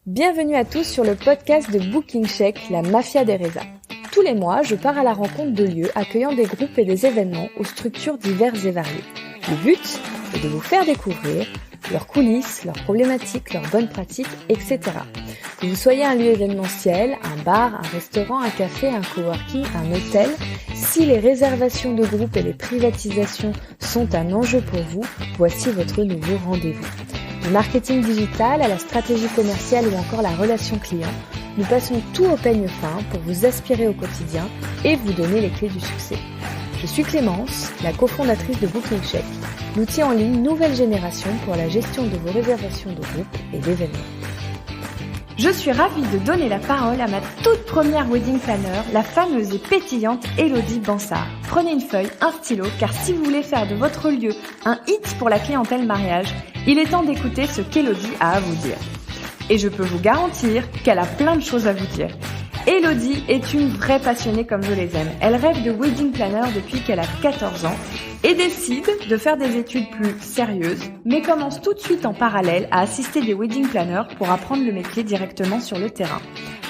Bienvenue à tous sur le podcast de Booking Check, la mafia des résas. Tous les mois, je pars à la rencontre de lieux accueillant des groupes et des événements aux structures diverses et variées. Le but est de vous faire découvrir leurs coulisses, leurs problématiques, leurs bonnes pratiques, etc. Que vous soyez un lieu événementiel, un bar, un restaurant, un café, un coworking, un hôtel, si les réservations de groupes et les privatisations sont un enjeu pour vous, voici votre nouveau rendez-vous. Du marketing digital à la stratégie commerciale ou encore la relation client, nous passons tout au peigne fin pour vous aspirer au quotidien et vous donner les clés du succès. Je suis Clémence, la cofondatrice de Booking Check, l'outil en ligne nouvelle génération pour la gestion de vos réservations de groupes et d'événements. Je suis ravie de donner la parole à ma toute première wedding planner, la fameuse et pétillante Élodie Bansard. Prenez une feuille, un stylo, car si vous voulez faire de votre lieu un hit pour la clientèle mariage, il est temps d'écouter ce qu'Élodie a à vous dire. Et je peux vous garantir qu'elle a plein de choses à vous dire. Élodie est une vraie passionnée comme je les aime. Elle rêve de wedding planner depuis qu'elle a 14 ans et décide de faire des études plus sérieuses, mais commence tout de suite en parallèle à assister des wedding planners pour apprendre le métier directement sur le terrain.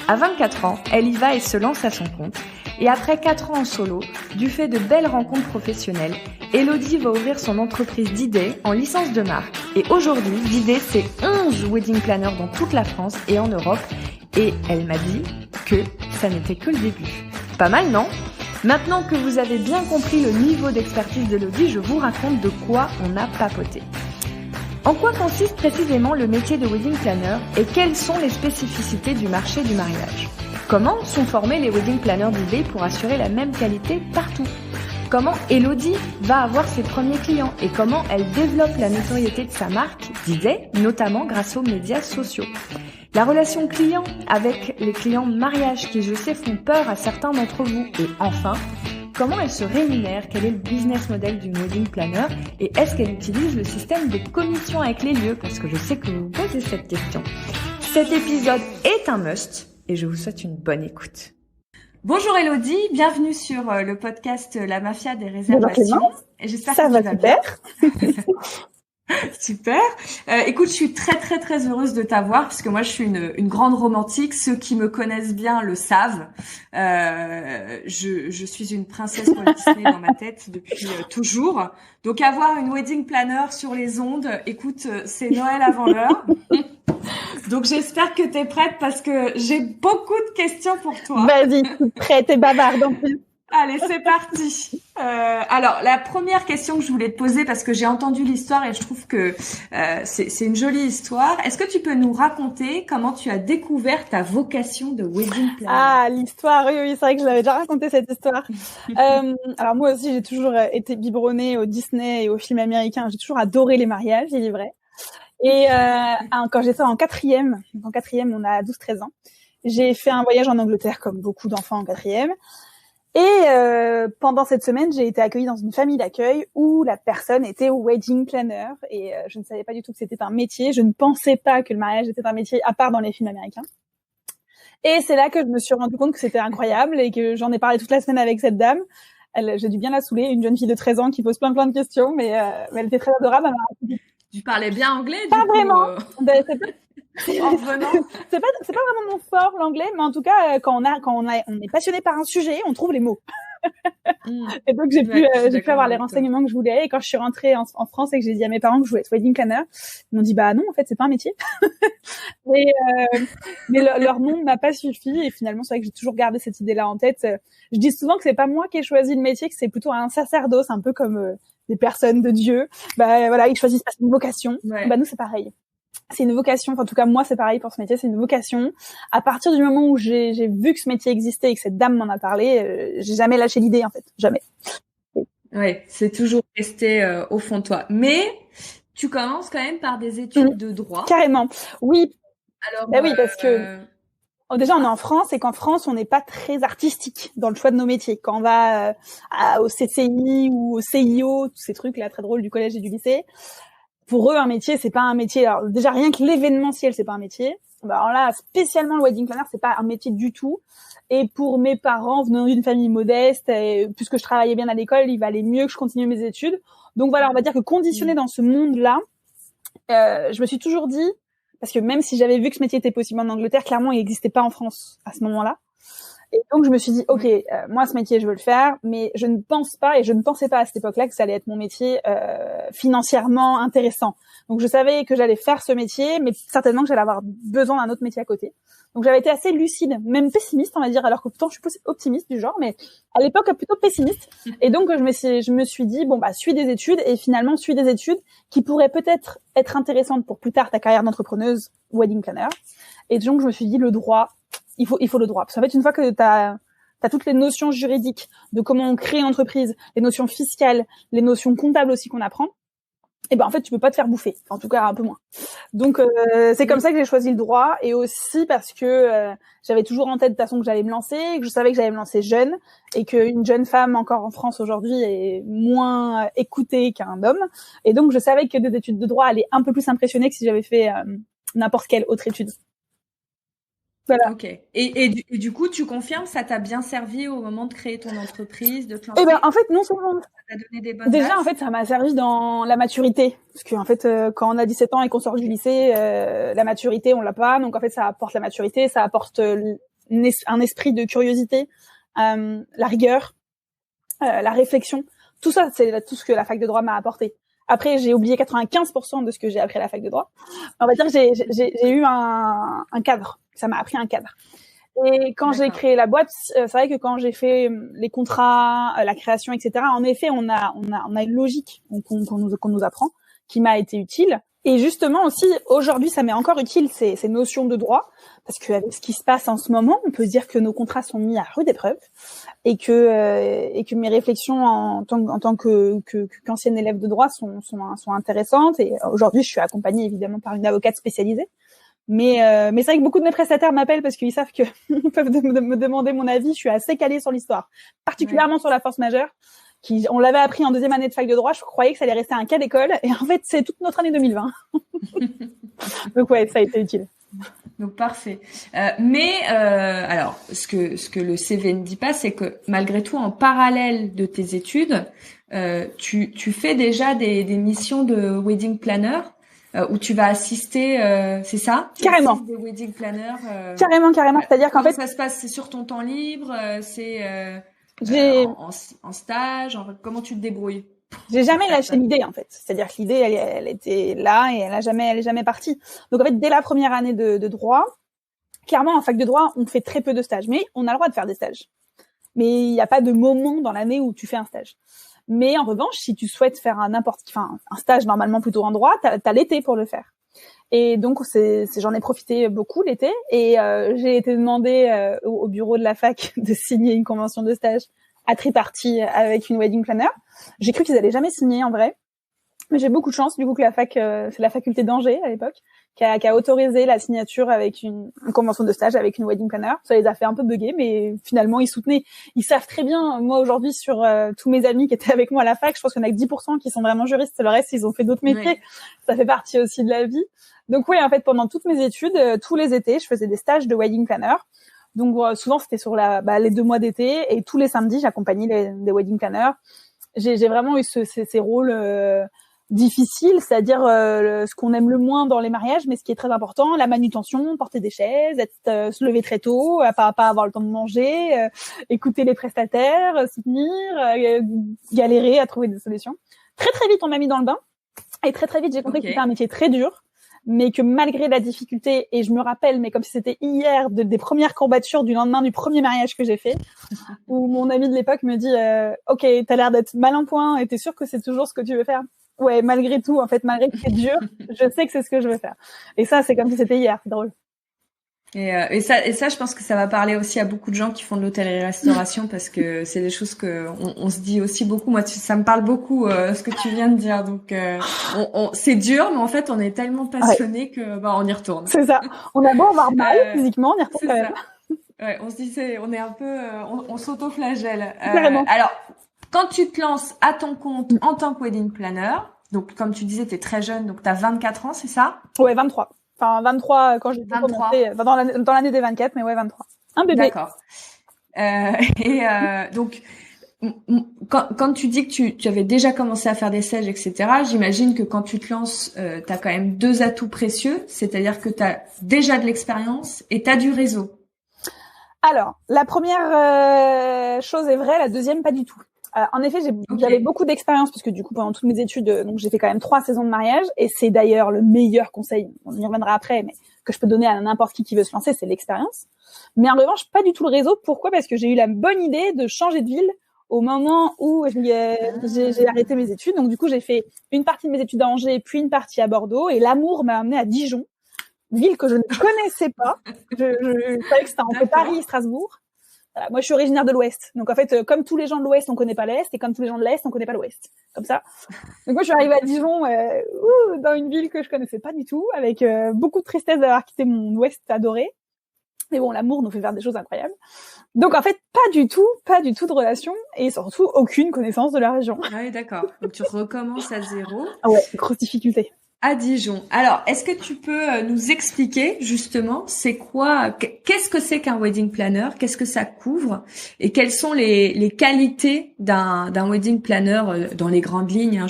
À 24 ans, elle y va et se lance à son compte. Et après 4 ans en solo, du fait de belles rencontres professionnelles, Élodie va ouvrir son entreprise d'idées en licence de marque. Et aujourd'hui, d'idées, c'est 11 wedding planners dans toute la France et en Europe. Et elle m'a dit que ça n'était que le début. Pas mal, non ? Maintenant que vous avez bien compris le niveau d'expertise d'Élodie, je vous raconte de quoi on a papoté. En quoi consiste précisément le métier de wedding planner et quelles sont les spécificités du marché du mariage ? Comment sont formés les wedding planners d'idées pour assurer la même qualité partout ? Comment Élodie va avoir ses premiers clients et comment elle développe la notoriété de sa marque d'idées, notamment grâce aux médias sociaux ? La relation client avec les clients mariage qui, je sais, font peur à certains d'entre vous. Et enfin, comment elle se rémunère ? Quel est le business model d'une wedding planner ? Et est-ce qu'elle utilise le système de commission avec les lieux ? Parce que je sais que vous vous posez cette question. Cet épisode est un must et je vous souhaite une bonne écoute. Bonjour Élodie, bienvenue sur le podcast La Mafia des réservations. Bonjour Et j'espère ça que tu va vas super. bien. Super. Écoute, je suis très heureuse de t'avoir parce que moi je suis une grande romantique. Ceux qui me connaissent bien le savent. Je suis une princesse Walt Disney dans ma tête depuis toujours. Donc avoir une wedding planner sur les ondes, écoute, c'est Noël avant l'heure. Donc j'espère que t'es prête parce que j'ai beaucoup de questions pour toi. Vas-y, prête et bavarde en plus. Allez, c'est parti. Alors, la première question que je voulais te poser, parce que j'ai entendu l'histoire et je trouve que c'est une jolie histoire. Est-ce que tu peux nous raconter comment tu as découvert ta vocation de wedding planner ? Ah, l'histoire, oui, c'est vrai que je l'avais déjà raconté cette histoire. Alors moi aussi, j'ai toujours été biberonnée au Disney et aux films américains. J'ai toujours adoré les mariages, il est vrai. Et quand j'étais en quatrième, on a 12-13 ans, j'ai fait un voyage en Angleterre comme beaucoup d'enfants en quatrième. Et pendant cette semaine, j'ai été accueillie dans une famille d'accueil où la personne était wedding planner et je ne savais pas du tout que c'était un métier. Je ne pensais pas que le mariage était un métier à part dans les films américains. Et c'est là que je me suis rendu compte que c'était incroyable et que j'en ai parlé toute la semaine avec cette dame. J'ai dû bien la saouler, une jeune fille de 13 ans qui pose plein de questions, mais elle était très adorable. Tu parlais bien anglais, du pas coup, vraiment. en revenant. C'est pas vraiment mon fort l'anglais, mais en tout cas quand on est passionné par un sujet, on trouve les mots. Et donc j'ai pu avoir les renseignements que je voulais. Et quand je suis rentrée en France et que j'ai dit à mes parents que je voulais être wedding planner, ils m'ont dit bah non, en fait c'est pas un métier. mais leur nom m'a pas suffi et finalement c'est vrai que j'ai toujours gardé cette idée-là en tête. Je dis souvent que c'est pas moi qui ai choisi le métier, que c'est plutôt un sacerdoce, un peu comme des personnes de Dieu. Bah voilà, ils choisissent pas une vocation. Ouais. Bah nous c'est pareil. C'est une vocation, enfin, en tout cas moi c'est pareil pour ce métier, c'est une vocation. À partir du moment où j'ai vu que ce métier existait et que cette dame m'en a parlé, j'ai jamais lâché l'idée en fait, jamais. Ouais, c'est toujours resté au fond de toi. Mais tu commences quand même par des études de droit. Carrément, oui. Alors, oui, parce que déjà on est en France et qu'en France on n'est pas très artistique dans le choix de nos métiers. Quand on va au CCI ou au CIO, tous ces trucs là très drôles du collège et du lycée. Pour eux, un métier, c'est pas un métier. Alors, déjà, rien que l'événementiel, c'est pas un métier. Alors là, spécialement le wedding planner, c'est pas un métier du tout. Et pour mes parents, venant d'une famille modeste, et puisque je travaillais bien à l'école, il valait mieux que je continue mes études. Donc voilà, on va dire que conditionnée dans ce monde-là, je me suis toujours dit, parce que même si j'avais vu que ce métier était possible en Angleterre, clairement, il n'existait pas en France à ce moment-là. Et donc, je me suis dit, OK, moi, ce métier, je veux le faire, mais je ne pense pas, et je ne pensais pas à cette époque-là que ça allait être mon métier financièrement intéressant. Donc, je savais que j'allais faire ce métier, mais certainement que j'allais avoir besoin d'un autre métier à côté. Donc, j'avais été assez lucide, même pessimiste, on va dire, alors que pourtant, je suis optimiste du genre, mais à l'époque, plutôt pessimiste. Et donc, je me suis dit, bon, bah, suis des études, et finalement, suis des études qui pourraient peut-être être intéressantes pour plus tard ta carrière d'entrepreneuse, wedding planner. Et donc, je me suis dit, le droit, il faut le droit. Parce qu'en fait, une fois que t'as toutes les notions juridiques de comment on crée une entreprise, les notions fiscales, les notions comptables aussi qu'on apprend, et ben en fait, tu peux pas te faire bouffer. En tout cas, un peu moins. Donc, c'est comme ça que j'ai choisi le droit, et aussi parce que j'avais toujours en tête de toute façon que j'allais me lancer, que je savais que j'allais me lancer jeune, et qu'une jeune femme encore en France aujourd'hui est moins écoutée qu'un homme. Et donc, je savais que des études de droit allaient un peu plus impressionner que si j'avais fait n'importe quelle autre étude. Voilà. Ok. Et du coup, tu confirmes, ça t'a bien servi au moment de créer ton entreprise, de te lancer? Eh ben, en fait, non seulement. Ça t'a donné des bonnes Déjà, bases? en fait, ça m'a servi dans la maturité. Parce que, en fait, quand on a 17 ans et qu'on sort du lycée, la maturité, on l'a pas. Donc, en fait, ça apporte la maturité, ça apporte un esprit de curiosité, la rigueur, la réflexion. Tout ça, c'est tout ce que la fac de droit m'a apporté. Après, j'ai oublié 95% de ce que j'ai appris à la fac de droit. On va dire que j'ai eu un cadre. Ça m'a appris un cadre. Et quand j'ai créé la boîte, c'est vrai que quand j'ai fait les contrats, la création, etc., en effet, on a une logique qu'on nous apprend, qui m'a été utile. Et justement aussi, aujourd'hui, ça m'est encore utile ces notions de droit, parce qu'avec ce qui se passe en ce moment, on peut dire que nos contrats sont mis à rude épreuve, et que mes réflexions en tant qu'ancienne élève de droit sont intéressantes. Et aujourd'hui, je suis accompagnée évidemment par une avocate spécialisée. Mais c'est vrai que beaucoup de mes prestataires m'appellent parce qu'ils savent que ils peuvent me demander mon avis. Je suis assez calée sur l'histoire, particulièrement sur la force majeure. On l'avait appris en deuxième année de fac de droit. Je croyais que ça allait rester un cas d'école, et en fait, c'est toute notre année 2020. Donc ouais, ça a été utile. Donc parfait. Alors, ce que le CV ne dit pas, c'est que malgré tout, en parallèle de tes études, tu fais déjà des missions de wedding planner. Où tu vas assister, c'est ça? Carrément. Des wedding planners. Carrément. C'est-à-dire qu'en fait, ça se passe, c'est sur ton temps libre, c'est en stage. Comment tu te débrouilles? J'ai jamais lâché l'idée, en fait. C'est-à-dire que l'idée, elle était là et elle est jamais partie. Donc en fait, dès la première année de droit, clairement en fac de droit, on fait très peu de stages, mais on a le droit de faire des stages. Mais il n'y a pas de moment dans l'année où tu fais un stage. Mais en revanche, si tu souhaites faire un stage normalement plutôt en droit, t'as l'été pour le faire. Et donc j'en ai profité beaucoup l'été, et j'ai été demandée au bureau de la fac de signer une convention de stage à tripartie avec une wedding planner. J'ai cru qu'ils allaient jamais signer en vrai, mais j'ai beaucoup de chance du coup que la fac, c'est la faculté d'Angers à l'époque, qui a autorisé la signature avec une convention de stage avec une wedding planner. Ça les a fait un peu bugger, mais finalement ils soutenaient. Ils savent très bien. Moi aujourd'hui, sur tous mes amis qui étaient avec moi à la fac, je pense qu'il y en a que 10% qui sont vraiment juristes. Le reste, ils ont fait d'autres métiers. Oui. Ça fait partie aussi de la vie. Donc oui, en fait, pendant toutes mes études, tous les étés, je faisais des stages de wedding planner. Donc souvent c'était sur les 2 mois d'été, et tous les samedis j'accompagnais des wedding planners. J'ai vraiment eu ces rôles difficiles, c'est-à-dire ce qu'on aime le moins dans les mariages, mais ce qui est très important, la manutention, porter des chaises, se lever très tôt, pas avoir le temps de manger, écouter les prestataires, soutenir, galérer à trouver des solutions. Très très vite on m'a mis dans le bain, et très très vite j'ai compris que c'était un métier très dur, mais que malgré la difficulté, et je me rappelle, mais comme si c'était hier, des premières courbatures du lendemain du premier mariage que j'ai fait, où mon ami de l'époque me dit ok, t'as l'air d'être mal en point, et t'es sûr que c'est toujours ce que tu veux faire? Ouais, malgré tout, en fait, malgré que c'est dur, je sais que c'est ce que je veux faire. Et ça, c'est comme si c'était hier, c'est drôle. Et ça, je pense que ça va parler aussi à beaucoup de gens qui font de l'hôtellerie-restauration, parce que c'est des choses que on se dit aussi beaucoup. Moi, ça me parle beaucoup ce que tu viens de dire. Donc, c'est dur, mais en fait, on est tellement passionné que on y retourne. C'est ça. On a beau avoir mal physiquement, on y retourne quand même. Ouais, on se dit on est un peu, on s'auto-flagelle. Carrément. Alors, quand tu te lances à ton compte en tant que wedding planner, donc comme tu disais, t'es très jeune, donc t'as 24 ans, c'est ça? Ouais, 23. Enfin, 23 quand j'ai commencé, dans l'année des 24, mais ouais, 23. Un bébé. D'accord. Donc, quand tu dis que tu avais déjà commencé à faire des stages, etc., j'imagine que quand tu te lances, tu as quand même deux atouts précieux, c'est-à-dire que tu as déjà de l'expérience et tu as du réseau. Alors, la première chose est vraie, la deuxième pas du tout. En effet, j'avais beaucoup d'expérience parce que du coup, pendant toutes mes études, donc j'ai fait quand même 3 saisons de mariage et c'est d'ailleurs le meilleur conseil, on y reviendra après, mais que je peux donner à n'importe qui veut se lancer, c'est l'expérience. Mais en revanche, pas du tout le réseau. Pourquoi ? Parce que j'ai eu la bonne idée de changer de ville au moment où j'ai arrêté mes études. Donc du coup, j'ai fait une partie de mes études à Angers, puis une partie à Bordeaux et l'amour m'a amené à Dijon, ville que je ne connaissais pas. Je savais que c'était entre Paris et Strasbourg. Voilà, moi, je suis originaire de l'Ouest. Donc, en fait, comme tous les gens de l'Ouest, on connaît pas l'Est, et comme tous les gens de l'Est, on connaît pas l'Ouest. Comme ça. Donc, moi, je suis arrivée à Dijon, dans une ville que je connaissais pas du tout, avec beaucoup de tristesse d'avoir quitté mon Ouest adoré. Mais bon, l'amour nous fait faire des choses incroyables. Donc, en fait, pas du tout de relation, et surtout, aucune connaissance de la région. Ah oui, d'accord. Donc, tu recommences à zéro. Ah ouais, grosse difficulté. À Dijon. Alors, est-ce que tu peux nous expliquer justement qu'est-ce que c'est qu'un wedding planner, qu'est-ce que ça couvre et quelles sont les qualités d'un wedding planner dans les grandes lignes, hein,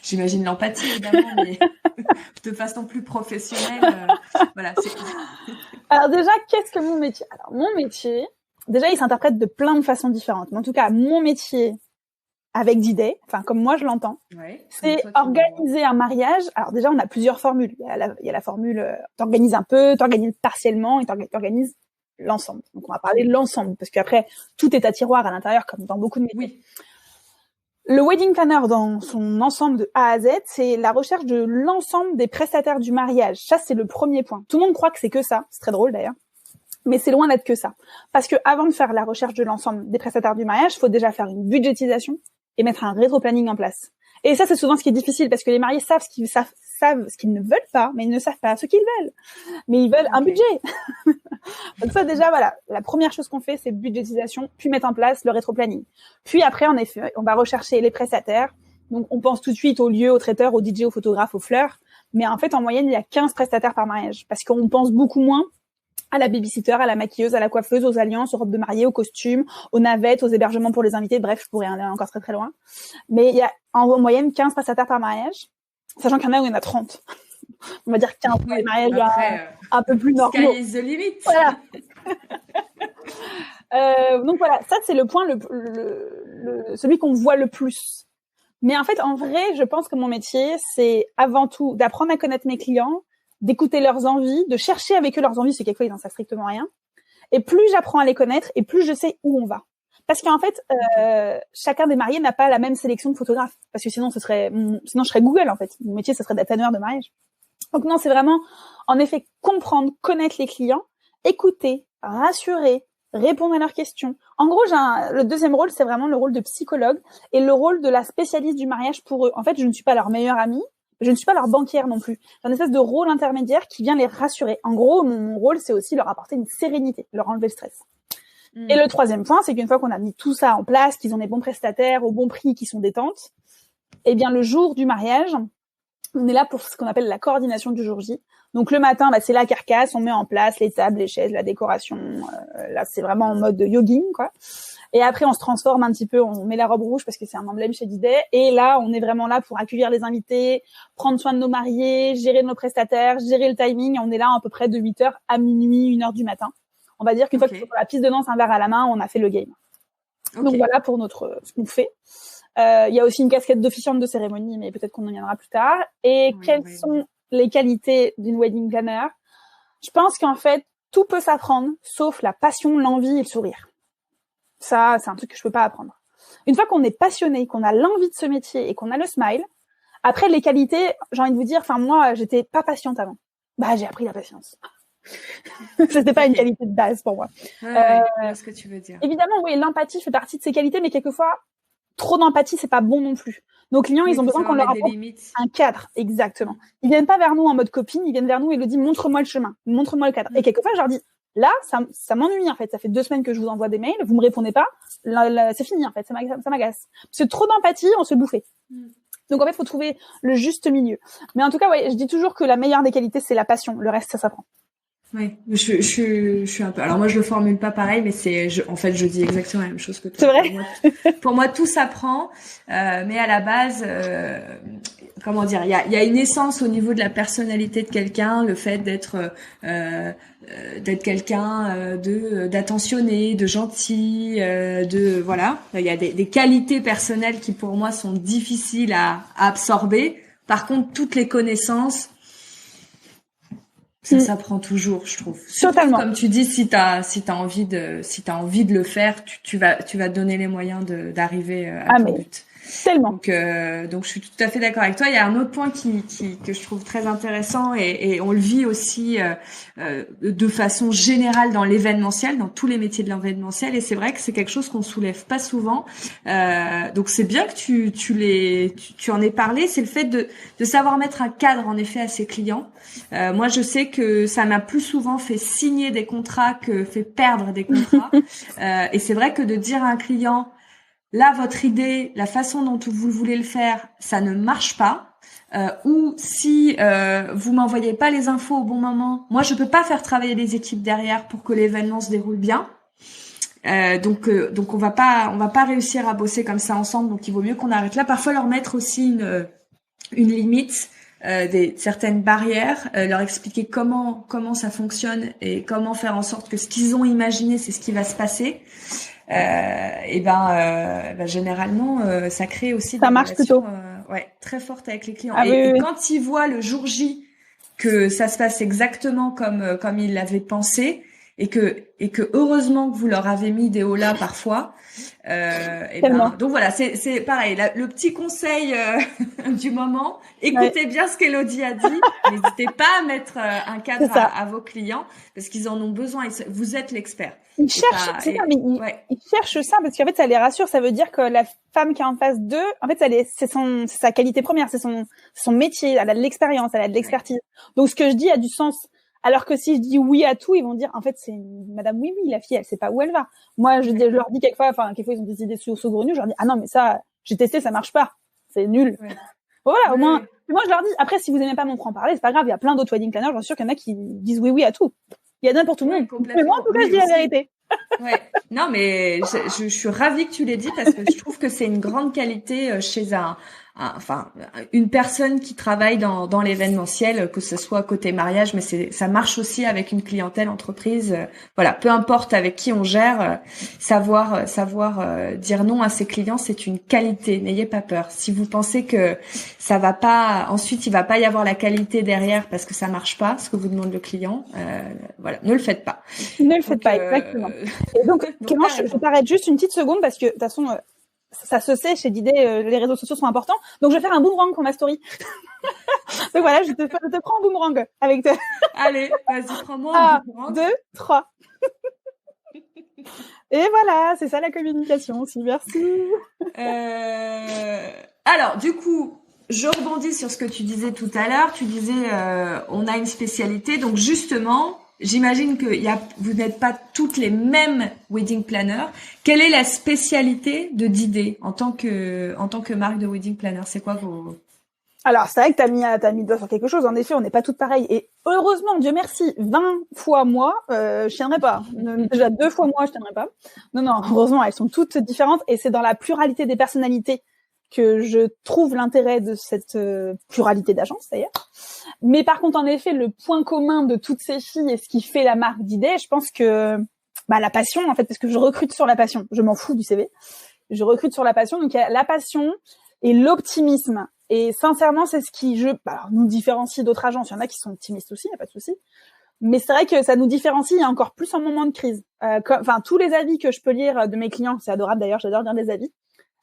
j'imagine l'empathie évidemment, mais de façon plus professionnelle. Voilà. Alors déjà, qu'est-ce que mon métier ? Alors mon métier, déjà, il s'interprète de plein de façons différentes. Mais en tout cas, mon métier avec d'idées, enfin comme moi je l'entends, c'est organiser un mariage. Alors déjà, on a plusieurs formules. Il y a la formule t'organises un peu, t'organises partiellement et t'organises l'ensemble. Donc on va parler de l'ensemble parce qu'après tout est à tiroir à l'intérieur comme dans beaucoup de métiers. Oui. Le wedding planner dans son ensemble de A à Z, c'est la recherche de l'ensemble des prestataires du mariage. Ça c'est le premier point. Tout le monde croit que c'est que ça. C'est très drôle d'ailleurs. Mais c'est loin d'être que ça. Parce que avant de faire la recherche de l'ensemble des prestataires du mariage, il faut déjà faire une budgétisation et mettre un rétro-planning en place. Et ça, c'est souvent ce qui est difficile parce que les mariés savent ce qu'ils ne veulent pas, mais ils ne savent pas ce qu'ils veulent. Mais ils veulent un budget. Donc ça, déjà, voilà. La première chose qu'on fait, c'est budgétisation, puis mettre en place le rétro-planning. Puis après, en effet, on va rechercher les prestataires. Donc, on pense tout de suite au lieu, au traiteur, au DJ, au photographe, aux fleurs. Mais en fait, en moyenne, il y a 15 prestataires par mariage parce qu'on pense beaucoup moins à la babysitter, à la maquilleuse, à la coiffeuse, aux alliances, aux robes de mariée, aux costumes, aux navettes, aux hébergements pour les invités. Bref, je pourrais aller encore très très loin. Mais il y a en moyenne 15 prestataires par mariage, sachant qu'il y en a où il y en a 30. On va dire 15 pour les mariages un peu plus normaux. Sky is the limit. Voilà. Donc voilà, ça c'est le point, celui qu'on voit le plus. Mais en fait, en vrai, je pense que mon métier, c'est avant tout d'apprendre à connaître mes clients, d'écouter leurs envies, de chercher avec eux leurs envies, c'est quelquefois ils n'en savent strictement rien. Et plus j'apprends à les connaître, et plus je sais où on va. Parce qu'en fait, chacun des mariés n'a pas la même sélection de photographes. Parce que sinon, sinon je serais Google, en fait. Mon métier, ce serait d'être tanneur de mariage. Donc non, c'est vraiment, en effet, comprendre, connaître les clients, écouter, rassurer, répondre à leurs questions. En gros, le deuxième rôle, c'est vraiment le rôle de psychologue et le rôle de la spécialiste du mariage pour eux. En fait, je ne suis pas leur meilleure amie. Je ne suis pas leur banquière non plus. J'ai une espèce de rôle intermédiaire qui vient les rassurer. En gros, mon rôle, c'est aussi leur apporter une sérénité, leur enlever le stress. Et le troisième point, c'est qu'une fois qu'on a mis tout ça en place, qu'ils ont des bons prestataires au bon prix, qui sont détentes, eh bien, le jour du mariage, on est là pour ce qu'on appelle la coordination du jour J. Donc, le matin, c'est la carcasse, on met en place les tables, les chaises, la décoration. Là, c'est vraiment en mode yogging, quoi. Et après, on se transforme un petit peu, on met la robe rouge parce que c'est un emblème chez Didet. Et là, on est vraiment là pour accueillir les invités, prendre soin de nos mariés, gérer nos prestataires, gérer le timing. On est là à peu près de 8h à minuit, 1h du matin. On va dire qu'une fois qu'ils sont sur la piste de danse, un verre à la main, on a fait le game. Donc voilà pour ce qu'on fait. Il y a aussi une casquette d'officiante de cérémonie, mais peut-être qu'on en viendra plus tard. Et quelles sont les qualités d'une wedding planner ? Je pense qu'en fait, tout peut s'apprendre, sauf la passion, l'envie et le sourire. Ça, c'est un truc que je peux pas apprendre. Une fois qu'on est passionné, qu'on a l'envie de ce métier et qu'on a le smile, après les qualités, j'ai envie de vous dire, moi, j'étais pas patiente avant. J'ai appris la patience. C'était pas une qualité de base pour moi. Ce que tu veux dire. Évidemment, oui, l'empathie fait partie de ces qualités, mais quelquefois, trop d'empathie, c'est pas bon non plus. Nos clients, ils ont besoin qu'on leur apporte un cadre. Exactement. Ils viennent pas vers nous en mode copine, ils viennent vers nous et ils le disent, montre-moi le chemin, montre-moi le cadre. Et quelquefois, je leur dis, là, ça m'ennuie, en fait. Ça fait 2 semaines que je vous envoie des mails, vous me répondez pas. Là, c'est fini, en fait. Ça m'agace. C'est trop d'empathie, on se bouffait. Donc, en fait, il faut trouver le juste milieu. Mais en tout cas, je dis toujours que la meilleure des qualités, c'est la passion. Le reste, ça s'apprend. Oui, je suis un peu. Alors moi, je le formule pas pareil, mais en fait, je dis exactement la même chose que toi. C'est vrai? Pour moi, tout s'apprend, mais à la base, comment dire, il y a une essence au niveau de la personnalité de quelqu'un, le fait d'être quelqu'un d'attentionné, de gentil, voilà. Il y a des qualités personnelles qui pour moi sont difficiles à absorber. Par contre, toutes les connaissances, ça s'apprend toujours, je trouve. Surtout, Totalement. comme tu dis, si t'as envie de le faire, tu vas te donner les moyens d'arriver à ton but. Tellement. Donc je suis tout à fait d'accord avec toi. Il y a un autre point que je trouve très intéressant et on le vit aussi de façon générale dans l'événementiel, dans tous les métiers de l'événementiel. Et c'est vrai que c'est quelque chose qu'on soulève pas souvent. Donc c'est bien que tu en aies parlé. C'est le fait de savoir mettre un cadre en effet à ses clients. Moi, je sais que ça m'a plus souvent fait signer des contrats que fait perdre des contrats. Et c'est vrai que de dire à un client, là, votre idée, la façon dont vous voulez le faire, ça ne marche pas. Ou si vous m'envoyez pas les infos au bon moment, moi je peux pas faire travailler les équipes derrière pour que l'événement se déroule bien. Donc on va pas réussir à bosser comme ça ensemble. Donc il vaut mieux qu'on arrête là. Parfois leur mettre aussi une limite, certaines barrières, leur expliquer comment ça fonctionne et comment faire en sorte que ce qu'ils ont imaginé, c'est ce qui va se passer. Généralement ça crée aussi des relations très fortes avec les clients. Ah, et quand ils voient le jour J que ça se passe exactement comme ils l'avaient pensé et que heureusement que vous leur avez mis des holas parfois, donc voilà, c'est pareil, le petit conseil du moment, écoutez bien ce qu'Elodie a dit, n'hésitez pas à mettre un cadre à vos clients parce qu'ils en ont besoin, vous êtes l'expert. Ils cherchent, ils cherchent ça parce qu'en fait ça les rassure, ça veut dire que la femme qui est en face d'eux, en fait c'est sa qualité première, c'est son métier, elle a de l'expérience, elle a de l'expertise. Donc ce que je dis a du sens. Alors que si je dis oui à tout, ils vont dire en fait c'est Madame oui, la fille elle sait pas où elle va. Moi je leur dis quelquefois ils ont des idées saugrenues, je leur dis ah non mais ça j'ai testé, ça marche pas, c'est nul. Ouais. Voilà, au moins moi je leur dis après si vous aimez pas mon franc-parler, c'est pas grave, il y a plein d'autres wedding planners, j'en suis sûre qu'il y en a qui disent oui à tout. Il y en a pour tout le monde. Mais moi en tout cas je dis la vérité. Ouais. Non mais je suis ravie que tu l'aies dit parce que je trouve que c'est une grande qualité chez une personne qui travaille dans l'événementiel, que ce soit côté mariage, mais ça marche aussi avec une clientèle entreprise. Voilà, peu importe avec qui on gère, savoir dire non à ses clients, c'est une qualité. N'ayez pas peur. Si vous pensez que ça va pas, ensuite il va pas y avoir la qualité derrière parce que ça marche pas, ce que vous demande le client, voilà, ne le faites pas. Ne le faites pas, exactement. Et donc Clément, je t'arrête juste une petite seconde parce que de toute façon. Ça se sait chez Didé, les réseaux sociaux sont importants. Donc, je vais faire un boomerang pour ma story. Donc voilà, je te prends un boomerang avec toi. Allez, vas-y, prends-moi un boomerang. 1, 2, 3. Et voilà, c'est ça la communication aussi. Merci. Alors, du coup, je rebondis sur ce que tu disais tout à l'heure. Tu disais, on a une spécialité. Donc, justement, j'imagine que vous n'êtes pas toutes les mêmes wedding planners. Quelle est la spécialité de Didé en tant que marque de wedding planner? C'est quoi vos... Alors, c'est vrai que t'as mis le doigt sur quelque chose. En effet, on n'est pas toutes pareilles. Et heureusement, Dieu merci, 20 fois moi, je tiendrai pas. Déjà 2 fois moi, je tiendrai pas. Non, heureusement, elles sont toutes différentes. Et c'est dans la pluralité des personnalités que je trouve l'intérêt de cette pluralité d'agences, d'ailleurs. Mais par contre, en effet, le point commun de toutes ces filles et ce qui fait la marque Didé, je pense que la passion, en fait, parce que je recrute sur la passion. Je m'en fous du CV. Je recrute sur la passion. Donc, il y a la passion et l'optimisme. Et sincèrement, c'est ce qui nous différencie d'autres agences. Il y en a qui sont optimistes aussi, il n'y a pas de souci. Mais c'est vrai que ça nous différencie encore plus en moment de crise. Tous les avis que je peux lire de mes clients, c'est adorable d'ailleurs, j'adore lire des avis.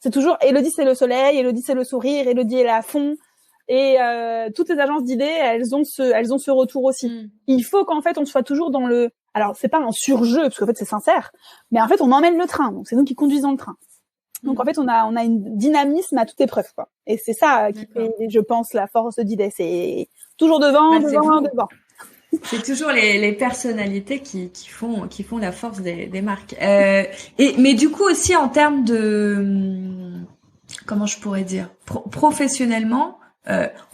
C'est toujours Elodie c'est le soleil, Elodie c'est le sourire, Elodie elle est à fond. Et toutes les agences d'idées, elles ont ce retour aussi. Il faut qu'en fait on soit toujours dans le. Alors c'est pas un surjeu parce qu'en fait c'est sincère, mais en fait on emmène le train, donc c'est nous qui conduisons le train. Donc en fait on a un dynamisme à toute épreuve quoi. Et c'est ça qui fait, je pense, la force de Didé. C'est toujours devant. C'est toujours les personnalités qui font la force des marques. Mais du coup aussi en termes de comment je pourrais dire professionnellement,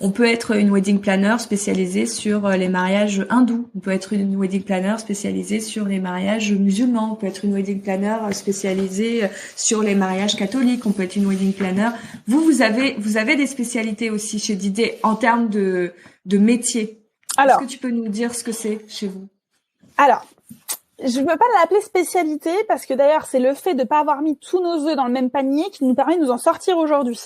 On peut être une wedding planner spécialisée sur les mariages hindous. On peut être une wedding planner spécialisée sur les mariages musulmans. On peut être une wedding planner spécialisée sur les mariages catholiques. On peut être une wedding planner. Vous avez des spécialités aussi chez Didier en termes de métier. Alors, est-ce que tu peux nous dire ce que c'est chez vous? Alors, je ne veux pas l'appeler spécialité parce que d'ailleurs, c'est le fait de ne pas avoir mis tous nos œufs dans le même panier qui nous permet de nous en sortir aujourd'hui.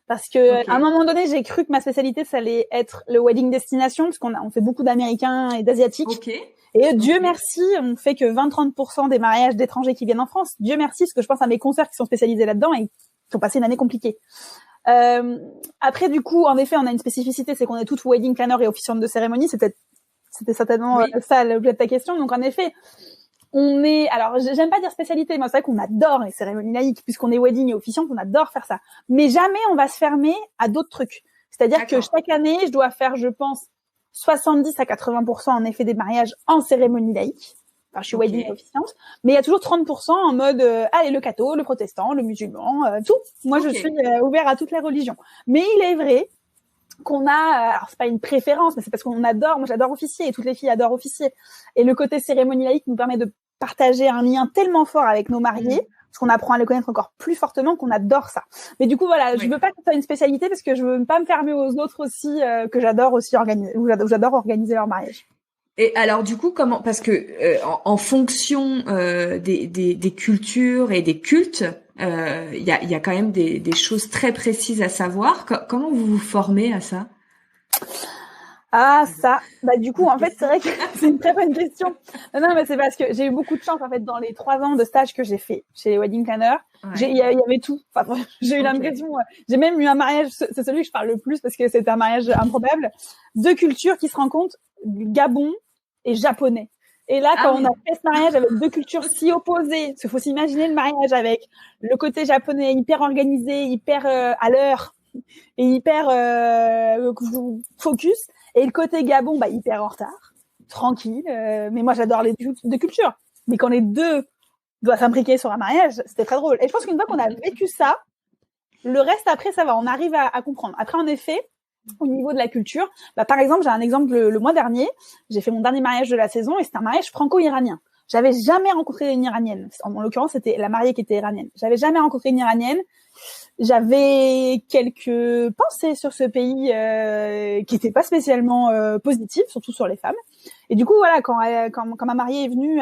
Parce que à un moment donné, j'ai cru que ma spécialité, ça allait être le wedding destination, parce on fait beaucoup d'Américains et d'Asiatiques. Et Dieu merci, on fait que 20-30% des mariages d'étrangers qui viennent en France. Dieu merci, parce que je pense à mes concerts qui sont spécialisés là-dedans et qui ont passé une année compliquée. Après, du coup, en effet, on a une spécificité, c'est qu'on est toutes wedding planner et officiantes de cérémonie. C'était certainement ça l'objet de ta question. Donc, en effet, on est, alors, j'aime pas dire spécialité, mais c'est vrai qu'on adore les cérémonies laïques, puisqu'on est wedding et officiante, on adore faire ça. Mais jamais on va se fermer à d'autres trucs. C'est-à-dire que chaque année, je dois faire, je pense, 70 à 80% en effet des mariages en cérémonie laïque. Enfin, je suis wedding et officiante. Mais il y a toujours 30% en mode, allez, le catho, le protestant, le musulman, tout. Moi, je suis ouvert à toutes les religions. Mais il est vrai qu'on a, alors c'est pas une préférence, mais c'est parce qu'on adore, moi j'adore officier et toutes les filles adorent officier. Et le côté cérémonie laïque nous permet de partager un lien tellement fort avec nos mariés, parce qu'on apprend à les connaître encore plus fortement qu'on adore ça. Mais du coup, voilà, je veux pas que ça soit une spécialité parce que je veux pas me fermer aux autres aussi, que j'adore aussi organiser, ou j'adore organiser leur mariage. Et alors du coup, comment, parce que en fonction des cultures et des cultes, il y a quand même des choses très précises à savoir. Comment vous vous formez à ça? Ah, ça. Bah, du coup, en fait, c'est vrai que c'est une très bonne question. Non, mais c'est parce que j'ai eu beaucoup de chance, en fait, dans les 3 ans de stage que j'ai fait chez les wedding planners. Il y avait tout. Enfin, j'ai eu l'impression, j'ai même eu un mariage, c'est celui que je parle le plus parce que c'est un mariage improbable. 2 cultures qui se rencontrent, Gabon et japonais. Et là, quand on a fait ce mariage avec 2 cultures si opposées, parce qu'il faut s'imaginer le mariage avec le côté japonais hyper organisé, hyper à l'heure et hyper focus, et le côté Gabon, bah hyper en retard, tranquille. Mais moi, j'adore les 2 cultures. Mais quand les 2 doivent s'imbriquer sur un mariage, c'était très drôle. Et je pense qu'une fois qu'on a vécu ça, le reste après, ça va. On arrive à comprendre. Après, en effet, au niveau de la culture, bah par exemple, j'ai un exemple le mois dernier. J'ai fait mon dernier mariage de la saison et c'était un mariage franco-iranien. J'avais jamais rencontré une Iranienne. En l'occurrence, c'était la mariée qui était iranienne. J'avais jamais rencontré une Iranienne. J'avais quelques pensées sur ce pays qui n'étaient pas spécialement positives, surtout sur les femmes. Et du coup, voilà, quand ma mariée est venue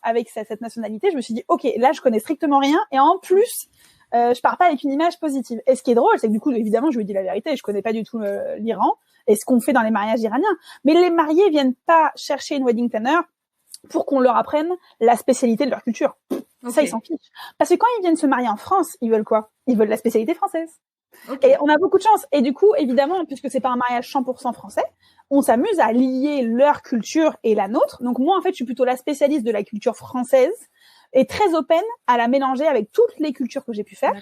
avec cette nationalité, je me suis dit, ok, là, je connais strictement rien. Et en plus, je pars pas avec une image positive. Et ce qui est drôle, c'est que du coup, évidemment, je lui dis la vérité. Je connais pas du tout l'Iran et ce qu'on fait dans les mariages iraniens. Mais les mariés viennent pas chercher une wedding planner pour qu'on leur apprenne la spécialité de leur culture. Ça, ils s'en fichent. Parce que quand ils viennent se marier en France, ils veulent quoi? Ils veulent la spécialité française. Et on a beaucoup de chance. Et du coup, évidemment, puisque c'est pas un mariage 100% français, on s'amuse à lier leur culture et la nôtre. Donc moi, en fait, je suis plutôt la spécialiste de la culture française et très open à la mélanger avec toutes les cultures que j'ai pu faire.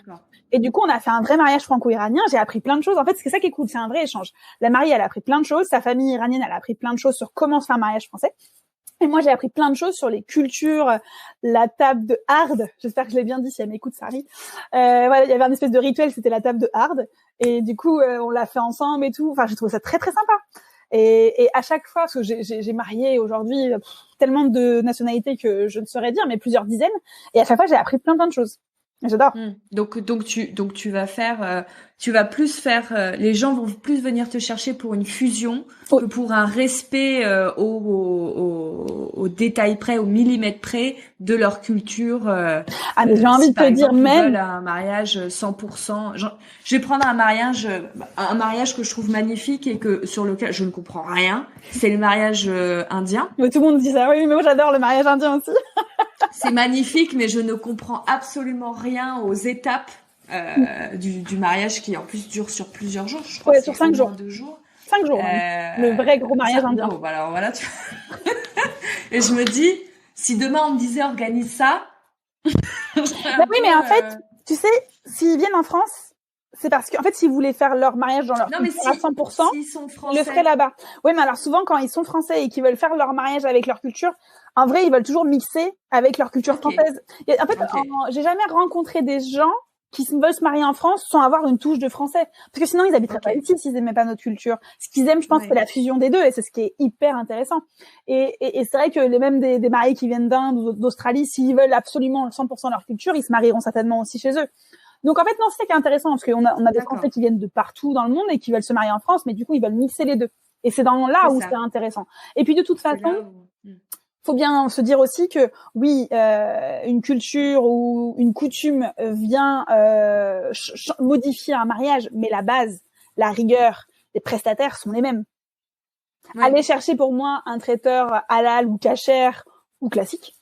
Et du coup, on a fait un vrai mariage franco-iranien. J'ai appris plein de choses. En fait, c'est ça qui est cool. C'est un vrai échange. La mariée, elle a appris plein de choses. Sa famille iranienne, elle a appris plein de choses sur comment se faire un mariage français. Et moi, j'ai appris plein de choses sur les cultures, la table de hard. J'espère que je l'ai bien dit si elle m'écoute, Sari. Voilà, il y avait un espèce de rituel, c'était la table de hard. Et du coup, on l'a fait ensemble et tout. Enfin, j'ai trouvé ça très, très sympa. Et à chaque fois, parce que j'ai marié aujourd'hui tellement de nationalités que je ne saurais dire, mais plusieurs dizaines. Et à chaque fois, j'ai appris plein de choses. J'adore. Donc tu vas faire, tu vas plus faire, les gens vont plus venir te chercher pour une fusion que pour un respect au détail près, au millimètre près de leur culture. Mais j'ai envie de te dire même un mariage 100%. Je vais prendre un mariage que je trouve magnifique et que sur lequel je ne comprends rien. C'est le mariage indien. Mais tout le monde dit ça. Oui, mais moi j'adore le mariage indien aussi. C'est magnifique, mais je ne comprends absolument rien aux étapes du mariage qui en plus dure sur plusieurs jours. Je crois sur 5 jours. 2 jours. 5 jours. Le vrai gros mariage indien. Bon, alors voilà. Et je me dis, si demain on me disait organise ça. Bah oui, mais en fait, tu sais, s'ils viennent en France, c'est parce qu'en fait, s'ils voulaient faire leur mariage dans leur culture à 100%, ils le feraient là-bas. Oui, mais alors souvent, quand ils sont français et qu'ils veulent faire leur mariage avec leur culture, en vrai, ils veulent toujours mixer avec leur culture française. Et en fait, j'ai jamais rencontré des gens qui veulent se marier en France sans avoir une touche de français. Parce que sinon, ils habiteraient pas ici s'ils aimaient pas notre culture. Ce qu'ils aiment, je pense, c'est la fusion des deux, et c'est ce qui est hyper intéressant. Et c'est vrai que même des mariés qui viennent d'Inde ou d'Australie, s'ils veulent absolument 100% leur culture, ils se marieront certainement aussi chez eux. Donc, en fait, non, c'est ça qui est intéressant, parce qu'on a des Français qui viennent de partout dans le monde et qui veulent se marier en France, mais du coup, ils veulent mixer les deux. Et c'est où c'est intéressant. Et puis, de toute façon, faut bien se dire aussi que oui, une culture ou une coutume vient modifier un mariage, mais la base, la rigueur, les prestataires sont les mêmes. Ouais. Aller chercher pour moi un traiteur halal ou kasher ou classique,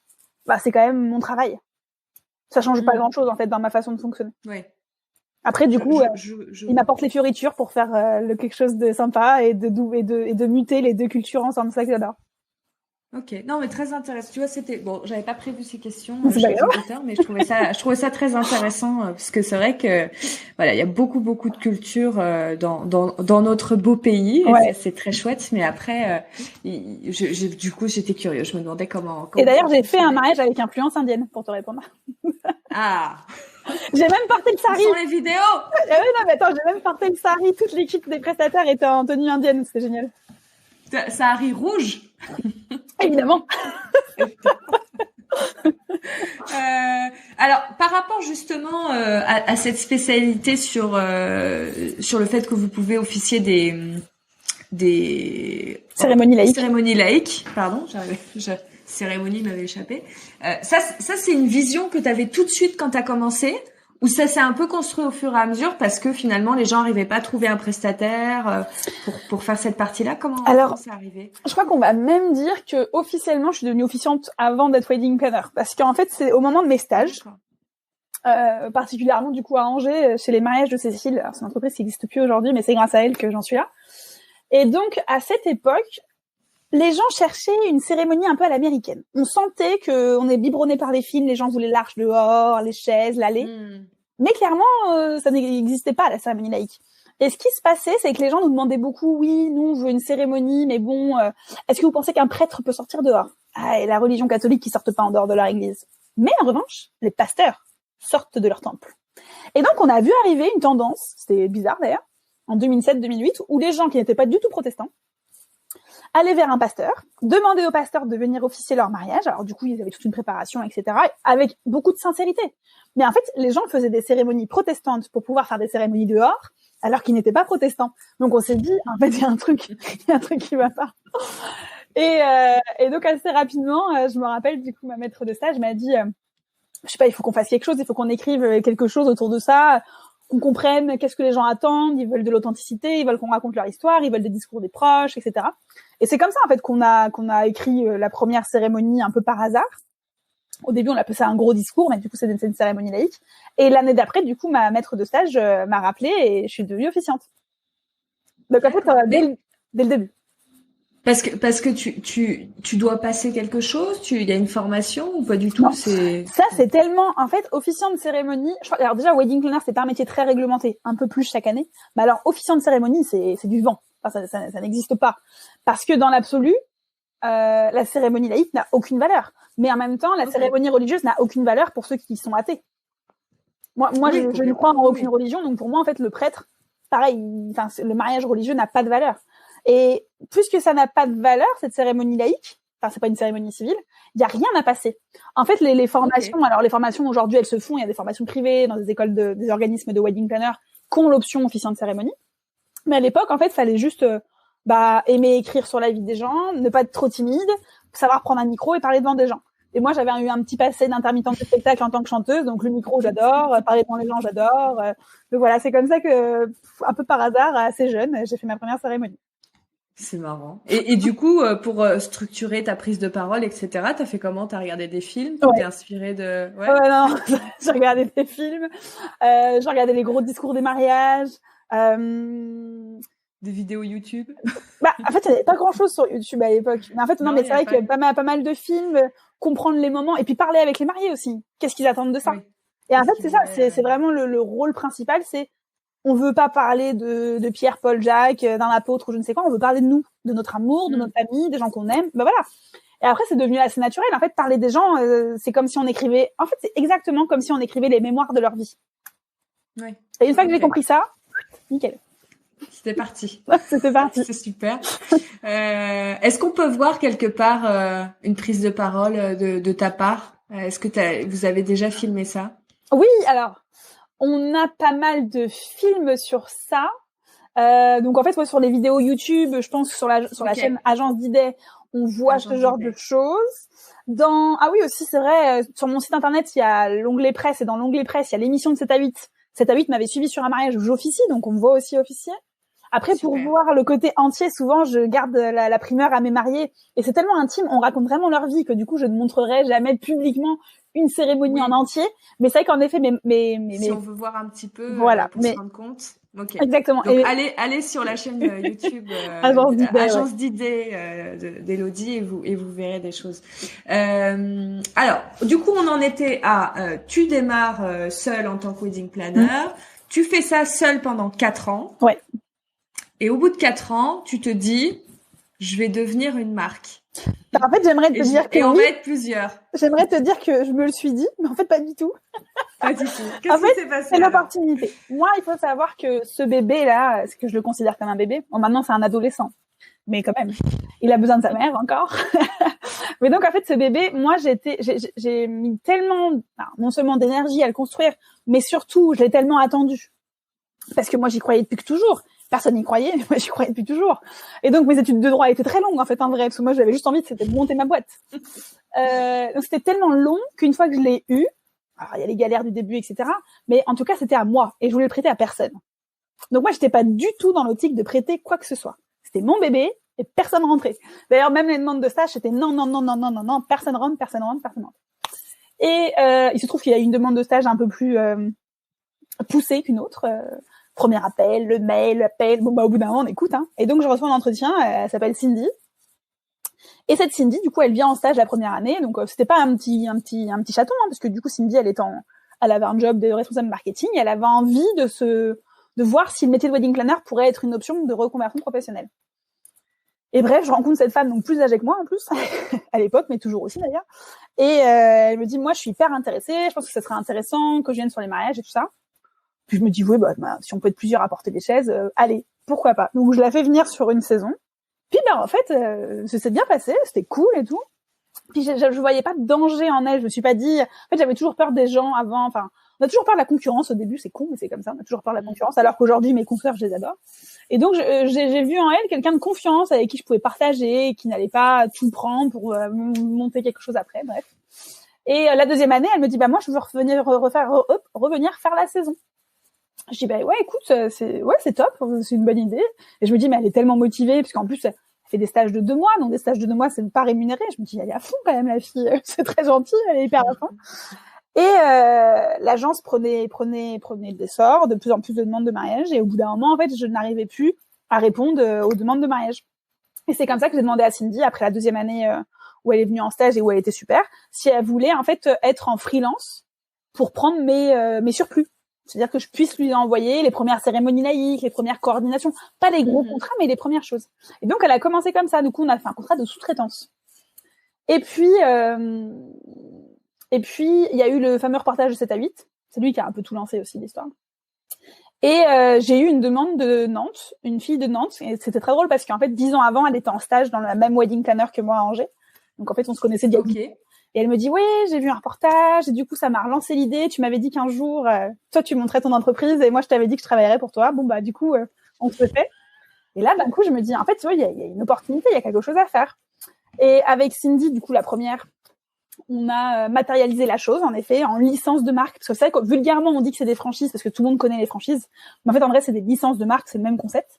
bah c'est quand même mon travail. Ça change pas grand-chose en fait dans ma façon de fonctionner. Ouais. Après du coup, il m'apporte les fioritures pour faire quelque chose de sympa et de muter les deux cultures ensemble, c'est ça que j'adore. Ok, non mais très intéressant. Tu vois, j'avais pas prévu ces questions, mais je trouvais ça très intéressant parce que c'est vrai que voilà, il y a beaucoup de cultures dans notre beau pays. Ouais. C'est très chouette, mais après, du coup, j'étais curieuse. Je me demandais comment et d'ailleurs, j'ai fait un mariage avec influence indienne pour te répondre. Ah. J'ai même porté le sari. Sur les vidéos. Oui, non mais attends, j'ai même porté le sari. Toute l'équipe des prestataires était en tenue indienne. C'était génial. Sari rouge. Évidemment. Alors, par rapport justement à cette spécialité sur le fait que vous pouvez officier des cérémonies laïques. Pardon, cérémonie m'avait échappé. Ça c'est une vision que tu avais tout de suite quand tu as commencé, ou ça s'est un peu construit au fur et à mesure parce que finalement les gens n'arrivaient pas à trouver un prestataire pour faire cette partie-là. Comment c'est arrivé? Je crois qu'on va même dire que officiellement je suis devenue officiante avant d'être wedding planner, parce qu'en fait c'est au moment de mes stages, particulièrement du coup à Angers chez les mariages de Cécile. Alors, c'est une entreprise qui n'existe plus aujourd'hui, mais c'est grâce à elle que j'en suis là. Et donc à cette époque, les gens cherchaient une cérémonie un peu à l'américaine. On sentait qu'on est biberonné par les films, les gens voulaient l'arche dehors, les chaises, l'allée. Mais clairement, ça n'existait pas, la cérémonie laïque. Et ce qui se passait, c'est que les gens nous demandaient beaucoup, oui, nous, on veut une cérémonie, mais bon, est-ce que vous pensez qu'un prêtre peut sortir dehors? Ah, et la religion catholique qui sortent pas en dehors de leur église. Mais en revanche, les pasteurs sortent de leur temple. Et donc, on a vu arriver une tendance, c'était bizarre d'ailleurs, en 2007-2008, où les gens qui n'étaient pas du tout protestants aller vers un pasteur, demander au pasteur de venir officier leur mariage. Alors du coup, ils avaient toute une préparation, etc., avec beaucoup de sincérité. Mais en fait, les gens faisaient des cérémonies protestantes pour pouvoir faire des cérémonies dehors, alors qu'ils n'étaient pas protestants. Donc on s'est dit, en fait, il y a un truc qui va pas. Et donc assez rapidement, je me rappelle, du coup, ma maître de stage m'a dit, je sais pas, il faut qu'on fasse quelque chose, il faut qu'on écrive quelque chose autour de ça, qu'on comprenne qu'est-ce que les gens attendent, ils veulent de l'authenticité, ils veulent qu'on raconte leur histoire, ils veulent des discours des proches, etc. Et c'est comme ça en fait qu'on a écrit la première cérémonie un peu par hasard. Au début, on appelait ça un gros discours, mais du coup, c'est une cérémonie laïque. Et l'année d'après, du coup, ma maître de stage m'a rappelé et je suis devenue officiante. Donc en fait, dès le début. Parce que tu dois passer quelque chose, il y a une formation ou pas du tout? Non. Ça c'est tellement, en fait, officiant de cérémonie. Alors déjà, wedding planner c'est pas un métier très réglementé, un peu plus chaque année. Mais alors officiant de cérémonie c'est du vent. Enfin, ça n'existe pas parce que dans l'absolu, la cérémonie laïque n'a aucune valeur. Mais en même temps, la cérémonie religieuse n'a aucune valeur pour ceux qui sont athées. Moi, je ne crois en aucune religion, donc pour moi, en fait, le prêtre, pareil, enfin, le mariage religieux n'a pas de valeur. Et puisque ça n'a pas de valeur, cette cérémonie laïque, enfin, c'est pas une cérémonie civile, il y a rien à passer. En fait, les formations, alors les formations aujourd'hui, elles se font, il y a des formations privées dans des écoles des organismes de wedding planner qui ont l'option officiant de cérémonie. Mais à l'époque, en fait, fallait juste, aimer écrire sur la vie des gens, ne pas être trop timide, savoir prendre un micro et parler devant des gens. Et moi, j'avais eu un petit passé d'intermittente de spectacle en tant que chanteuse, donc le micro, j'adore, parler devant les gens, j'adore. Donc voilà, c'est comme ça que, un peu par hasard, assez jeune, j'ai fait ma première cérémonie. C'est marrant. Et du coup, pour structurer ta prise de parole, etc., t'as fait comment? T'as regardé des films? T'es inspiré de... Ouais, non, j'ai regardé des films. J'ai regardé les gros discours des mariages. Des vidéos YouTube? En fait, il n'y avait pas grand-chose sur YouTube à l'époque. Mais en fait, non mais c'est vrai qu'il y a pas mal de films, comprendre les moments, et puis parler avec les mariés aussi. Qu'est-ce qu'ils attendent de ça? Oui. Et en fait, c'est ça, c'est vraiment le rôle principal, c'est on veut pas parler de Pierre, Paul, Jacques, d'un apôtre ou je ne sais quoi, on veut parler de nous, de notre amour, de notre famille, des gens qu'on aime, voilà. Et après, c'est devenu assez naturel. En fait, parler des gens, c'est comme si on écrivait, en fait, c'est exactement comme si on écrivait les mémoires de leur vie. Ouais. Et une fois que j'ai compris ça, nickel. C'était parti. C'était parti. C'est super. Est-ce qu'on peut voir quelque part une prise de parole de ta part? Est-ce que vous avez déjà filmé ça? Oui, alors, on a pas mal de films sur ça. Donc en fait, ouais, sur les vidéos YouTube, je pense que sur la chaîne Agence d'idées, on voit ce genre de choses. Ah oui, aussi, c'est vrai, sur mon site internet, il y a l'onglet presse, et dans l'onglet presse, il y a l'émission de 7 à 8. 7 à 8 m'avait suivi sur un mariage où j'officie, donc on me voit aussi officier. Après, super. Pour voir le côté entier, souvent, je garde la primeur à mes mariés. Et c'est tellement intime, on raconte vraiment leur vie que du coup, je ne montrerai jamais publiquement une cérémonie en entier. Mais c'est vrai qu'en effet, si on veut voir un petit peu, voilà, pour se rendre compte. Okay. Exactement. Donc, allez sur la chaîne YouTube Agence d'idées d'Élodie et vous verrez des choses. Alors, du coup, on en était à tu démarres seule en tant que wedding planner. Tu fais ça seule pendant 4 ans. Ouais. Et au bout de 4 ans, tu te dis, je vais devenir une marque. En fait, j'aimerais te dire que on va être plusieurs. J'aimerais te dire que je me le suis dit, mais en fait, pas du tout. Pas du tout. Qu'est-ce qui s'est passé? C'est l'opportunité. Moi, il faut savoir que ce bébé-là, ce que je le considère comme un bébé, bon, maintenant, c'est un adolescent. Mais quand même, il a besoin de sa mère encore. Mais donc, en fait, ce bébé, moi, j'ai mis tellement, non seulement d'énergie à le construire, mais surtout, je l'ai tellement attendu. Parce que moi, j'y croyais depuis que toujours. Personne n'y croyait, mais moi j'y croyais depuis toujours. Et donc mes études de droit étaient très longues en fait, en vrai, parce que moi j'avais juste envie de monter ma boîte. Donc c'était tellement long qu'une fois que je l'ai eu, alors il y a les galères du début, etc. Mais en tout cas c'était à moi et je voulais le prêter à personne. Donc moi j'étais pas du tout dans l'optique de prêter quoi que ce soit. C'était mon bébé et personne rentrait. D'ailleurs même les demandes de stage c'était non, personne rentre. Et il se trouve qu'il y a une demande de stage un peu plus poussée qu'une autre. Premier appel, le mail, l'appel. Bon, au bout d'un moment, on écoute, hein. Et donc, je reçois un entretien. Elle s'appelle Cindy. Et cette Cindy, du coup, elle vient en stage la première année. Donc, c'était pas un petit chaton, hein, parce que du coup, Cindy, elle avait un job de responsable marketing. Elle avait envie de voir si le métier de wedding planner pourrait être une option de reconversion professionnelle. Et bref, je rencontre cette femme, donc plus âgée que moi, en plus, à l'époque, mais toujours aussi, d'ailleurs. Et, elle me dit, moi, je suis hyper intéressée. Je pense que ça serait intéressant que je vienne sur les mariages et tout ça. Puis je me dis, oui, si on peut être plusieurs à porter des chaises, allez, pourquoi pas. Donc je la fais venir sur une saison. Puis en fait, ça s'est bien passé, c'était cool et tout. Puis je voyais pas de danger en elle, je me suis pas dit... En fait, j'avais toujours peur des gens avant, enfin, on a toujours peur de la concurrence au début, c'est con, mais c'est comme ça, on a toujours peur de la concurrence, alors qu'aujourd'hui, mes consoeurs, je les adore. Et donc, j'ai vu en elle quelqu'un de confiance, avec qui je pouvais partager, qui n'allait pas tout prendre pour monter quelque chose après, bref. Et la deuxième année, elle me dit, moi, je veux revenir faire la saison. Je dis ouais, écoute, c'est top, c'est une bonne idée. Et je me dis mais elle est tellement motivée parce qu'en plus elle fait des stages de 2 mois, donc des stages de 2 mois c'est pas rémunéré. Je me dis elle est à fond quand même la fille, c'est très gentil, elle est hyper à fond. Et l'agence prenait l'essor, de plus en plus de demandes de mariage et au bout d'un moment en fait, je n'arrivais plus à répondre aux demandes de mariage. Et c'est comme ça que j'ai demandé à Cindy après la deuxième année où elle est venue en stage et où elle était super, si elle voulait en fait être en freelance pour prendre mes surplus. C'est-à-dire que je puisse lui envoyer les premières cérémonies laïques, les premières coordinations, pas les gros contrats, mais les premières choses. Et donc, elle a commencé comme ça. Du coup, on a fait un contrat de sous-traitance. Et puis, il y a eu le fameux reportage de 7 à 8. C'est lui qui a un peu tout lancé aussi, l'histoire. Et j'ai eu une demande de Nantes, une fille de Nantes. Et c'était très drôle parce qu'en fait, 10 ans avant, elle était en stage dans la même wedding planner que moi à Angers. Donc, en fait, on se connaissait d'il y a Et elle me dit, oui, j'ai vu un reportage, et du coup, ça m'a relancé l'idée. Tu m'avais dit qu'un jour, toi, tu montrais ton entreprise, et moi, je t'avais dit que je travaillerais pour toi. Bon, du coup, on se le fait. Et là, d'un coup, je me dis, en fait, tu vois, il y a une opportunité, il y a quelque chose à faire. Et avec Cindy, du coup, la première, on a matérialisé la chose, en effet, en licence de marque. Parce que c'est vrai que vulgairement, on dit que c'est des franchises, parce que tout le monde connaît les franchises. Mais en fait, en vrai, c'est des licences de marque, c'est le même concept.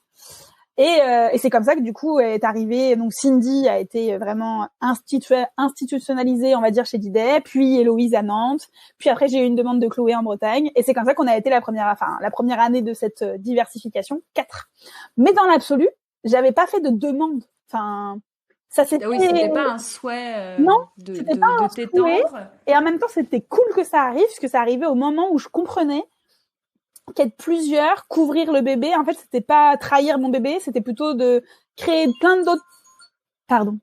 Et c'est comme ça que du coup est arrivé. Donc Cindy a été vraiment institutionnalisée, on va dire, chez Didet, puis Héloïse à Nantes, puis après j'ai eu une demande de Chloé en Bretagne, et c'est comme ça qu'on a été la première année de cette diversification, 4. Mais dans l'absolu, j'avais pas fait de demande. Enfin, ça s'était. Oui, c'était pas un souhait. Non, c'était pas un t'étendre. Souhait. Et en même temps, c'était cool que ça arrive, parce que ça arrivait au moment où je comprenais qu'être plusieurs, couvrir le bébé, en fait, c'était pas trahir mon bébé, c'était plutôt de créer plein d'autres... Pardon.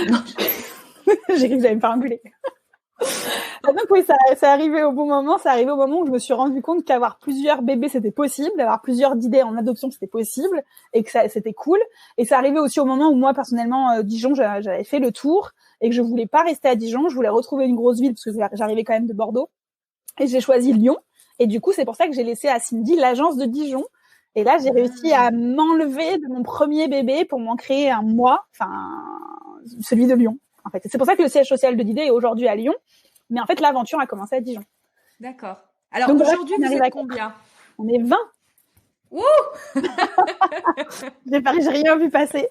Non. J'ai cru que j'allais me faire engueuler. Donc oui, ça arrivé au bon moment. C'est arrivé au moment où je me suis rendu compte qu'avoir plusieurs bébés, c'était possible, d'avoir plusieurs idées en adoption, c'était possible, et que c'était cool. Et c'est arrivé aussi au moment où moi, personnellement, Dijon, j'avais fait le tour, et que je voulais pas rester à Dijon, je voulais retrouver une grosse ville, parce que j'arrivais quand même de Bordeaux. Et j'ai choisi Lyon. Et du coup, c'est pour ça que j'ai laissé à Cindy l'agence de Dijon. Et là, j'ai réussi à m'enlever de mon premier bébé pour m'en créer un moi, celui de Lyon, en fait. Et c'est pour ça que le siège social de Didet est aujourd'hui à Lyon. Mais en fait, l'aventure a commencé à Dijon. D'accord. Alors, aujourd'hui, vous êtes combien? On est 20. Wouh J'ai rien vu passer.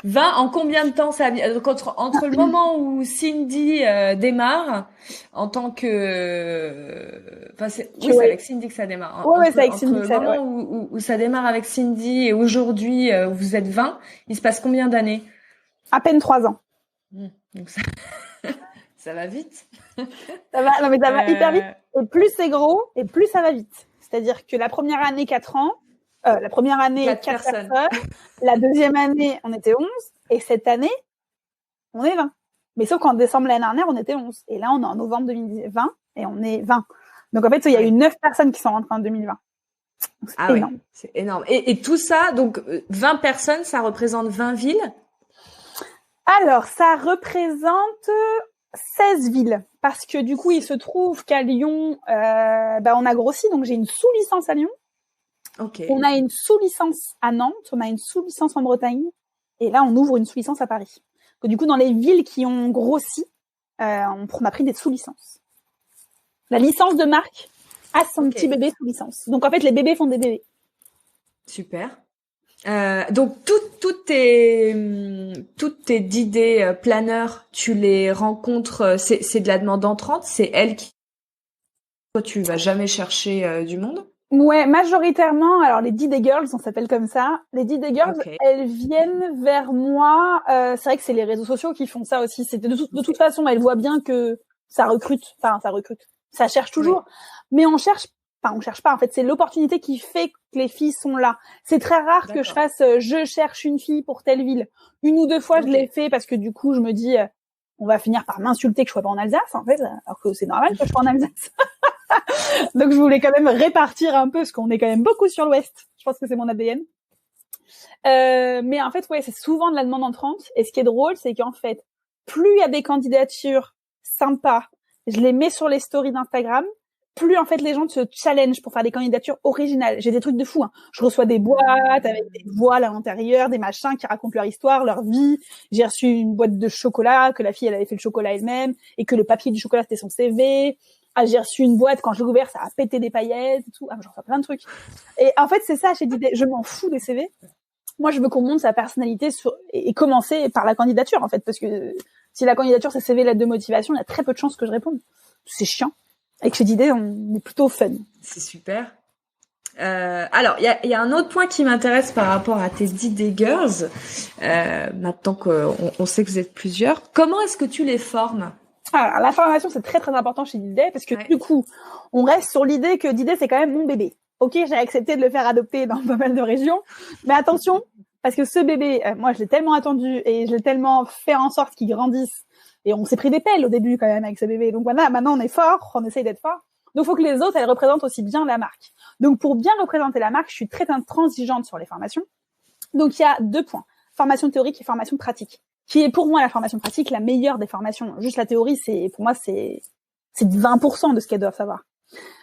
20 en combien de temps ça a mis? Donc, entre le moment où Cindy démarre en tant que c'est avec Cindy que ça démarre. Ouais, c'est avec Cindy. Entre le moment où ça démarre avec Cindy et aujourd'hui où vous êtes 20, il se passe combien d'années? À peine 3 ans. Donc ça va vite. Ça va hyper vite. Et plus c'est gros, et plus ça va vite. C'est-à-dire que la première année, 4 ans. La première année, 4 personnes. La deuxième année, on était 11. Et cette année, on est 20. Mais sauf qu'en décembre l'année dernière, on était 11. Et là, on est en novembre 2020 et on est 20. Donc en fait, il y a eu 9 personnes qui sont rentrées en 2020. C'est énorme. Ouais, c'est énorme. Et tout ça, donc 20 personnes, ça représente 20 villes? Alors, ça représente 16 villes. Parce que du coup, il se trouve qu'à Lyon, on a grossi. Donc j'ai une sous-licence à Lyon. Okay. On a une sous-licence à Nantes, on a une sous-licence en Bretagne, et là, on ouvre une sous-licence à Paris. Donc, du coup, dans les villes qui ont grossi, on a pris des sous-licences. La licence de marque a son petit bébé sous-licence. Donc, en fait, les bébés font des bébés. Super. Donc, toutes tes idées planeurs, tu les rencontres, c'est de la demande entrante, c'est elle qui... Toi, tu vas jamais chercher du monde? Ouais, majoritairement, alors les D-Day Girls, on s'appelle comme ça. Les D-Day Girls, elles viennent vers moi. C'est vrai que c'est les réseaux sociaux qui font ça aussi. C'est de toute façon, elles voient bien que ça recrute. Enfin, ça recrute. Ça cherche toujours. Oui. Mais on cherche pas. En fait, c'est l'opportunité qui fait que les filles sont là. C'est très rare que je fasse je cherche une fille pour telle ville. Une ou deux fois, je l'ai fait parce que du coup, je me dis on va finir par m'insulter que je sois pas en Alsace, en fait, alors que c'est normal que je sois en Alsace. Donc, je voulais quand même répartir un peu, parce qu'on est quand même beaucoup sur l'Ouest. Je pense que c'est mon ADN. Mais en fait, ouais, c'est souvent de la demande entrante. Et ce qui est drôle, c'est qu'en fait, plus il y a des candidatures sympas, je les mets sur les stories d'Instagram, plus en fait les gens se challenge pour faire des candidatures originales. J'ai des trucs de fou, hein. Je reçois des boîtes avec des voiles à l'intérieur, des machins qui racontent leur histoire, leur vie. J'ai reçu une boîte de chocolat, que la fille elle avait fait le chocolat elle-même, et que le papier du chocolat c'était son CV. Ah, j'ai reçu une boîte, quand je l'ai ouvert, ça a pété des paillettes et tout. Ah, j'en reçois plein de trucs. Et en fait, c'est ça, j'ai dit, je m'en fous des CV. Moi, je veux qu'on monte sa personnalité et commencer par la candidature, en fait, parce que si la candidature c'est CV, lettre de motivation, il y a très peu de chances que je réponde. C'est chiant. Et que chez d'idées, on est plutôt fun. C'est super. Alors, il y a un autre point qui m'intéresse par rapport à tes D-Day Girls. Maintenant qu'on sait que vous êtes plusieurs, comment est-ce que tu les formes? Alors, la formation, c'est très très important chez D-Day parce que du coup, on reste sur l'idée que D-Day, c'est quand même mon bébé. Ok, j'ai accepté de le faire adopter dans pas mal de régions, mais attention, parce que ce bébé, moi, je l'ai tellement attendu et je l'ai tellement fait en sorte qu'il grandisse. Et on s'est pris des pelles au début quand même avec ce bébé. Donc voilà, maintenant on est fort, on essaye d'être fort. Donc il faut que les autres, elles représentent aussi bien la marque. Donc pour bien représenter la marque, je suis très intransigeante sur les formations. Donc il y a 2 points, formation théorique et formation pratique, qui est pour moi la formation pratique la meilleure des formations. Juste la théorie, pour moi, c'est 20% de ce qu'elles doivent savoir.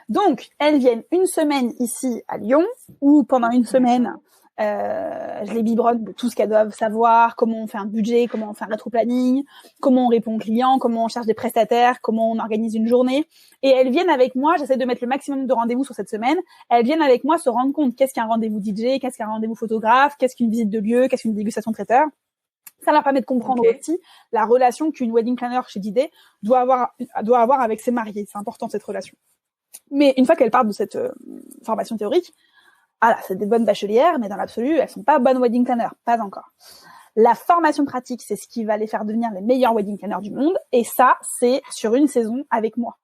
Donc elles viennent une semaine ici à Lyon, ou pendant une semaine, je les biberonne de tout ce qu'elles doivent savoir, comment on fait un budget, comment on fait un rétro-planning, comment on répond aux clients, comment on cherche des prestataires, comment on organise une journée. Et elles viennent avec moi, j'essaie de mettre le maximum de rendez-vous sur cette semaine, elles viennent avec moi se rendre compte qu'est-ce qu'un rendez-vous DJ, qu'est-ce qu'un rendez-vous photographe, qu'est-ce qu'une visite de lieu, qu'est-ce qu'une dégustation traiteur. Ça leur permet de comprendre aussi la relation qu'une wedding planner chez D-Day doit avoir avec ses mariés. C'est important, cette relation. Mais une fois qu'elles partent de cette formation théorique, ah là, c'est des bonnes bachelières, mais dans l'absolu, elles sont pas bonnes wedding planners, pas encore. La formation pratique, c'est ce qui va les faire devenir les meilleurs wedding planners du monde, et ça, c'est sur une saison avec moi.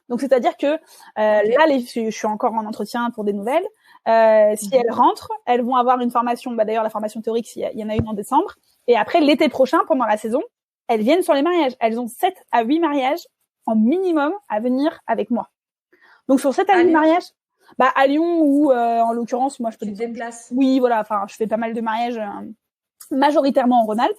Donc, c'est-à-dire que là, je suis encore en entretien pour des nouvelles. Si elles rentrent, elles vont avoir une formation, d'ailleurs, la formation théorique, il y en a une en décembre, et après, l'été prochain, pendant la saison, elles viennent sur les mariages. Elles ont 7 à 8 mariages en minimum à venir avec moi. Donc sur cette année de mariage, à Lyon ou en l'occurrence, moi je peux te déplacer. Oui, voilà, enfin je fais pas mal de mariages majoritairement en Rhône-Alpes,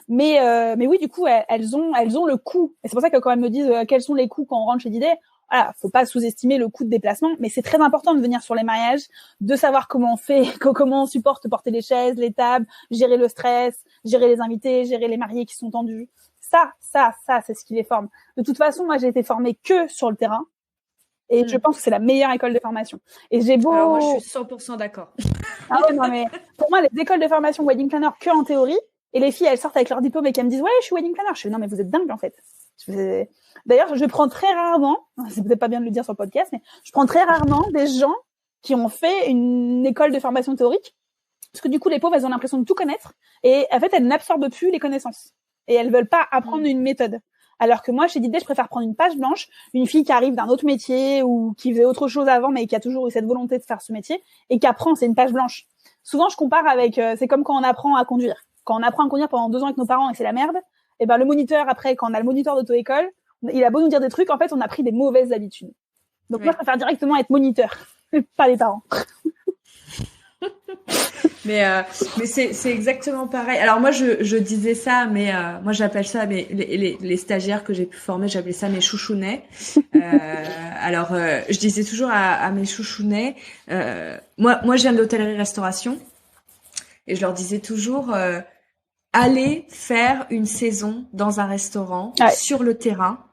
mais oui, du coup elles ont le coût. Et c'est pour ça que quand elles me disent quels sont les coûts quand on rentre chez Didet, voilà, faut pas sous-estimer le coût de déplacement, mais c'est très important de venir sur les mariages, de savoir comment on fait, comment on supporte porter les chaises, les tables, gérer le stress, gérer les invités, gérer les mariés qui sont tendus. Ça, c'est ce qui les forme. De toute façon, moi j'ai été formée que sur le terrain. Et je pense que c'est la meilleure école de formation. Et j'ai beau... Alors moi, je suis 100% d'accord. Ah ouais, non, mais pour moi, les écoles de formation wedding planner que en théorie, et les filles, elles sortent avec leur diplôme et qu'elles me disent, ouais, je suis wedding planner. Je fais, non, mais vous êtes dingue, en fait. D'ailleurs, je prends très rarement, c'est peut-être pas bien de le dire sur le podcast, mais je prends très rarement des gens qui ont fait une école de formation théorique. Parce que du coup, les pauvres, elles ont l'impression de tout connaître. Et en fait, elles n'absorbent plus les connaissances. Et elles veulent pas apprendre une méthode. Alors que moi, chez Didet, je préfère prendre une page blanche, une fille qui arrive d'un autre métier ou qui faisait autre chose avant, mais qui a toujours eu cette volonté de faire ce métier et qui apprend, c'est une page blanche. Souvent, je compare avec, c'est comme quand on apprend à conduire. Quand on apprend à conduire pendant 2 ans avec nos parents et c'est la merde, et le moniteur, après, quand on a le moniteur d'auto-école, il a beau nous dire des trucs, en fait, on a pris des mauvaises habitudes. Donc moi, je préfère directement être moniteur, pas les parents. Mais c'est exactement pareil. Alors moi je disais ça, mais moi j'appelle ça les stagiaires que j'ai pu former, j'appelais ça mes chouchounets. Alors je disais toujours à mes chouchounets, moi je viens de l'hôtellerie-restauration et je leur disais toujours allez faire une saison dans un restaurant sur le terrain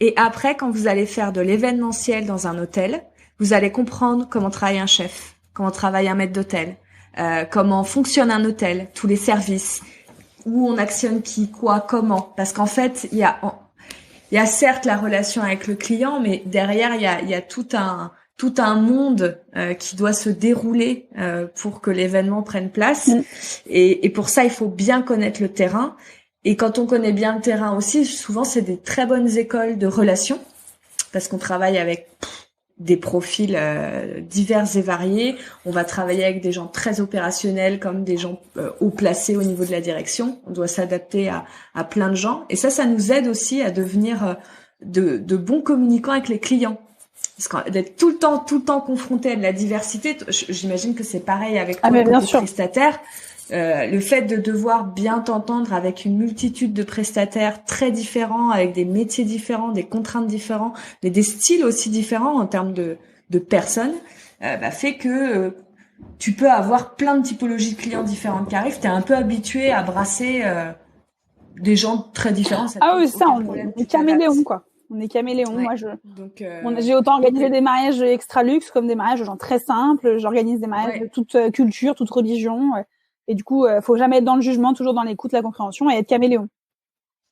et après quand vous allez faire de l'événementiel dans un hôtel, vous allez comprendre comment travaille un chef, comment travaille un maître d'hôtel. Comment fonctionne un hôtel, tous les services, où on actionne qui, quoi, comment. Parce qu'en fait, il y a certes la relation avec le client, mais derrière, il y a tout un monde qui doit se dérouler pour que l'événement prenne place. Et pour ça, il faut bien connaître le terrain. Et quand on connaît bien le terrain aussi, souvent, c'est des très bonnes écoles de relations, parce qu'on travaille avec des profils divers et variés. On va travailler avec des gens très opérationnels comme des gens haut placés au niveau de la direction. On doit s'adapter à plein de gens. Et ça nous aide aussi à devenir de bons communicants avec les clients. Parce que d'être tout le temps confronté à de la diversité, j'imagine que c'est pareil avec toi, bien côté sûr. prestataire. Le fait de devoir bien t'entendre avec une multitude de prestataires très différents, avec des métiers différents, des contraintes différentes, mais des styles aussi différents en termes de personnes, fait que tu peux avoir plein de typologies de clients différentes qui arrivent. T'es un peu habitué à brasser des gens très différents. Ah oui, ça, on est caméléon, quoi. On est caméléon. Ouais. Moi, j'ai autant organisé des mariages extra luxe comme des mariages de gens très simples. J'organise des mariages de toute culture, toute religion. Et du coup, faut jamais être dans le jugement, toujours dans l'écoute, la compréhension et être caméléon.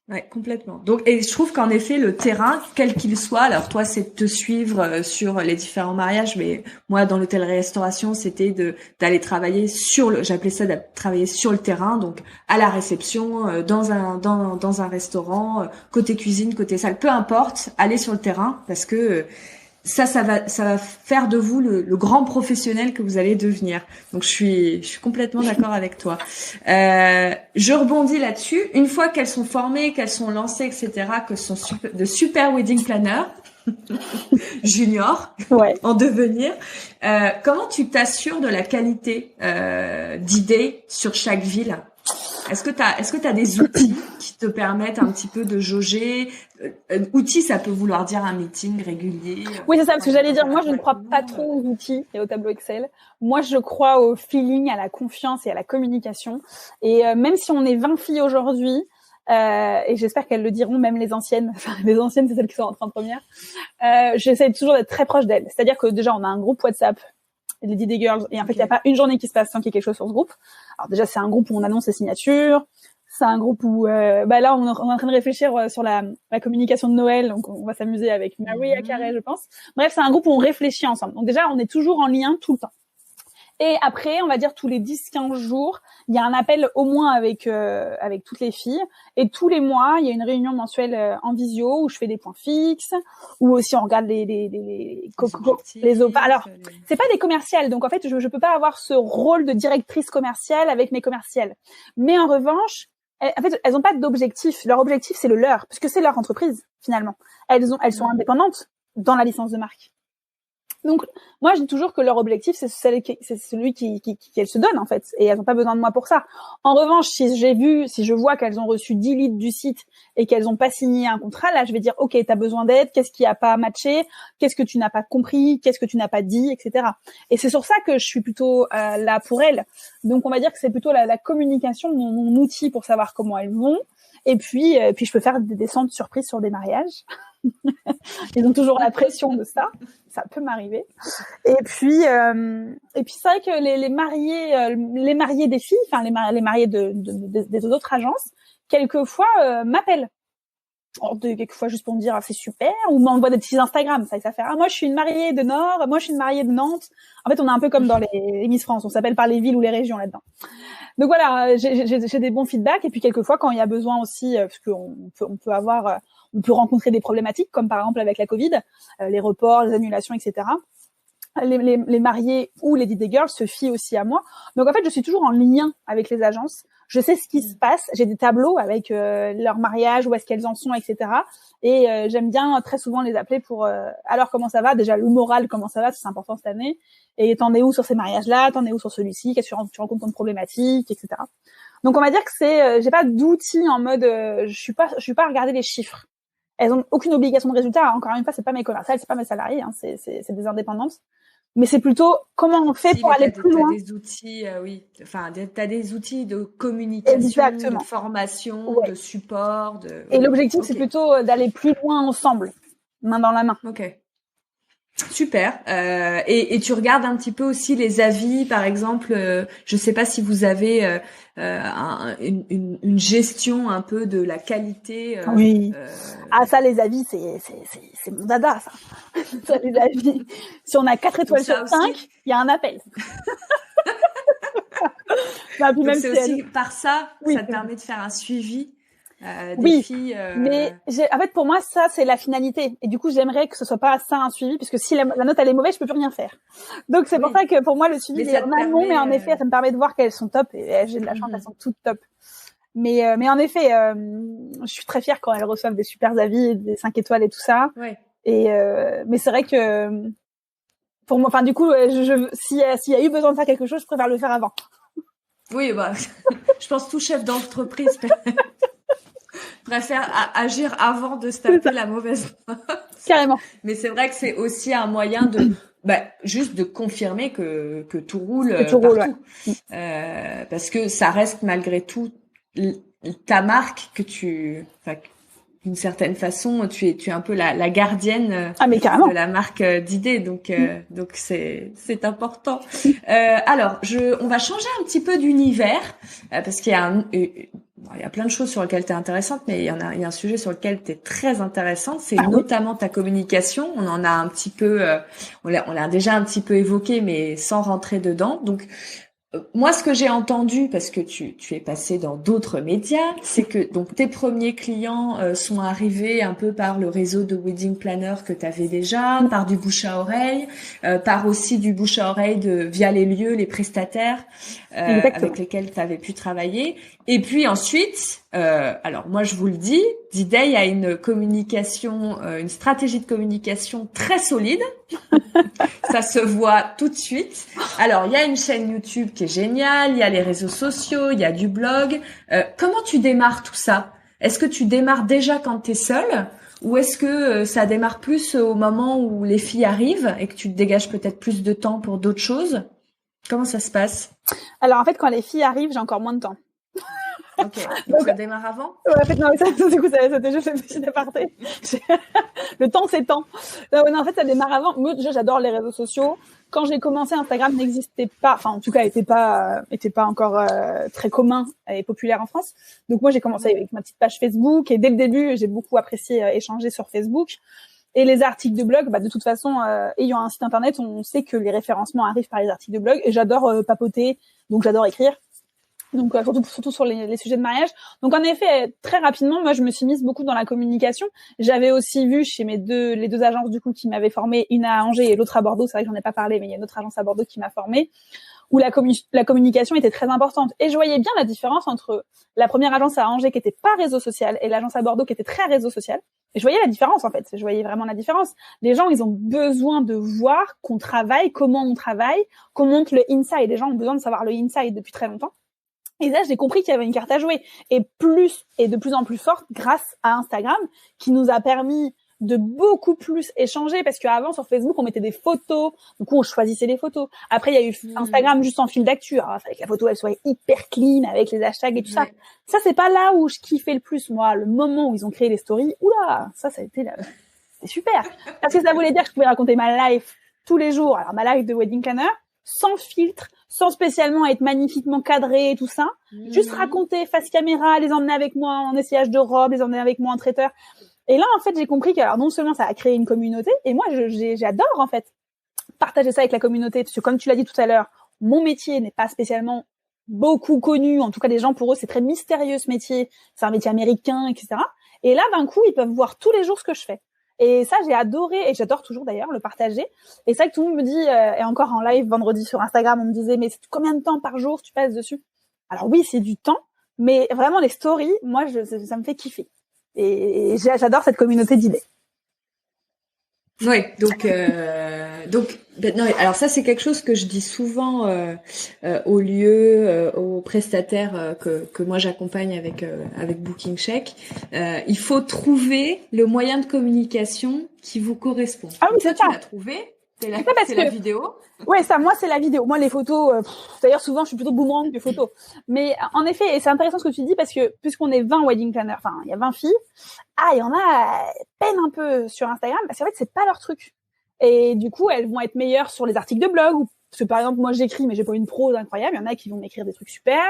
Ouais, complètement. Donc, et je trouve qu'en effet, le terrain, quel qu'il soit, alors toi, c'est de te suivre sur les différents mariages, mais moi, dans l'hôtellerie-restauration, c'était d'aller travailler j'appelais ça de travailler sur le terrain, donc à la réception, dans un restaurant, côté cuisine, côté salle, peu importe, aller sur le terrain, parce que ça va faire de vous le grand professionnel que vous allez devenir. Donc je suis complètement d'accord avec toi. Je rebondis là-dessus. Une fois qu'elles sont formées, qu'elles sont lancées, etc., que ce sont de super wedding planners junior en devenir, comment tu t'assures de la qualité d'idées sur chaque ville? Est-ce que t'as des outils qui te permettent un petit peu de jauger? Outils, ça peut vouloir dire un meeting régulier. Oui, c'est ça, parce que j'allais dire, moi, je ne crois pas trop aux outils et au tableau Excel. Moi, je crois au feeling, à la confiance et à la communication. Et même si on est 20 filles aujourd'hui, et j'espère qu'elles le diront, même les anciennes, enfin, les anciennes, c'est celles qui sont en première, j'essaie toujours d'être très proche d'elles. C'est-à-dire que déjà, on a un groupe WhatsApp, les Didet Girls, et en fait, il n'y a pas une journée qui se passe sans qu'il y ait quelque chose sur ce groupe. Alors déjà, c'est un groupe où on annonce les signatures, c'est un groupe où, là, on est en train de réfléchir sur la communication de Noël, donc on va s'amuser avec Maria Carré, je pense. Bref, c'est un groupe où on réfléchit ensemble. Donc déjà, on est toujours en lien tout le temps. Et après, on va dire tous les 10-15 jours, il y a un appel au moins avec toutes les filles. Et tous les mois, il y a une réunion mensuelle en visio où je fais des points fixes, où aussi on regarde les OPA. Alors, c'est pas des commerciales, donc en fait, je peux pas avoir ce rôle de directrice commerciale avec mes commerciales. Mais en revanche, en fait, elles ont pas d'objectif. Leur objectif, c'est le leur, puisque c'est leur entreprise, finalement. Elles sont indépendantes dans la licence de marque. Donc, moi, je dis toujours que leur objectif, c'est celui qu'elles se donnent, en fait. Et elles n'ont pas besoin de moi pour ça. En revanche, si je vois qu'elles ont reçu 10 leads du site et qu'elles n'ont pas signé un contrat, là, je vais dire, OK, t'as besoin d'aide, qu'est-ce qui a pas matché, qu'est-ce que tu n'as pas compris, qu'est-ce que tu n'as pas dit, etc. Et c'est sur ça que je suis plutôt là pour elles. Donc, on va dire que c'est plutôt la communication, mon outil pour savoir comment elles vont. Et puis je peux faire des descentes surprises sur des mariages. Ils ont toujours la pression de ça. Ça peut m'arriver. Et puis c'est vrai que les mariés des filles, enfin les mariés des autres agences, quelquefois m'appellent. Quelquefois juste pour me dire c'est super, ou m'envoient des petits Instagram, ça fait moi je suis une mariée de Nord, moi je suis une mariée de Nantes. En fait on est un peu comme dans les Miss France, on s'appelle par les villes ou les régions là-dedans. Donc voilà, j'ai des bons feedbacks, et puis quelquefois quand il y a besoin aussi, parce on peut rencontrer des problématiques comme par exemple avec la Covid, les reports, les annulations, etc. Les mariés ou les DJ girls se fient aussi à moi. Donc en fait je suis toujours en lien avec les agences. Je sais ce qui se passe. J'ai des tableaux avec leur mariage, où est-ce qu'elles en sont, etc. Et j'aime bien très souvent les appeler pour alors comment ça va, déjà le moral, comment ça va, c'est important cette année. Et t'en es où sur ces mariages-là, t'en es où sur celui-ci, qu'est-ce que tu rencontres comme problématique, etc. Donc on va dire que j'ai pas d'outils en mode je suis pas à regarder les chiffres. Elles ont aucune obligation de résultat. Encore une fois, c'est pas mes commerciales, c'est pas mes salariés, hein, c'est des indépendantes. Mais c'est plutôt comment on fait pour aller plus loin. T'as des outils, oui. Enfin, t'as des outils de communication, exactement, de formation, de support. Et l'objectif, c'est plutôt d'aller plus loin ensemble, main dans la main. Ok. Super. Et tu regardes un petit peu aussi les avis, par exemple. Je sais pas si vous avez une gestion un peu de la qualité. Oui. Ça, les avis, c'est mon dada, ça. Ça, les avis. Si on a 4 étoiles sur 5, il y a un appel. Puis même c'est aussi par ça, ça te permet de faire un suivi. Des filles, mais en fait pour moi ça c'est la finalité, et du coup j'aimerais que ce soit pas ça un suivi, puisque si la note elle est mauvaise je peux plus rien faire. Donc c'est pour ça que pour moi le suivi est en amont, mais en effet ça me permet de voir qu'elles sont top, et j'ai de la chance, elles sont toutes top. Mais en effet je suis très fière quand elles reçoivent des super avis, des 5 étoiles et tout ça. Ouais. Et mais c'est vrai que pour moi, enfin du coup s'il y a eu besoin de faire quelque chose, je préfère le faire avant. Oui, je pense tout chef d'entreprise préfère agir avant de se taper la mauvaise note. Carrément. Mais c'est vrai que c'est aussi un moyen de juste de confirmer que tout roule partout. Ouais. Parce que ça reste malgré tout ta marque, que d'une certaine façon tu es un peu la gardienne de la marque d'idées, donc c'est important. Alors on va changer un petit peu d'univers, parce qu'il y a plein de choses sur lesquelles tu es intéressante, mais il y a un sujet sur lequel tu es très intéressante, c'est notamment ta communication. On en a un petit peu on l'a déjà un petit peu évoqué, mais sans rentrer dedans. Donc moi, ce que j'ai entendu, parce que tu es passé dans d'autres médias, c'est que donc tes premiers clients sont arrivés un peu par le réseau de wedding planner que tu avais déjà, par du bouche à oreille, par aussi du bouche à oreille via les lieux, les prestataires avec lesquels tu avais pu travailler. Et puis ensuite, alors moi je vous le dis, D-Day a une communication, une stratégie de communication très solide. Ça se voit tout de suite. Alors il y a une chaîne YouTube qui est géniale, il y a les réseaux sociaux, il y a du blog. Comment tu démarres tout ça? Est-ce que tu démarres déjà quand tu es seule, ou est-ce que ça démarre plus au moment où les filles arrivent et que tu te dégages peut-être plus de temps pour d'autres choses? Comment ça se passe? Alors en fait quand les filles arrivent, j'ai encore moins de temps. Ok, donc ça démarre avant? Ouais, en fait, non, ça c'était juste une petite aparté. Le temps, c'est temps. Non, en fait, ça démarre avant. Moi, déjà, j'adore les réseaux sociaux. Quand j'ai commencé, Instagram n'existait pas. Enfin, en tout cas, était pas encore très commun et populaire en France. Donc, moi, j'ai commencé avec ma petite page Facebook, et dès le début, j'ai beaucoup apprécié échanger sur Facebook. Et les articles de blog, de toute façon, ayant un site internet, on sait que les référencements arrivent par les articles de blog. Et j'adore papoter, donc j'adore écrire. Donc surtout sur les sujets de mariage. Donc en effet, très rapidement, moi je me suis mise beaucoup dans la communication. J'avais aussi vu chez les deux agences du coup qui m'avaient formée, une à Angers et l'autre à Bordeaux. C'est vrai que j'en ai pas parlé, mais il y a une autre agence à Bordeaux qui m'a formée. où la communication était très importante. Et je voyais bien la différence entre la première agence à Angers qui était pas réseau social et l'agence à Bordeaux qui était très réseau social. Et je voyais la différence, en fait. Je voyais vraiment la différence. Les gens, ils ont besoin de voir qu'on travaille, comment on travaille, qu'on montre le inside. Les gens ont besoin de savoir le inside depuis très longtemps. Et là, j'ai compris qu'il y avait une carte à jouer. Et de plus en plus forte grâce à Instagram, qui nous a permis de beaucoup plus échanger, parce qu'avant, sur Facebook, on mettait des photos. Du coup, on choisissait les photos. Après, il y a eu Instagram juste en fil d'actu. Alors, il fallait que la photo, elle soit hyper clean, avec les hashtags et tout ça. Ça, c'est pas là où je kiffais le plus, moi. Le moment où ils ont créé les stories, oula, ça a été c'était super. Parce que ça voulait dire que je pouvais raconter ma life tous les jours. Alors, ma life de wedding planner, sans filtre, sans spécialement être magnifiquement cadré et tout ça. Juste raconter face caméra, les emmener avec moi en essayage de robe, les emmener avec moi en traiteur. Et là, en fait, j'ai compris que, alors, non seulement ça a créé une communauté, et moi, j'adore, en fait, partager ça avec la communauté, parce que comme tu l'as dit tout à l'heure, mon métier n'est pas spécialement beaucoup connu, en tout cas, les gens, pour eux, c'est très mystérieux, ce métier, c'est un métier américain, etc. Et là, d'un coup, ils peuvent voir tous les jours ce que je fais. Et ça, j'ai adoré, et j'adore toujours d'ailleurs le partager. Et ça que tout le monde me dit, et encore en live vendredi sur Instagram, on me disait, mais c'est combien de temps par jour tu passes dessus? Alors oui, c'est du temps, mais vraiment les stories, moi, ça me fait kiffer. Et j'adore cette communauté d'idées. Oui, donc non, alors ça c'est quelque chose que je dis souvent aux lieux, aux prestataires que moi j'accompagne avec Booking Check. Il faut trouver le moyen de communication qui vous correspond. Ah oui, c'est ça. Tu l'as trouvé. C'est la vidéo. Ouais, ça, moi, c'est la vidéo. Moi, les photos, d'ailleurs, souvent, je suis plutôt boomerang que photo. Mais, en effet, et c'est intéressant ce que tu dis parce que, puisqu'on est 20 wedding planners, enfin, il y a 20 filles, il y en a, peine un peu sur Instagram, parce qu'en fait, c'est pas leur truc. Et du coup, elles vont être meilleures sur les articles de blog, ou, parce que par exemple, moi, j'écris, mais j'ai pas une prose incroyable. Il y en a qui vont m'écrire des trucs super.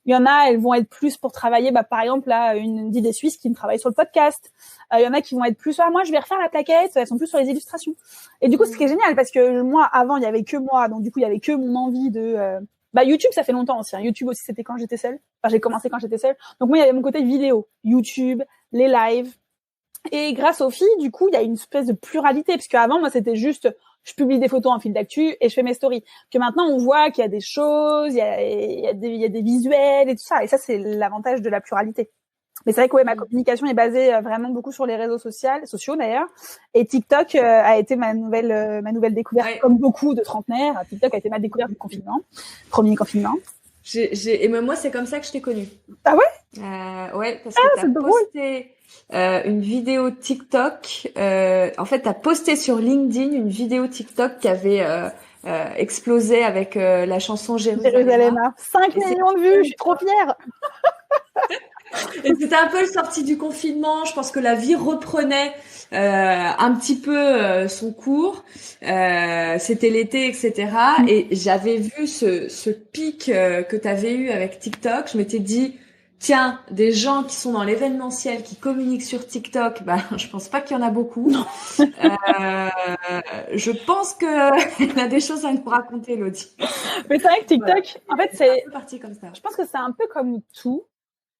Il y en a, elles vont être plus pour travailler, par exemple, là, une d'idée suisse qui me travaille sur le podcast. Il y en a qui vont être plus, moi, je vais refaire la plaquette, elles sont plus sur les illustrations. Et du coup, c'est génial, parce que moi, avant, il y avait que moi, donc du coup, il y avait que mon envie de, YouTube, ça fait longtemps aussi, hein. YouTube aussi, c'était quand j'étais seule. Enfin, j'ai commencé quand j'étais seule. Donc moi, il y avait mon côté vidéo. YouTube, les lives. Et grâce aux filles, du coup, il y a une espèce de pluralité, parce qu'avant, moi, c'était juste, je publie des photos en fil d'actu et je fais mes stories. Que maintenant, on voit qu'il y a des choses, il y a des visuels et tout ça. Et ça, c'est l'avantage de la pluralité. Mais c'est vrai que ma communication est basée vraiment beaucoup sur les réseaux sociaux d'ailleurs. Et TikTok a été ma nouvelle découverte, comme beaucoup de trentenaires. TikTok a été ma découverte du confinement, premier confinement. Et même moi, c'est comme ça que je t'ai connue. Ah ouais? Ouais, parce que t'as posté une vidéo TikTok. En fait, t'as posté sur LinkedIn une vidéo TikTok qui avait explosé avec la chanson Jérusalem. 5 millions de vues, je suis trop fière. Et c'était un peu le sorti du confinement. Je pense que la vie reprenait un petit peu son cours. C'était l'été, etc. Et j'avais vu ce pic que tu avais eu avec TikTok. Je m'étais dit, tiens, des gens qui sont dans l'événementiel, qui communiquent sur TikTok, je pense pas qu'il y en a beaucoup. Je pense que il y a des choses à nous raconter, Lottie. Mais c'est vrai que TikTok, en fait, c'est un peu parti comme ça. Je pense que c'est un peu comme tout.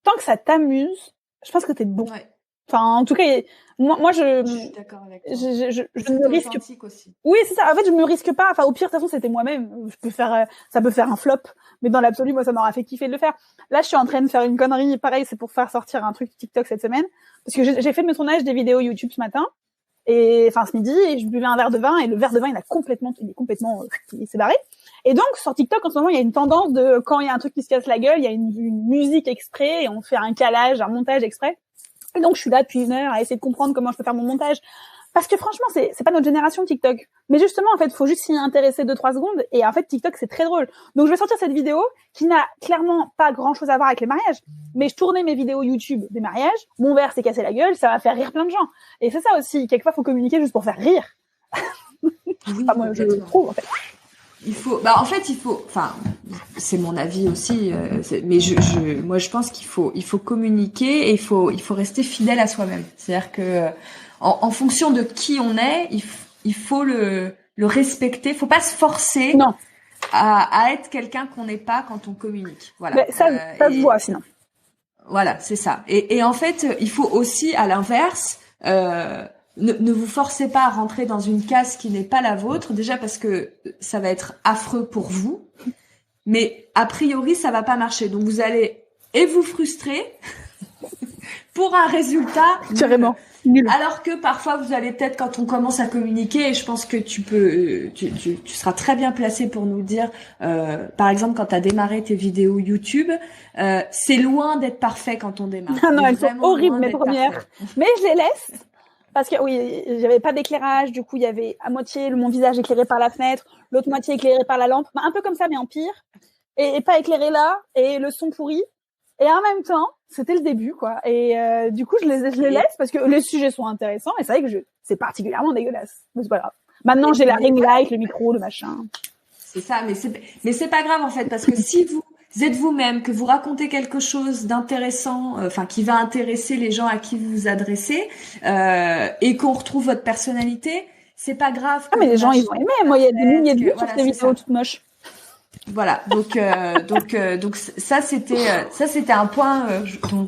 Tant que ça t'amuse, je pense que t'es bon. Ouais. Enfin, en tout cas, moi, je suis d'accord avec toi. Je me risque aussi. Oui, c'est ça. En fait, je me risque pas. Enfin, au pire, de toute façon, c'était moi-même. Ça peut faire un flop, mais dans l'absolu, moi, ça m'aura fait kiffer de le faire. Là, je suis en train de faire une connerie. Pareil, c'est pour faire sortir un truc TikTok cette semaine, parce que j'ai fait le tournage des vidéos YouTube ce matin. Et enfin ce midi, et je buvais un verre de vin, et le verre de vin il s'est barré. Et donc sur TikTok en ce moment il y a une tendance de quand il y a un truc qui se casse la gueule, il y a une musique exprès et on fait un calage, un montage exprès. Et donc je suis là depuis 1 heure à essayer de comprendre comment je peux faire mon montage. Parce que franchement, c'est pas notre génération TikTok. Mais justement, en fait, faut juste s'y intéresser 2-3 secondes. Et en fait, TikTok, c'est très drôle. Donc, je vais sortir cette vidéo qui n'a clairement pas grand chose à voir avec les mariages. Mais je tournais mes vidéos YouTube des mariages. Mon verre s'est cassé la gueule. Ça va faire rire plein de gens. Et c'est ça aussi. Quelquefois, faut communiquer juste pour faire rire. Oui, moi, je trouve, en fait. C'est mon avis aussi, mais moi, je pense qu'il faut communiquer et il faut rester fidèle à soi-même. C'est-à-dire que, en fonction de qui on est, il faut le respecter. Faut pas se forcer à être quelqu'un qu'on n'est pas quand on communique. Voilà. Mais ça se voit sinon. Voilà, c'est ça. Et en fait, il faut aussi, à l'inverse, ne vous forcez pas à rentrer dans une case qui n'est pas la vôtre. Déjà parce que ça va être affreux pour vous. mais a priori, ça va pas marcher. Donc, vous allez vous frustrer pour un résultat carrément nul. Alors que parfois, vous allez peut-être, quand on commence à communiquer, et je pense que tu seras très bien placé pour nous dire, par exemple, quand tu as démarré tes vidéos YouTube, c'est loin d'être parfait quand on démarre. Non, elles sont horribles, mes premières. Mais je les laisse. Parce que oui, j'avais pas d'éclairage, du coup il y avait à moitié mon visage éclairé par la fenêtre, l'autre moitié éclairé par la lampe, un peu comme ça mais en pire, et pas éclairé là, et le son pourri. Et en même temps, c'était le début quoi. Et du coup je les laisse parce que les sujets sont intéressants, mais c'est vrai que c'est particulièrement dégueulasse. Mais c'est pas grave. Maintenant j'ai la ring light, le micro, le machin. C'est ça, mais c'est pas grave en fait, parce que si vous êtes vous-même, que vous racontez quelque chose d'intéressant, qui va intéresser les gens à qui vous vous adressez, et qu'on retrouve votre personnalité, c'est pas grave. Ah mais les gens ils vont aimer. Moi il y a des milliers de vues sur ces vidéos toutes moches. Voilà, donc ça c'était un point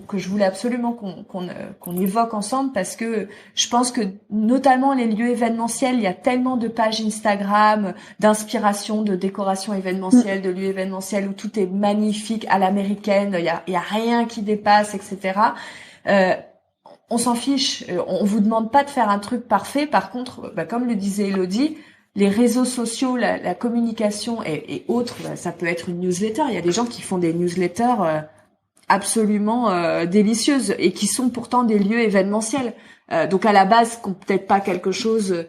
que je voulais absolument qu'on évoque ensemble, parce que je pense que notamment les lieux événementiels, il y a tellement de pages Instagram d'inspiration, de décoration événementielle, de lieux événementiels où tout est magnifique à l'américaine, il y a rien qui dépasse, etc. On s'en fiche, on vous demande pas de faire un truc parfait. Par contre, comme le disait Elodie, les réseaux sociaux, la communication et autres, ça peut être une newsletter. Il y a des gens qui font des newsletters absolument délicieuses et qui sont pourtant des lieux événementiels. Donc à la base, qui n'ont peut-être pas quelque chose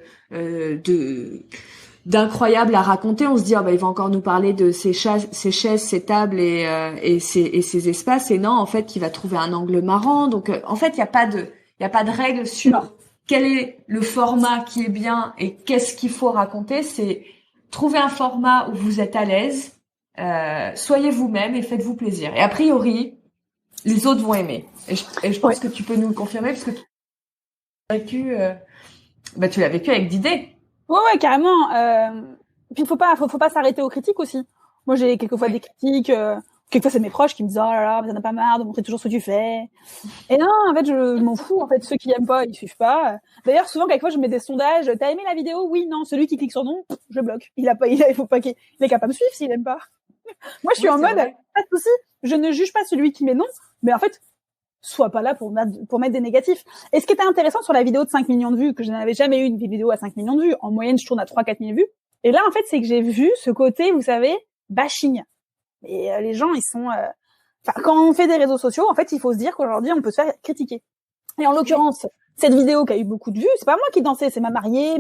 d'incroyable à raconter. On se dit il va encore nous parler de ces chaises, ces tables et ces espaces. Et non, en fait, il va trouver un angle marrant. Donc en fait, il y a pas de règle sur quel est le format qui est bien et qu'est-ce qu'il faut raconter. C'est trouver un format où vous êtes à l'aise, soyez vous-même et faites-vous plaisir. Et a priori, les autres vont aimer. Et je pense que tu peux nous le confirmer, parce que tu l'as vécu avec d'idées. Ouais, carrément. Puis faut pas s'arrêter aux critiques aussi. Moi, j'ai quelquefois des critiques. Quelquefois, c'est mes proches qui me disent « Oh là là, mais t'en as pas marre de montrer toujours ce que tu fais. » Et non, en fait, je m'en fous. En fait, ceux qui aiment pas, ils suivent pas. D'ailleurs, souvent, quelquefois, je mets des sondages. T'as aimé la vidéo? Oui, non. Celui qui clique sur non, je bloque. Il faut pas il est capable de me suivre s'il aime pas. Moi, je suis en mode, pas de souci. Je ne juge pas celui qui met non. Mais en fait, sois pas là pour mettre des négatifs. Et ce qui était intéressant sur la vidéo de 5 millions de vues, que je n'avais jamais eu une vidéo à 5 millions de vues. En moyenne, je tourne à 3-4 000 vues. Et là, en fait, c'est que j'ai vu ce côté, vous savez, bashing. Et les gens, ils sont... quand on fait des réseaux sociaux, en fait, il faut se dire qu'aujourd'hui, on peut se faire critiquer. Et en l'occurrence, cette vidéo qui a eu beaucoup de vues, c'est pas moi qui dansais, c'est ma mariée,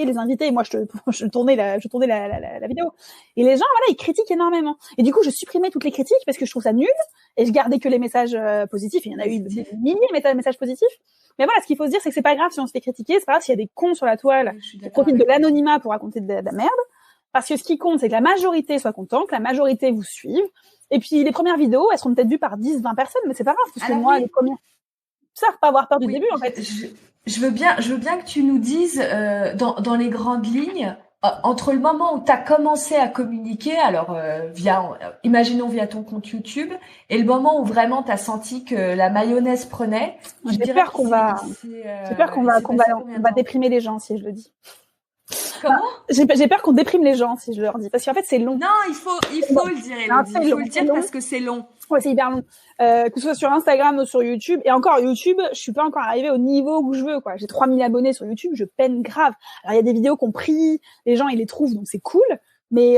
les invités. Moi, je tournais la vidéo. Et les gens, voilà, ils critiquent énormément. Et du coup, je supprimais toutes les critiques parce que je trouve ça nul. Et je gardais que les messages positifs. Il y en a eu des milliers de messages positifs. Mais voilà, ce qu'il faut se dire, c'est que c'est pas grave si on se fait critiquer. C'est pas grave s'il y a des cons sur la toile qui profitent de l'anonymat pour raconter de la merde. Parce que ce qui compte, c'est que la majorité soit contente, que la majorité vous suive. Et puis, les premières vidéos, elles seront peut-être vues par 10, 20 personnes, mais c'est pas grave, parce que moi, les premières... Ça, faut pas avoir peur du début, en fait. Je veux bien que tu nous dises, dans les grandes lignes, entre le moment où tu as commencé à communiquer, alors, imaginons via ton compte YouTube, et le moment où vraiment tu as senti que la mayonnaise prenait. J'ai peur qu'on va déprimer les gens, si je le dis. Comment? J'ai peur qu'on déprime les gens si je leur dis, parce qu'en fait c'est long. Non, il faut le dire, Elodie. Il faut le dire parce que c'est long. Ouais, c'est hyper long. Que ce soit sur Instagram ou sur YouTube. Et encore, YouTube, je suis pas encore arrivée au niveau où je veux, quoi. J'ai 3000 abonnés sur YouTube, je peine grave. Alors, il y a des vidéos qu'on prie, les gens, ils les trouvent, donc c'est cool. Mais,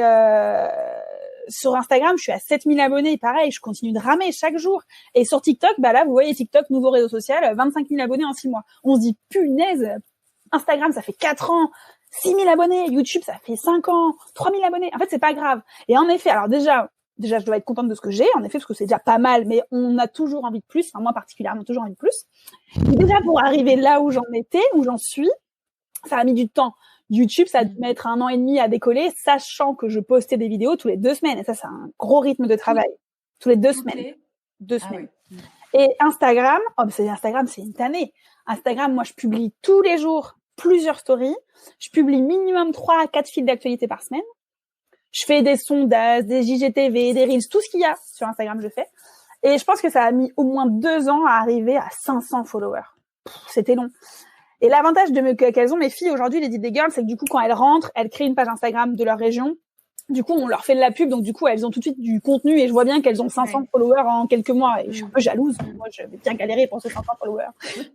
sur Instagram, je suis à 7000 abonnés. Pareil, je continue de ramer chaque jour. Et sur TikTok, là, vous voyez, TikTok, nouveau réseau social, 25 000 abonnés en 6 mois. On se dit, punaise, Instagram, ça fait 4 ans. 6 000 abonnés, YouTube, ça fait 5 ans, 3 000 abonnés. En fait, c'est pas grave. Et en effet, alors déjà, je dois être contente de ce que j'ai, en effet, parce que c'est déjà pas mal, mais on a toujours envie de plus. Enfin, moi, particulièrement, toujours envie de plus. Et déjà, pour arriver là où j'en étais, où j'en suis, ça a mis du temps. YouTube, ça a dû mettre 1 an et demi à décoller, sachant que je postais des vidéos tous les 2 semaines. Et ça, c'est un gros rythme de travail. Tous les 2 semaines. 2 semaines. Oui. Et Instagram, c'est une tannée. Instagram, moi, je publie tous les jours plusieurs stories. Je publie minimum 3 à 4 fils d'actualité par semaine. Je fais des sondages, des JGTV, des Reels, tout ce qu'il y a sur Instagram, je fais. Et je pense que ça a mis au moins 2 ans à arriver à 500 followers. C'était long. Et l'avantage qu'elles ont, mes filles, aujourd'hui, les DJ Girls, c'est que du coup, quand elles rentrent, elles créent une page Instagram de leur région. Du coup, on leur fait de la pub, donc du coup, elles ont tout de suite du contenu et je vois bien qu'elles ont 500 followers en quelques mois et je suis un peu jalouse. Moi, je vais bien galérer pour ces 500 followers.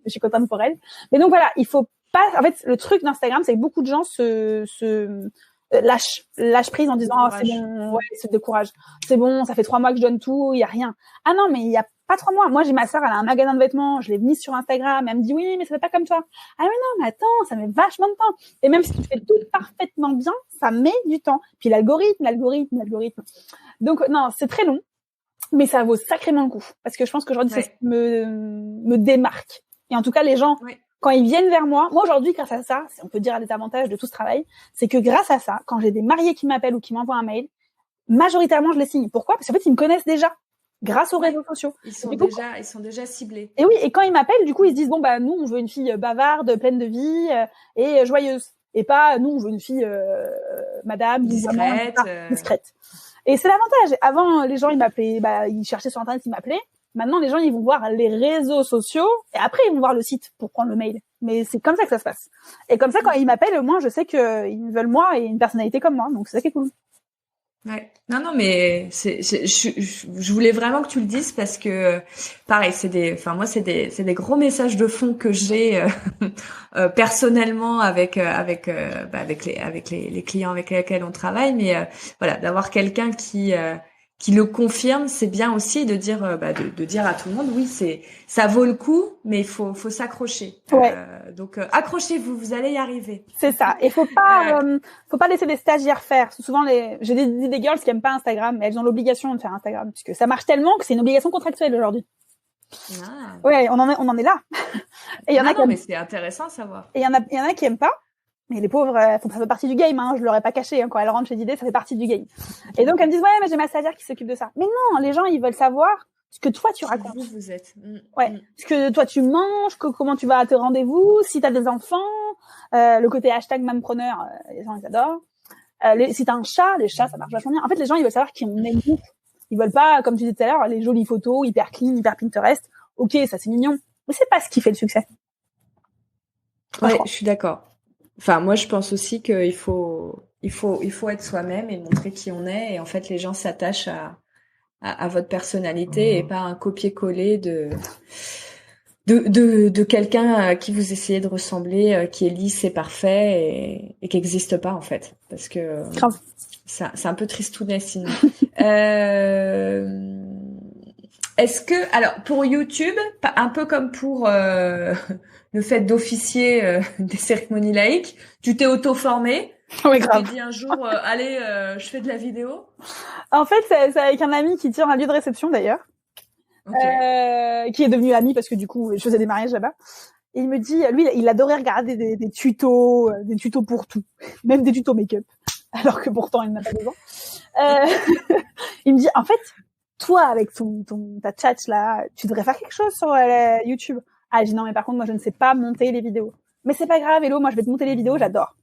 Je suis contente pour elles. Mais donc voilà, il faut pas, en fait, le truc d'Instagram, c'est que beaucoup de gens lâchent prise en disant, oh, c'est bon, ouais, se décourage. C'est bon, ça fait 3 mois que je donne tout, il y a rien. Ah non, mais il y a pas 3 mois. Moi, j'ai ma sœur, elle a un magasin de vêtements, je l'ai mise sur Instagram, elle me dit, oui, mais ça fait pas comme toi. Ah mais non, mais attends, ça met vachement de temps. Et même si tu fais tout parfaitement bien, ça met du temps. Puis l'algorithme. Donc, non, c'est très long, mais ça vaut sacrément le coup. Parce que je pense qu'aujourd'hui, c'est ce qui me démarque. Et en tout cas, les gens, quand ils viennent vers moi aujourd'hui, grâce à ça, on peut dire un des avantages de tout ce travail, c'est que grâce à ça, quand j'ai des mariés qui m'appellent ou qui m'envoient un mail, majoritairement, je les signe. Pourquoi? Parce qu'en fait, ils me connaissent déjà. Grâce aux réseaux sociaux. Ils sont déjà ciblés. Et oui, et quand ils m'appellent, du coup, ils se disent, bon, bah, nous, on veut une fille bavarde, pleine de vie, et joyeuse. Et pas, nous, on veut une fille, madame, discrète. Et c'est l'avantage. Avant, les gens, ils m'appelaient, ils cherchaient sur Internet, ils m'appelaient. Maintenant, les gens, ils vont voir les réseaux sociaux, et après, ils vont voir le site pour prendre le mail. Mais c'est comme ça que ça se passe. Et comme ça, quand ils m'appellent, au moins, je sais qu'ils veulent moi et une personnalité comme moi. Donc, c'est ça qui est cool. Ouais. Non, mais je voulais vraiment que tu le dises parce que, pareil, c'est des gros messages de fond que j'ai personnellement avec les clients avec lesquels on travaille, mais voilà, d'avoir quelqu'un qui le confirme, c'est bien aussi de dire de dire à tout le monde, oui, ça vaut le coup, mais il faut s'accrocher. Ouais. Donc accrochez-vous, vous allez y arriver. C'est ça. Et faut pas laisser les stagiaires faire. Souvent j'ai des girls qui aiment pas Instagram, mais elles ont l'obligation de faire Instagram puisque ça marche tellement que c'est une obligation contractuelle aujourd'hui. Ah. Ouais, on en est là. Et il y en a mais c'est intéressant à savoir. Et il y en a qui aiment pas. Mais les pauvres, ça fait partie du game, hein. Je leur ai pas caché, hein. Quand elles rentrent chez Didé, ça fait partie du game. Et donc, elles me disent, ouais, mais j'ai ma stagiaire qui s'occupe de ça. Mais non, les gens, ils veulent savoir ce que toi, tu racontes. Vous êtes. Ouais. Ce que toi, tu manges, comment tu vas à tes rendez-vous, si t'as des enfants, le côté hashtag mampreneur, les gens, ils adorent. Si t'as un chat, les chats, ça marche vachement bien. En fait, les gens, ils veulent savoir qui on aime nous. Ils veulent pas, comme tu disais tout à l'heure, les jolies photos, hyper clean, hyper Pinterest. Ok, ça, c'est mignon. Mais c'est pas ce qui fait le succès. Ouais, je suis d'accord. Enfin, moi, je pense aussi qu'il faut être soi-même et montrer qui on est. Et en fait, les gens s'attachent à votre personnalité et pas un copier-coller de quelqu'un à qui vous essayez de ressembler, qui est lisse et parfait et qui n'existe pas, en fait. Parce que c'est un peu tristounet, sinon. Est-ce que, alors, pour YouTube, un peu comme pour le fait d'officier des cérémonies laïques, tu t'es auto-formé. Oui, grave. Tu t'es dit un jour, allez, je fais de la vidéo. En fait, c'est avec un ami qui tient un lieu de réception d'ailleurs, qui est devenu ami parce que du coup, je faisais des mariages là-bas. Et il me dit, lui, il adorait regarder des tutos pour tout, même des tutos make-up, alors que pourtant il n'a pas besoin. Il me dit, en fait, toi, avec ta chat là, tu devrais faire quelque chose sur YouTube. Ah, j'ai dit non, mais par contre, moi, je ne sais pas monter les vidéos. Mais c'est pas grave, Hello, moi, je vais te monter les vidéos, j'adore.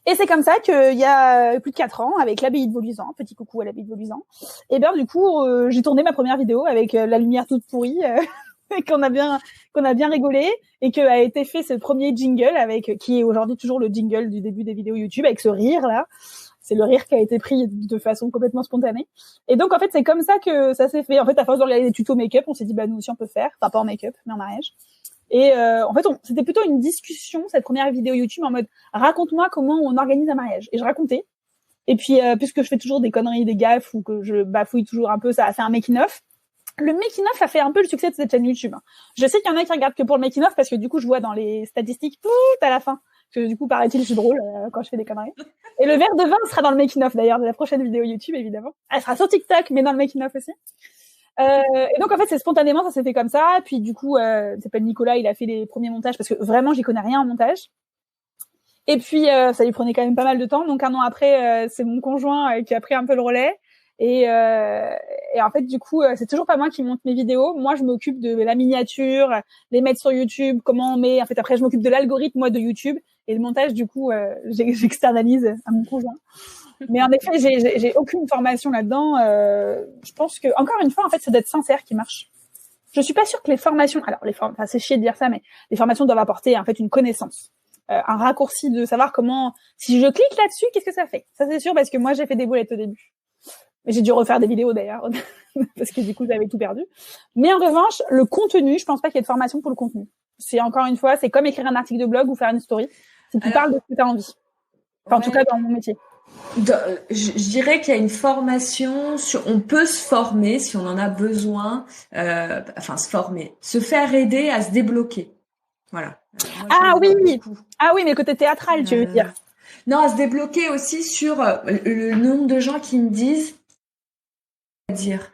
Et c'est comme ça qu'il y a plus de 4 ans, avec l'abbaye de Vauluisant, petit coucou à l'abbaye de Vauluisant, et bien, du coup, j'ai tourné ma première vidéo avec la lumière toute pourrie, et qu'on a bien rigolé, et que a été fait ce premier jingle qui est aujourd'hui toujours le jingle du début des vidéos YouTube, avec ce rire, là. C'est le rire qui a été pris de façon complètement spontanée. Et donc, en fait, c'est comme ça que ça s'est fait. En fait, à force de regarder des tutos make-up, on s'est dit, nous aussi, on peut faire. Enfin, pas en make-up, mais en mariage. Et en fait, c'était plutôt une discussion, cette première vidéo YouTube, en mode, raconte-moi comment on organise un mariage. Et je racontais. Et puis, puisque je fais toujours des conneries, des gaffes, ou que je bafouille toujours un peu, ça a fait un making-of. Le making-of a fait un peu le succès de cette chaîne YouTube. Je sais qu'il y en a qui regardent que pour le making-of, parce que du coup, je vois dans les statistiques tout à la fin. Parce que du coup, paraît-il, je suis drôle quand je fais des conneries. Et le verre de vin sera dans le making-of d'ailleurs de la prochaine vidéo YouTube, évidemment. Elle sera sur TikTok, mais dans le making-of aussi. Et donc en fait, c'est spontanément, ça s'est fait comme ça. Puis du coup, il s'appelle Nicolas, il a fait les premiers montages parce que vraiment, j'y connais rien en montage. Et puis ça lui prenait quand même pas mal de temps. Donc 1 an après, c'est mon conjoint qui a pris un peu le relais. Et en fait, du coup, c'est toujours pas moi qui monte mes vidéos. Moi, je m'occupe de la miniature, les mettre sur YouTube, comment on met. En fait, après, je m'occupe de l'algorithme, moi, de YouTube. Et le montage, du coup, j'externalise à mon conjoint. Mais en effet, j'ai aucune formation là-dedans. Je pense que, encore une fois, en fait, c'est d'être sincère qui marche. Je suis pas sûre que les formations, alors enfin, c'est chier de dire ça, mais les formations doivent apporter, en fait, une connaissance. un raccourci de savoir comment, si je clique là-dessus, qu'est-ce que ça fait. Ça, c'est sûr, parce que moi, j'ai fait des boulettes au début. Mais j'ai dû refaire des vidéos d'ailleurs, parce que du coup, j'avais tout perdu. Mais en revanche, le contenu, je pense pas qu'il y ait de formation pour le contenu. C'est encore une fois, c'est comme écrire un article de blog ou faire une story. Si tu parles de ce que tu as envie. Enfin, en tout cas, dans mon métier. Je dirais qu'il y a une formation on peut se former si on en a besoin, se former, se faire aider à se débloquer. Voilà. Ah oui, mais le côté théâtral, tu veux dire. Non, à se débloquer aussi sur le nombre de gens qui me disent à dire.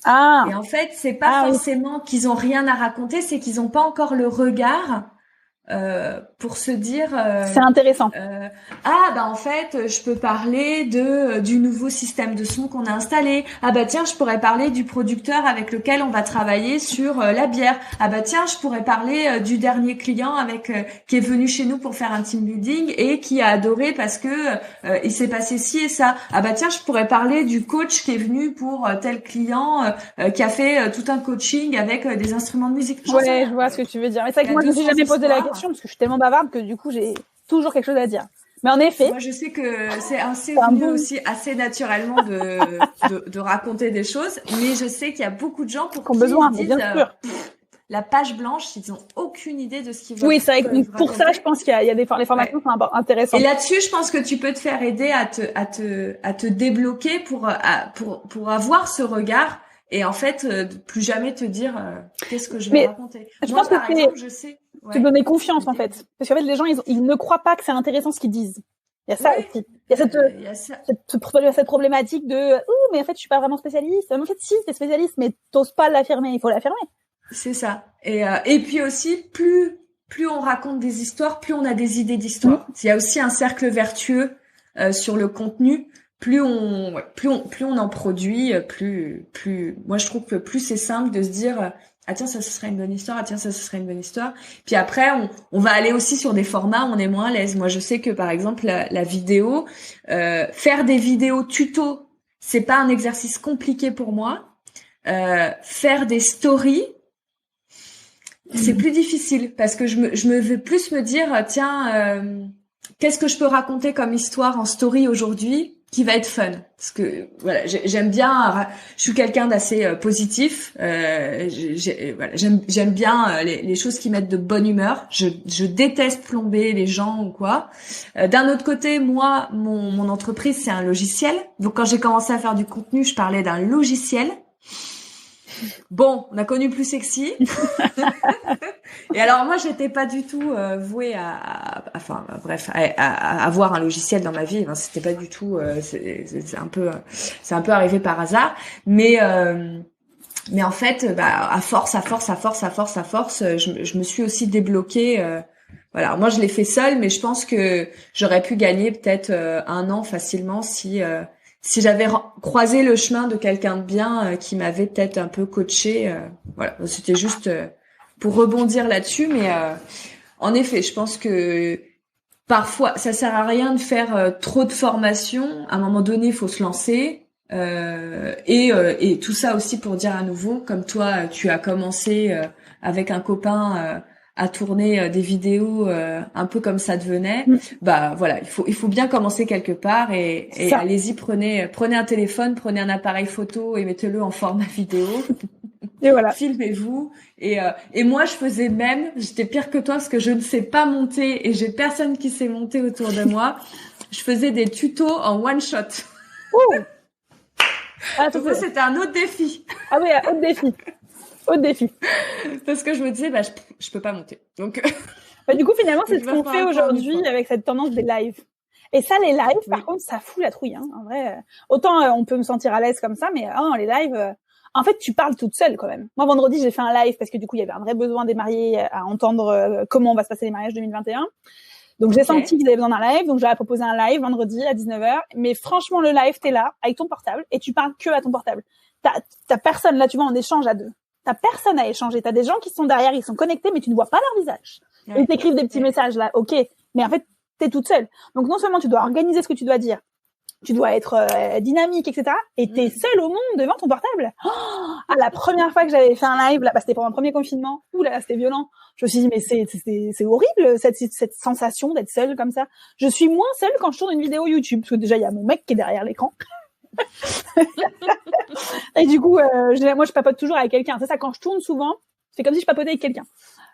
Ah. Et en fait, c'est pas forcément qu'ils ont rien à raconter, c'est qu'ils ont pas encore le regard pour se dire c'est intéressant. En fait je peux parler du nouveau système de son qu'on a installé. Tiens, je pourrais parler du producteur avec lequel on va travailler sur la bière. Tiens, je pourrais parler du dernier client qui est venu chez nous pour faire un team building et qui a adoré parce que il s'est passé ci et ça. Tiens, je pourrais parler du coach qui est venu pour tel client qui a fait tout un coaching avec des instruments de musique. Ouais, je vois ce que tu veux dire. Mais c'est vrai que moi je me suis jamais posé la question parce que je suis tellement bavarde que du coup j'ai toujours quelque chose à dire. Mais en effet, moi je sais que c'est venu aussi assez naturellement de raconter des choses, mais je sais qu'il y a beaucoup de gens pour qui besoin, ils disent, bien sûr. La page blanche, ils ont aucune idée de ce qu'ils veulent. Oui, c'est vrai que pour ça, je pense qu'il y a les formations sont intéressantes. Et là-dessus, je pense que tu peux te faire aider à te débloquer pour avoir ce regard. Et en fait, plus jamais te dire qu'est-ce que je vais raconter. Je pense par exemple, je sais. Te donner confiance en fait, parce qu'en fait les gens ils ne croient pas que c'est intéressant ce qu'ils disent. Il y a ça aussi. Il y a cette problématique de mais en fait je suis pas vraiment spécialiste. Mais en fait si t'es spécialiste, mais t'oses pas l'affirmer. Il faut l'affirmer. C'est ça. Et puis aussi plus on raconte des histoires, plus on a des idées d'histoires. Il y a aussi un cercle vertueux sur le contenu. Plus on en produit, plus moi je trouve que plus c'est simple de se dire tiens, ça ce serait une bonne histoire, tiens, ça ce serait une bonne histoire. Puis après on va aller aussi sur des formats où on est moins à l'aise. Moi je sais que par exemple la vidéo, faire des vidéos tuto, c'est pas un exercice compliqué pour moi. Faire des stories, c'est plus difficile parce que je me veux plus me dire tiens, qu'est-ce que je peux raconter comme histoire en story aujourd'hui qui va être fun, parce que voilà, j'aime bien, je suis quelqu'un d'assez positif, j'aime bien les choses qui mettent de bonne humeur. Je déteste plomber les gens ou quoi. D'un autre côté, moi mon entreprise c'est un logiciel, donc quand j'ai commencé à faire du contenu, je parlais d'un logiciel. Bon, on a connu plus sexy. Et alors moi, j'étais pas du tout vouée à avoir un logiciel dans ma vie. Enfin, c'était pas du tout. C'est un peu arrivé par hasard. Mais en fait, à force, je me suis aussi débloquée. Voilà. Moi, je l'ai fait seule, mais je pense que j'aurais pu gagner peut-être 1 an facilement si j'avais croisé le chemin de quelqu'un de bien qui m'avait peut-être un peu coaché. Voilà, c'était juste pour rebondir là-dessus. Mais en effet, je pense que parfois, ça sert à rien de faire trop de formation. À un moment donné, il faut se lancer. Et tout ça aussi pour dire à nouveau, comme toi, tu as commencé avec un copain à tourner des vidéos un peu comme ça devenait. Voilà, il faut bien commencer quelque part et allez-y, prenez un téléphone, prenez un appareil photo et mettez-le en format vidéo. Et voilà. Filmez-vous. Et moi, j'étais pire que toi parce que je ne sais pas monter et j'ai personne qui sait monter autour de moi. Je faisais des tutos en one shot. Donc ça, c'était un autre défi. Ah oui, autre défi. Autre défi. Parce que je me disais, je peux pas monter. Donc, du coup, finalement, c'est ce qu'on fait aujourd'hui avec cette tendance des lives. Et ça, les lives, par contre, ça fout la trouille, hein. En vrai, autant on peut me sentir à l'aise comme ça, mais les lives, en fait, tu parles toute seule quand même. Moi, vendredi, j'ai fait un live parce que du coup, il y avait un vrai besoin des mariés à entendre comment va se passer les mariages 2021. Donc, j'ai senti qu'ils avaient besoin d'un live. Donc, j'avais proposé un live vendredi à 19h. Mais franchement, le live, t'es là avec ton portable et tu parles que à ton portable. T'as personne, là, tu vois, on échange à 2. T'as personne à échanger. T'as des gens qui sont derrière, ils sont connectés, mais tu ne vois pas leur visage. Ils t'écrivent des petits messages là, ok. Mais en fait, t'es toute seule. Donc non seulement tu dois organiser ce que tu dois dire, tu dois être dynamique, etc. Et t'es seule au monde devant ton portable. La première fois que j'avais fait un live, là, c'était pour mon premier confinement. Ouh là, c'était violent. Je me suis dit, mais c'est horrible cette sensation d'être seule comme ça. Je suis moins seule quand je tourne une vidéo YouTube, parce que déjà il y a mon mec qui est derrière l'écran. Et du coup, moi je papote toujours avec quelqu'un. C'est ça, quand je tourne souvent, c'est comme si je papotais avec quelqu'un.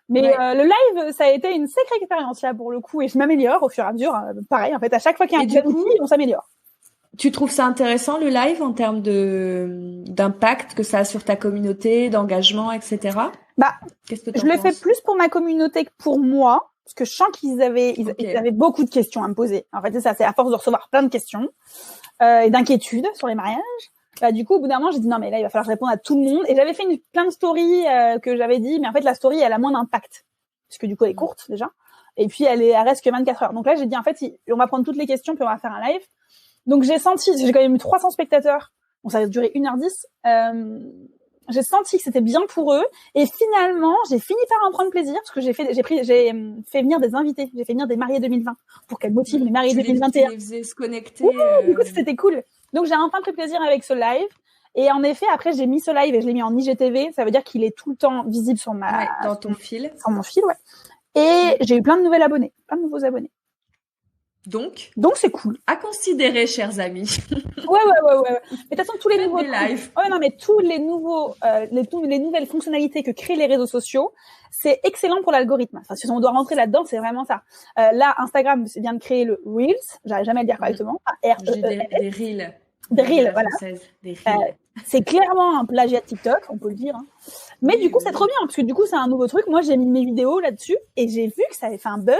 Mais le live, ça a été une sacrée expérience là pour le coup, et je m'améliore au fur et à mesure. Pareil, en fait, à chaque fois qu'il y a un nouvel outil, on s'améliore. Tu trouves ça intéressant le live en termes d'impact que ça a sur ta communauté, d'engagement, etc. Qu'est-ce que je le fais plus pour ma communauté que pour moi, parce que je sens qu'ils avaient beaucoup de questions à me poser. En fait, c'est ça, c'est à force de recevoir plein de questions et d'inquiétudes sur les mariages. Du coup, au bout d'un moment, j'ai dit non, mais là, il va falloir répondre à tout le monde. Et j'avais fait plein de stories que j'avais dit, mais en fait, la story, elle a moins d'impact. Parce que du coup, elle est courte, déjà. Et puis, elle reste que 24 heures. Donc là, j'ai dit, en fait, on va prendre toutes les questions, puis on va faire un live. Donc, j'ai quand même eu 300 spectateurs. Bon, ça a duré 1h10. J'ai senti que c'était bien pour eux. Et finalement, j'ai fini par en prendre plaisir, parce que j'ai fait venir des invités. J'ai fait venir des mariés 2020, pour qu'elles motivent les mariés 2021. Tu les faisais se connecter. Du coup, c'était cool. Donc, j'ai enfin pris plaisir avec ce live. Et en effet, après, j'ai mis ce live et je l'ai mis en IGTV. Ça veut dire qu'il est tout le temps visible sur dans ton fil. Sur mon fil, ouais. Et j'ai eu plein de nouveaux abonnés. Donc, c'est cool. À considérer, chers amis. Ouais. Mais de toute façon, tous les nouveaux lives. tous les nouveaux, les nouvelles fonctionnalités que créent les réseaux sociaux, c'est excellent pour l'algorithme. Enfin, si on doit rentrer là-dedans, c'est vraiment ça. Là, Instagram vient de créer le Reels. J'arrive jamais à le dire correctement. Des Reels. Des Reels, voilà. Des Reels. C'est clairement un plagiat de TikTok, on peut le dire. Hein. Mais du coup, c'est trop bien, parce que du coup, c'est un nouveau truc. Moi, j'ai mis mes vidéos là-dessus et j'ai vu que ça avait fait un buzz.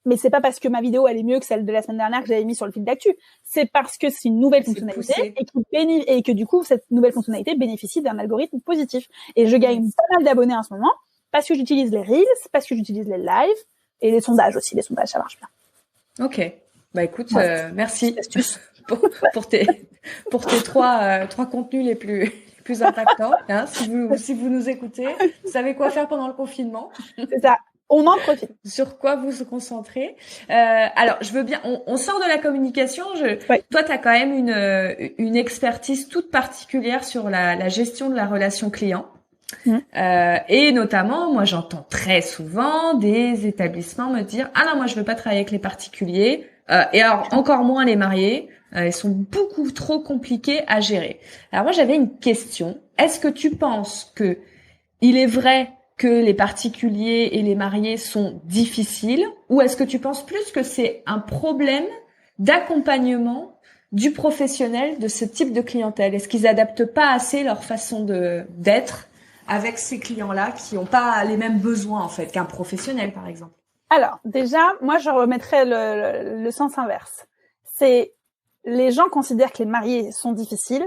Mais c'est pas parce que ma vidéo elle est mieux que celle de la semaine dernière que j'avais mis sur le fil d'actu. C'est parce que c'est une nouvelle fonctionnalité et que du coup cette nouvelle fonctionnalité bénéficie d'un algorithme positif. Et je gagne pas mal d'abonnés en ce moment parce que j'utilise les Reels, parce que j'utilise les lives et les sondages aussi. Les sondages, ça marche bien. Ok. Bah écoute, merci pour tes trois contenus les plus impactants. Hein, si vous nous écoutez, vous savez quoi faire pendant le confinement. C'est ça. On en profite. Sur quoi vous vous concentrez. Alors, je veux bien. On sort de la communication. Toi, tu as quand même une expertise toute particulière sur la gestion de la relation client. Et notamment, moi, j'entends très souvent des établissements me dire ah non, moi, je veux pas travailler avec les particuliers. Et alors, encore moins les mariés. Ils sont beaucoup trop compliqués à gérer. Alors moi, j'avais une question. Est-ce que tu penses que il est vrai que les particuliers et les mariés sont difficiles, ou est-ce que tu penses plus que c'est un problème d'accompagnement du professionnel de ce type de clientèle? Est-ce qu'ils adaptent pas assez leur façon d'être avec ces clients-là qui n'ont pas les mêmes besoins en fait qu'un professionnel par exemple? Alors déjà, moi je remettrais le sens inverse. C'est les gens considèrent que les mariés sont difficiles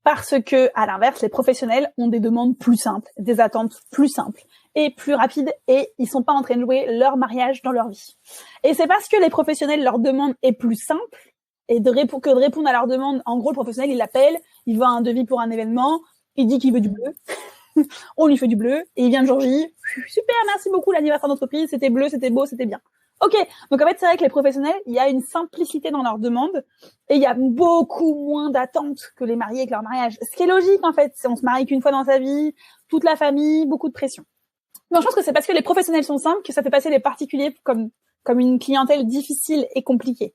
parce que, à l'inverse, les professionnels ont des demandes plus simples, des attentes plus simples et plus rapides, et ils sont pas en train de jouer leur mariage dans leur vie. Et c'est parce que les professionnels, leur demande est plus simple, et de répondre à leur demande, en gros, le professionnel, il l'appelle, il veut un devis pour un événement, il dit qu'il veut du bleu, on lui fait du bleu, et il vient le jour J, super, merci beaucoup, l'anniversaire d'entreprise, c'était bleu, c'était beau, c'était bien. Ok, donc en fait, c'est vrai que les professionnels, il y a une simplicité dans leurs demandes et il y a beaucoup moins d'attentes que les mariés avec leur mariage. Ce qui est logique, en fait, on se marie qu'une fois dans sa vie, toute la famille, beaucoup de pression. Donc je pense que c'est parce que les professionnels sont simples que ça fait passer les particuliers comme une clientèle difficile et compliquée.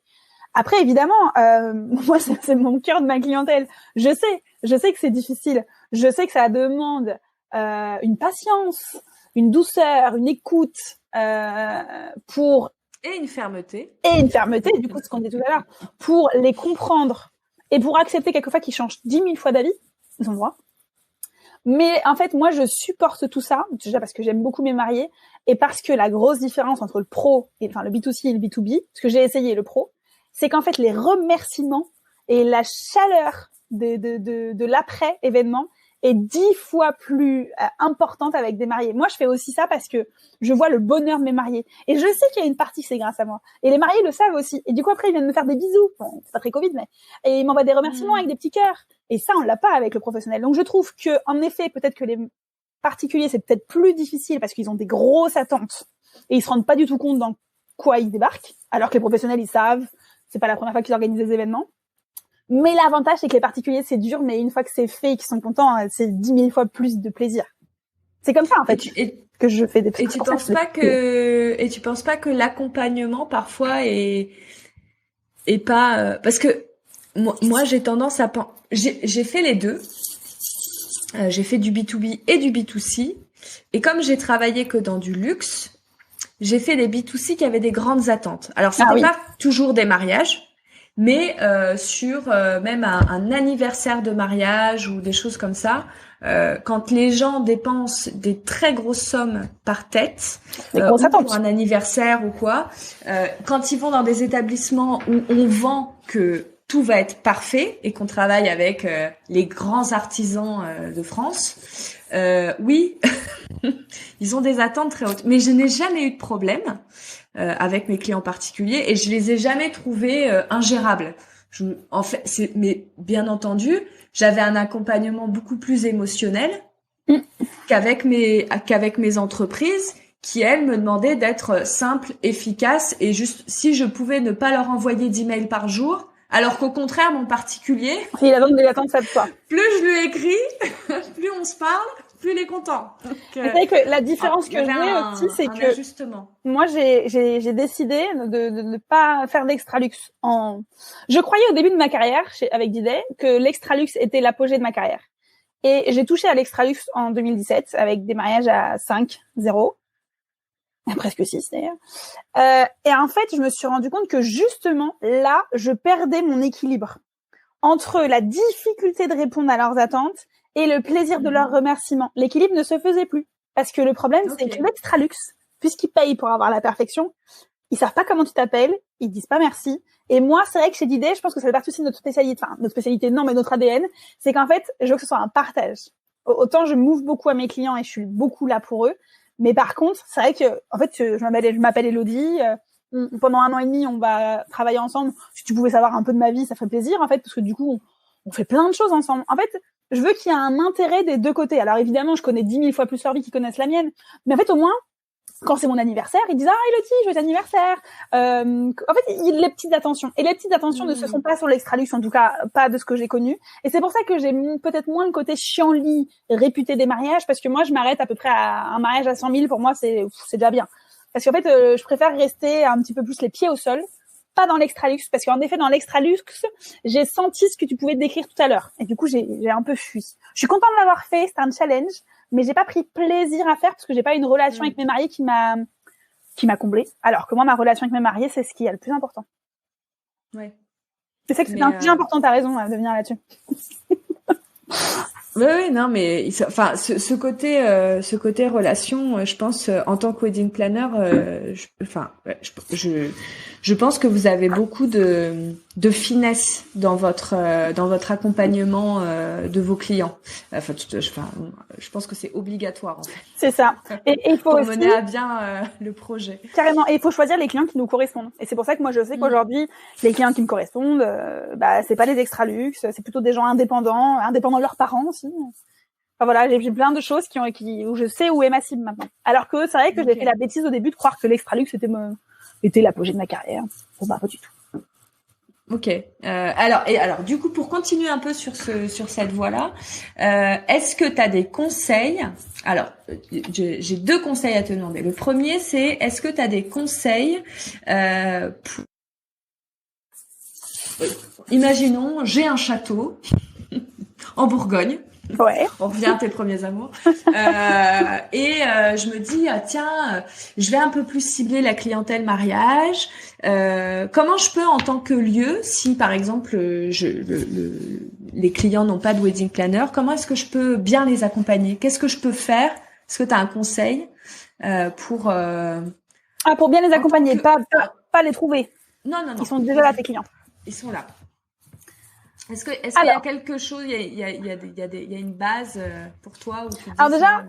Après, évidemment, moi, c'est mon cœur de ma clientèle. Je sais que c'est difficile. Je sais que ça demande une patience, une douceur, une écoute pour et une fermeté, du coup, ce qu'on dit tout à l'heure, pour les comprendre et pour accepter quelquefois qu'ils changent 10 000 fois d'avis, ils ont le droit. Mais en fait, moi, je supporte tout ça, déjà parce que j'aime beaucoup mes mariés et parce que la grosse différence entre le pro et le B2C et le B2B, parce que j'ai essayé le pro, c'est qu'en fait, les remerciements et la chaleur de l'après-événement est 10 fois plus importante avec des mariés. Moi, je fais aussi ça parce que je vois le bonheur de mes mariés. Et je sais qu'il y a une partie, c'est grâce à moi. Et les mariés le savent aussi. Et du coup, après, ils viennent me faire des bisous. Bon, c'est pas très Covid, mais... Et ils m'envoient des remerciements avec des petits cœurs. Et ça, on l'a pas avec le professionnel. Donc, je trouve que, en effet, peut-être que les particuliers, c'est peut-être plus difficile parce qu'ils ont des grosses attentes. Et ils se rendent pas du tout compte dans quoi ils débarquent. Alors que les professionnels, ils savent. C'est pas la première fois qu'ils organisent des événements. Mais l'avantage, c'est que les particuliers, c'est dur, mais une fois que c'est fait et qu'ils sont contents, c'est 10 000 fois plus de plaisir. C'est comme ça, en fait, que je fais des trucs. Et tu penses pas que l'accompagnement, parfois, est pas, parce que moi, j'ai tendance à j'ai fait les deux. J'ai fait du B2B et du B2C. Et comme j'ai travaillé que dans du luxe, j'ai fait des B2C qui avaient des grandes attentes. Alors, c'était pas toujours des mariages, mais sur même un anniversaire de mariage ou des choses comme ça, quand les gens dépensent des très grosses sommes par tête, pour un anniversaire ou quoi, quand ils vont dans des établissements où on vend que tout va être parfait et qu'on travaille avec les grands artisans de France, oui, ils ont des attentes très hautes. Mais je n'ai jamais eu de problème avec mes clients particuliers et je les ai jamais trouvés ingérables. Mais bien entendu, j'avais un accompagnement beaucoup plus émotionnel qu'avec mes entreprises qui, elles, me demandaient d'être simple, efficace et juste, si je pouvais ne pas leur envoyer d'emails par jour, alors qu'au contraire, mon particulier, il a donc des attentes à toi. Plus je lui écris, plus on se parle, plus il est content. C'est vrai que la différence que j'ai aussi, c'est que ajustement. Moi, j'ai décidé de ne pas faire d'extralux. Je croyais au début de ma carrière avec Didet que l'extralux était l'apogée de ma carrière. Et j'ai touché à l'extralux en 2017 avec des mariages à 5, 0. Presque 6 d'ailleurs. Et en fait, je me suis rendu compte que justement, là, je perdais mon équilibre entre la difficulté de répondre à leurs attentes et le plaisir de leurs remerciements. L'équilibre ne se faisait plus. Parce que le problème, c'est que l'extralux, puisqu'ils payent pour avoir la perfection, ils savent pas comment tu t'appelles, ils disent pas merci. Et moi, c'est vrai que chez Didet, je pense que ça fait partie aussi de notre spécialité, enfin, notre spécialité non, mais notre ADN, c'est qu'en fait, je veux que ce soit un partage. Autant je m'ouvre beaucoup à mes clients et je suis beaucoup là pour eux. Mais par contre, c'est vrai que, en fait, je m'appelle Elodie. Pendant 1 an et demi, on va travailler ensemble. Si tu pouvais savoir un peu de ma vie, ça ferait plaisir, en fait, parce que du coup, on fait plein de choses ensemble. En fait, je veux qu'il y ait un intérêt des deux côtés. Alors évidemment, je connais 10 000 fois plus leur vie qu'ils connaissent la mienne. Mais en fait, au moins, quand c'est mon anniversaire, ils disent « Ah, Elodie, joyeux anniversaire !» En fait, il y a les petites attentions. Et les petites attentions ne se font pas sur l'extralux, en tout cas, pas de ce que j'ai connu. Et c'est pour ça que j'ai peut-être moins le côté chiant-lit réputé des mariages, parce que moi, je m'arrête à peu près à un mariage à 100 000. Pour moi, c'est déjà bien. Parce qu'en fait, je préfère rester un petit peu plus les pieds au sol, pas dans l'extralux, parce qu'en effet, dans l'extralux, j'ai senti ce que tu pouvais décrire tout à l'heure. Et du coup, j'ai un peu fui. Je suis contente de l'avoir fait, c'était un challenge, mais j'ai pas pris plaisir à faire parce que j'ai pas une relation avec mes mariés qui m'a comblée. Alors que moi, ma relation avec mes mariés, c'est ce qui est le plus important. Ouais. C'est ça que c'est un plus important, t'as raison de venir là-dessus. Oui, non, mais enfin, ce côté relation, je pense, en tant que wedding planner, je pense que vous avez beaucoup de finesse dans votre accompagnement de vos clients. Enfin, je pense que c'est obligatoire en fait. C'est ça. Et il faut aussi mener à bien le projet. Carrément. Et il faut choisir les clients qui nous correspondent. Et c'est pour ça que moi je sais qu'aujourd'hui, les clients qui me correspondent, c'est pas les extralux, c'est plutôt des gens indépendants de leurs parents aussi. Enfin voilà, j'ai plein de choses où je sais où est ma cible maintenant. Alors que c'est vrai que j'ai fait la bêtise au début de croire que l'extralux était l'apogée de ma carrière. Bon, pas du tout. Ok. Alors, du coup, pour continuer un peu sur cette voie-là, est-ce que tu as des conseils? Alors, j'ai 2 conseils à te demander. Le premier, c'est est-ce que tu as des conseils pour... Imaginons, j'ai un château en Bourgogne. Ouais. On revient à tes premiers amours. Je me dis, tiens, je vais un peu plus cibler la clientèle mariage. Comment je peux, en tant que lieu, si par exemple les clients n'ont pas de wedding planner, comment est-ce que je peux bien les accompagner? Qu'est-ce que je peux faire? Est-ce que tu as un conseil pour bien les accompagner, pas les trouver. Non. Ils sont déjà là, tes clients. Ils sont là. Est-ce qu'il y a quelque chose, il y a une base pour toi où tu dis Alors déjà,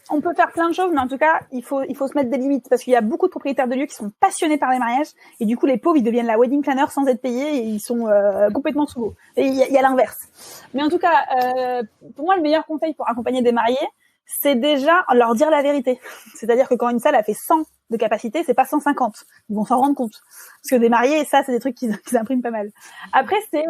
on peut faire plein de choses, mais en tout cas, il faut se mettre des limites parce qu'il y a beaucoup de propriétaires de lieux qui sont passionnés par les mariages et du coup, les pauvres, ils deviennent la wedding planner sans être payés et ils sont complètement sous l'eau. Et il y a l'inverse. Mais en tout cas, pour moi, le meilleur conseil pour accompagner des mariés, c'est déjà leur dire la vérité. C'est-à-dire que quand une salle a fait 100 de capacité, c'est pas 150. Ils vont s'en rendre compte. Parce que des mariés, ça, c'est des trucs qu'ils impriment pas mal. Après, c'est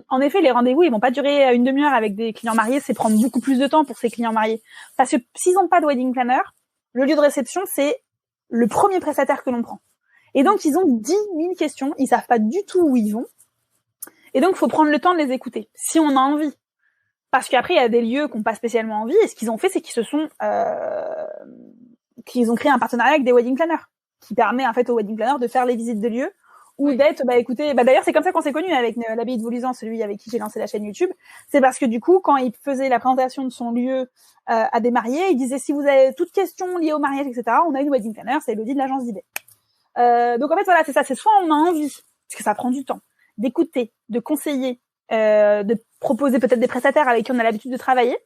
en effet, les rendez-vous, ils vont pas durer une demi-heure avec des clients mariés, c'est prendre beaucoup plus de temps pour ces clients mariés. Parce que s'ils n'ont pas de wedding planner, le lieu de réception, c'est le premier prestataire que l'on prend. Et donc, ils ont 10 000 questions, ils savent pas du tout où ils vont. Et donc, il faut prendre le temps de les écouter, si on a envie. Parce qu'après, il y a des lieux qui n'ont pas spécialement envie, et ce qu'ils ont fait, c'est qu'ils ont créé un partenariat avec des wedding planners, qui permet en fait aux wedding planners de faire les visites de lieux, ou d'être, écoutez, d'ailleurs, c'est comme ça qu'on s'est connus avec l'abbaye de Vauluzan, celui avec qui j'ai lancé la chaîne YouTube. C'est parce que du coup, quand il faisait la présentation de son lieu à des mariés, il disait, si vous avez toute question liée au mariage, etc., on a une wedding planner, c'est Elodie de l'agence d'idées. Donc en fait, voilà, c'est ça, c'est soit on a envie, parce que ça prend du temps, d'écouter, de conseiller, de proposer peut-être des prestataires avec qui on a l'habitude de travailler.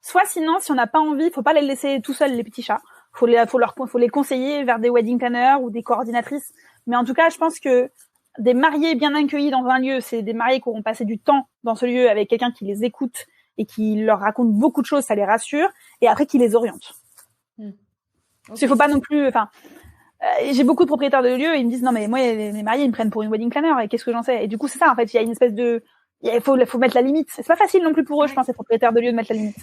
Soit sinon, si on n'a pas envie, faut pas les laisser tout seuls, les petits chats. Faut les conseiller vers des wedding planners ou des coordinatrices. Mais en tout cas, je pense que des mariés bien accueillis dans un lieu, c'est des mariés qui auront passé du temps dans ce lieu avec quelqu'un qui les écoute et qui leur raconte beaucoup de choses, ça les rassure, et après qui les oriente. Parce qu'il faut pas non plus, j'ai beaucoup de propriétaires de lieux, et ils me disent non mais moi les mariés ils me prennent pour une wedding planner et qu'est-ce que j'en sais. Et du coup c'est ça en fait, il y a une espèce de, il faut mettre la limite. C'est pas facile non plus pour eux, je pense, les propriétaires de lieux de mettre la limite.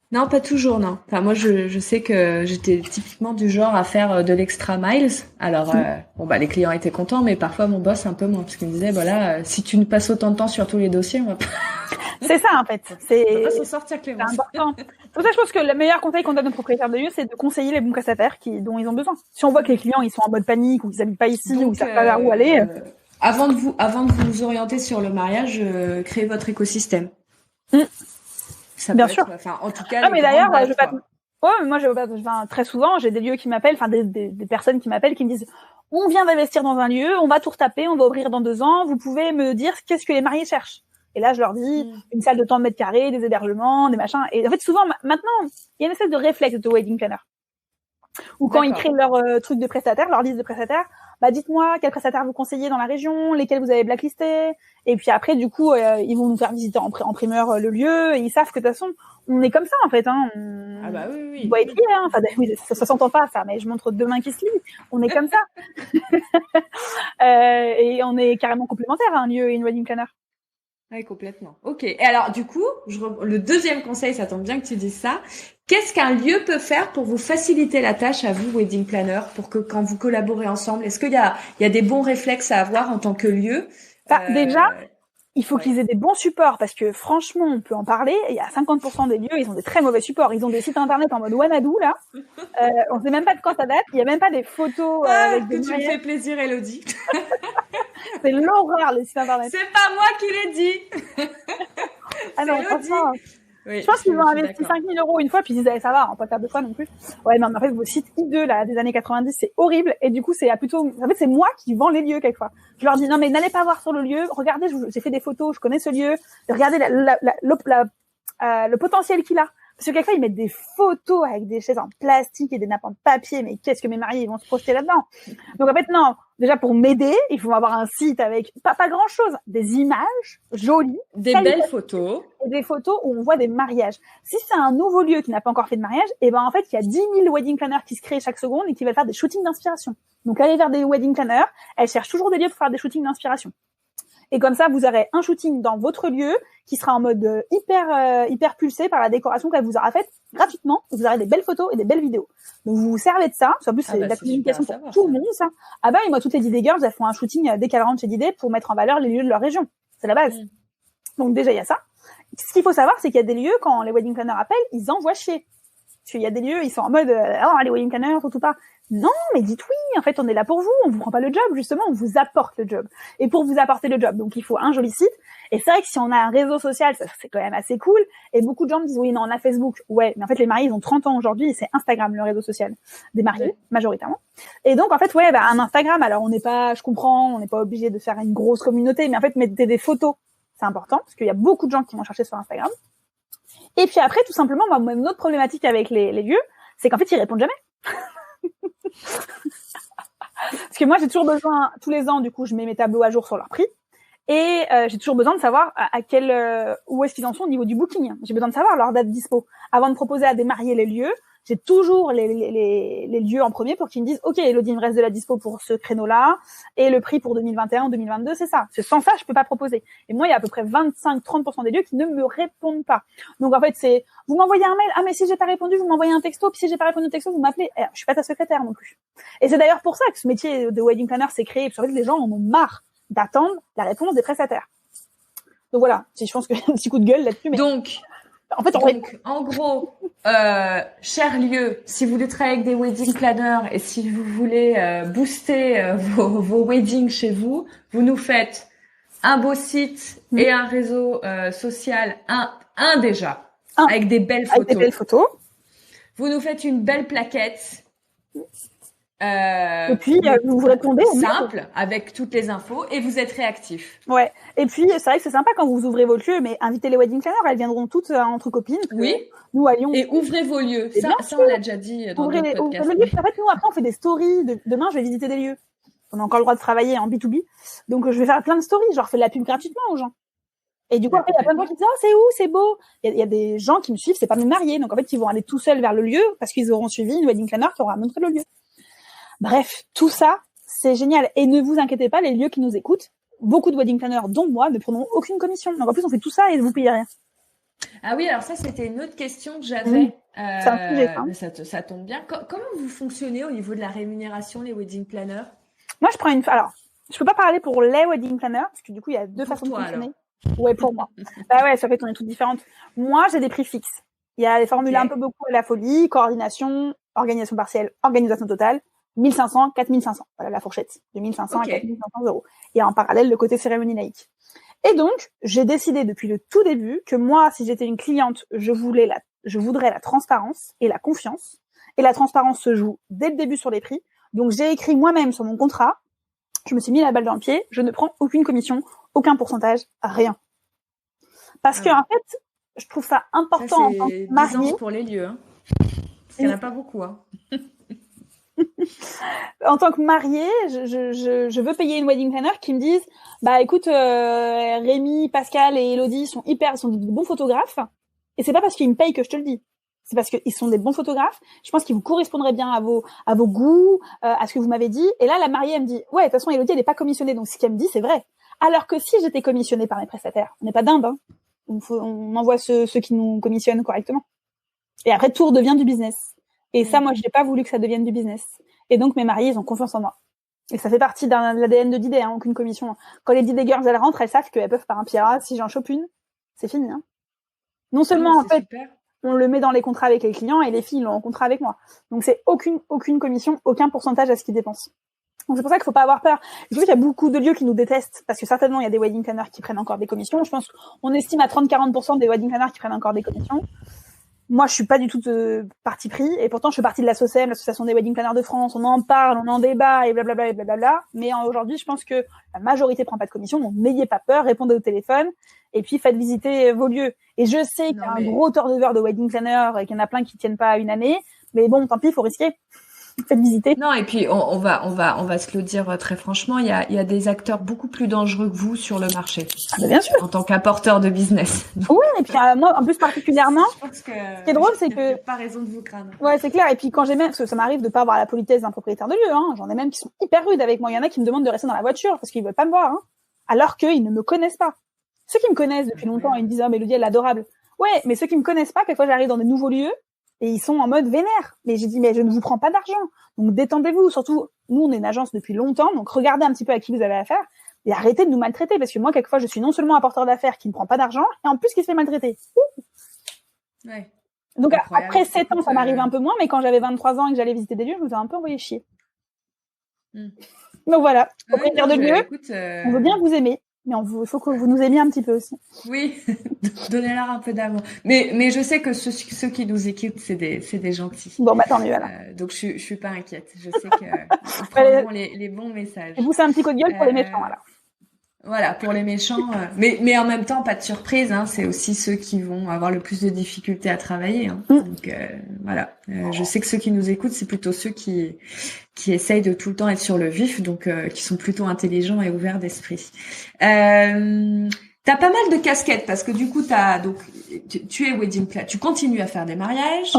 Non, pas toujours, non. Enfin, moi, je sais que j'étais typiquement du genre à faire de l'extra miles. Alors, les clients étaient contents, mais parfois mon boss un peu moins, parce qu'il me disait, voilà, si tu ne passes autant de temps sur tous les dossiers, on va pas. C'est ça en fait. On va pas s'en sortir, Clémence. C'est important. C'est pour ça que je pense que le meilleur conseil qu'on donne aux propriétaires de lieux, c'est de conseiller les bons prestataires dont ils ont besoin. Si on voit que les clients ils sont en mode panique ou qu'ils habitent pas ici ou qu'ils savent pas où aller. Avant de vous orienter sur le mariage, créez votre écosystème. Ça bien sûr. En tout cas. Ah mais d'ailleurs, très souvent, j'ai des lieux qui m'appellent, des personnes qui m'appellent qui me disent, on vient d'investir dans un lieu, on va tout retaper, on va ouvrir dans 2 ans, vous pouvez me dire qu'est-ce que les mariés cherchent. Et là, je leur dis une salle de temps de mètres carrés, des hébergements, des machins. Et en fait, souvent, maintenant, il y a une espèce de réflexe de wedding planner. Ou quand ils créent leur truc de prestataire, leur liste de prestataires, dites-moi quels prestataires vous conseillez dans la région, lesquels vous avez blacklistés. Et puis après, du coup, ils vont nous faire visiter en primeur le lieu. Et ils savent que de toute façon, on est comme ça en fait. Ah bah oui. On doit être lié, hein. Oui, ça s'entend pas ça, mais je montre 2 mains qui se lient. On est comme ça. Et on est carrément complémentaires à un lieu et une wedding planner. Oui, complètement. Ok. Et alors, du coup, le deuxième conseil, ça tombe bien que tu dises ça. Qu'est-ce qu'un lieu peut faire pour vous faciliter la tâche à vous, wedding planner, pour que quand vous collaborez ensemble, est-ce qu'il y a des bons réflexes à avoir en tant que lieu? Déjà, il faut qu'ils aient des bons supports, parce que franchement, on peut en parler. Il y a 50% des lieux, ils ont des très mauvais supports. Ils ont des sites internet en mode Wanadu, là. On sait même pas de quand ça date. Il y a même pas des photos avec des tu me fais plaisir, Elodie. C'est l'horreur, les sites internet. C'est pas moi qui l'ai dit. Ah non, franchement. Oui, je pense qu'ils ont investi 5 000 € une fois, puis ils disaient, ça va, on peut pas faire 2 fois non plus. Ouais, non, mais en fait, vos sites hideux, là, des années 90, c'est horrible. Et du coup, c'est c'est moi qui vends les lieux, quelquefois. Je leur dis, non, mais n'allez pas voir sur le lieu. Regardez, j'ai fait des photos, je connais ce lieu. Regardez le potentiel qu'il a. Parce que quelquefois, ils mettent des photos avec des chaises en plastique et des nappes en papier. Mais qu'est-ce que mes mariés, ils vont se projeter là-dedans? Donc, en fait, non. Déjà, pour m'aider, il faut avoir un site avec pas grand chose. Des images jolies. Des belles photos. Et des photos où on voit des mariages. Si c'est un nouveau lieu qui n'a pas encore fait de mariage, en fait, il y a 10 000 wedding planners qui se créent chaque seconde et qui veulent faire des shootings d'inspiration. Donc, allez vers des wedding planners. Elles cherchent toujours des lieux pour faire des shootings d'inspiration. Et comme ça, vous aurez un shooting dans votre lieu qui sera en mode hyper pulsé par la décoration qu'elle vous aura faite gratuitement. Vous aurez des belles photos et des belles vidéos. Donc, vous vous servez de ça. En plus, c'est de la communication pour tout le monde, ça. Ah bah, et moi, toutes les Diday Girls, elles font un shooting dès qu'elles rentrent chez Diday pour mettre en valeur les lieux de leur région. C'est la base. Donc, déjà, il y a ça. Ce qu'il faut savoir, c'est qu'il y a des lieux, quand les wedding planners appellent, ils envoient chier. Parce qu'il y a des lieux, ils sont en mode, les wedding planners, surtout pas. Non, mais dites oui, en fait, on est là pour vous, on vous prend pas le job, justement, on vous apporte le job. Et pour vous apporter le job, donc il faut un joli site. Et c'est vrai que si on a un réseau social, ça, c'est quand même assez cool. Et beaucoup de gens me disent, oui, non, on a Facebook. Ouais, mais en fait, les mariés, ils ont 30 ans aujourd'hui et c'est Instagram, le réseau social des mariés, majoritairement. Et donc, en fait, un Instagram, alors je comprends, on n'est pas obligé de faire une grosse communauté, mais en fait, mettez des photos, c'est important, parce qu'il y a beaucoup de gens qui vont chercher sur Instagram. Et puis après, tout simplement, une autre problématique avec les lieux, c'est qu'en fait, ils répondent jamais. Parce que moi, j'ai toujours besoin, tous les ans, du coup, je mets mes tableaux à jour sur leur prix. Et j'ai toujours besoin de savoir où est-ce qu'ils en sont au niveau du booking. J'ai besoin de savoir leur date dispo. Avant de proposer à des mariés les lieux, j'ai toujours les lieux en premier pour qu'ils me disent « Ok, Elodie, il me reste de la dispo pour ce créneau-là, et le prix pour 2021 2022, c'est ça. » Sans ça, je peux pas proposer. Et moi, il y a à peu près 25-30% des lieux qui ne me répondent pas. Donc en fait, c'est « Vous m'envoyez un mail, ah mais si j'ai pas répondu, vous m'envoyez un texto, puis si j'ai pas répondu au texto, vous m'appelez. » Je suis pas ta secrétaire non plus. Et c'est d'ailleurs pour ça que ce métier de wedding planner s'est créé, parce qu'en fait, les gens en ont marre d'attendre la réponse des prestataires. Donc voilà, je pense que un petit coup de gueule là-dessus. Mais... Donc, en gros, cher lieu, si vous voulez travailler avec des wedding planners et si vous voulez booster vos weddings chez vous, vous nous faites un beau site et un réseau social, déjà, avec des belles photos. Avec des belles photos. Vous nous faites une belle plaquette. Et puis vous répondez simple avec toutes les infos et vous êtes réactif. Ouais. Et puis c'est vrai que c'est sympa quand vous ouvrez votre lieu, mais invitez les wedding planners, elles viendront toutes entre copines. Oui. Nous à Lyon. Et ouvrez vos lieux. Ça on l'a déjà dit dans d'autres podcasts. En fait, nous après on fait des stories. Demain je vais visiter des lieux. On a encore le droit de travailler en B2B, donc je vais faire plein de stories. Genre fais de la pub gratuitement aux gens. Et du coup après il y a plein de gens qui disent oh c'est où, c'est beau. Il y a des gens qui me suivent, c'est pas mes mariés, donc en fait ils vont aller tout seuls vers le lieu parce qu'ils auront suivi une wedding planner qui aura montré le lieu. Bref, tout ça, c'est génial. Et ne vous inquiétez pas, les lieux qui nous écoutent, beaucoup de wedding planners, dont moi, ne prendront aucune commission. Donc en plus, on fait tout ça et vous payez rien. Ah oui, alors ça, c'était une autre question que j'avais. C'est un sujet, ça tombe bien. Comment vous fonctionnez au niveau de la rémunération, les wedding planners? Moi, alors, je peux pas parler pour les wedding planners, parce que du coup, il y a deux façons de fonctionner. Alors. Ouais, pour moi. Bah ouais, ça fait qu'on est toutes différentes. Moi, j'ai des prix fixes. Il y a des formules un peu beaucoup à la folie, coordination, organisation partielle, organisation totale. 1500, 4500. Voilà la fourchette. De 1500 à 4500 euros. Et en parallèle, le côté cérémonie laïque. Et donc, j'ai décidé depuis le tout début que moi, si j'étais une cliente, je voudrais la transparence et la confiance. Et la transparence se joue dès le début sur les prix. Donc, j'ai écrit moi-même sur mon contrat. Je me suis mis la balle dans le pied. Je ne prends aucune commission, aucun pourcentage, rien. Parce que, en fait, je trouve ça important en tant que mariée. Pour les lieux, hein. Parce qu'il n'y en a pas beaucoup, hein. En tant que mariée, je veux payer une wedding planner qui me dise bah écoute Rémi, Pascal et Elodie sont de bons photographes et c'est pas parce qu'ils me payent que je te le dis. C'est parce qu'ils sont des bons photographes. Je pense qu'ils vous correspondraient bien à vos goûts, à ce que vous m'avez dit. Et là la mariée elle me dit ouais de toute façon Elodie elle est pas commissionnée donc ce qu'elle me dit c'est vrai. Alors que si j'étais commissionnée par mes prestataires, on n'est pas d'Inde, hein. On envoie ceux qui nous commissionnent correctement. Et après tout redevient du business. Et ça, moi, je n'ai pas voulu que ça devienne du business. Et donc, mes mariés, ils ont confiance en moi. Et ça fait partie de l'ADN de Diday, hein, aucune commission. Quand les Diday Girls, elles rentrent, elles savent qu'elles peuvent par un pirate. Si j'en chope une, c'est fini. Hein. Non seulement, en fait, super. On le met dans les contrats avec les clients et les filles l'ont en contrat avec moi. Donc, c'est aucune commission, aucun pourcentage à ce qu'ils dépensent. Donc, c'est pour ça qu'il faut pas avoir peur. Je sais qu'il y a beaucoup de lieux qui nous détestent parce que certainement, il y a des wedding planners qui prennent encore des commissions. Je pense qu'on estime à 30-40% des wedding planners qui prennent encore des commissions. Moi, je suis pas du tout de parti pris, et pourtant, je fais partie de l'ASSOCEM, l'association des wedding planners de France. On en parle, on en débat, et blablabla, et blablabla. Mais aujourd'hui, je pense que la majorité prend pas de commission, donc n'ayez pas peur, répondez au téléphone, et puis faites visiter vos lieux. Et je sais qu'il y a un gros turnover de wedding planners, et qu'il y en a plein qui tiennent pas une année, mais bon, tant pis, faut risquer. Faites visiter. Non, et puis on va se le dire très franchement, il y a des acteurs beaucoup plus dangereux que vous sur le marché. Ah bah bien sûr. En tant qu'apporteur de business. Oui, et puis moi en plus particulièrement, je pense que ce qui est drôle c'est que pas raison de vous craindre. Ouais, c'est clair. Et puis quand j'ai même, parce que ça m'arrive de pas avoir la politesse d'un propriétaire de lieu, hein. J'en ai même qui sont hyper rudes avec moi. Il y en a qui me demandent de rester dans la voiture parce qu'ils veulent pas me voir, hein. Alors qu'ils ne me connaissent pas. Ceux qui me connaissent depuis longtemps, ils me disent, ah, mais Elodie, elle est adorable. Ouais, mais ceux qui me connaissent pas, quelquefois j'arrive dans des nouveaux lieux et ils sont en mode vénère. Mais j'ai dit, mais je ne vous prends pas d'argent. Donc détendez-vous. Surtout, nous, on est une agence depuis longtemps. Donc regardez un petit peu à qui vous avez affaire et arrêtez de nous maltraiter parce que moi, quelquefois, je suis non seulement un porteur d'affaires qui ne prend pas d'argent et en plus qui se fait maltraiter. Ouais. Donc après 7 ans, ça m'arrive un peu moins, mais quand j'avais 23 ans et que j'allais visiter des lieux, je me faisais un peu envoyer chier. Donc voilà, propriétaire de lieu, on veut bien vous aimer, mais il faut que vous nous aimiez un petit peu aussi. Oui, donnez-leur un peu d'amour. Mais je sais que ceux qui nous écoutent, c'est des gentils. Bon, bah tant mieux, voilà. Donc je suis pas inquiète. Je sais que ils prendront les bons messages. Et vous, c'est un petit coup de gueule pour les méchants, alors. Voilà, pour les méchants. Mais en même temps, pas de surprise. Hein, c'est aussi ceux qui vont avoir le plus de difficultés à travailler. Hein. Donc voilà. Je sais que ceux qui nous écoutent, c'est plutôt ceux qui essayent de tout le temps être sur le vif, donc qui sont plutôt intelligents et ouverts d'esprit. T'as pas mal de casquettes parce que du coup tu es wedding planner, tu continues à faire des mariages,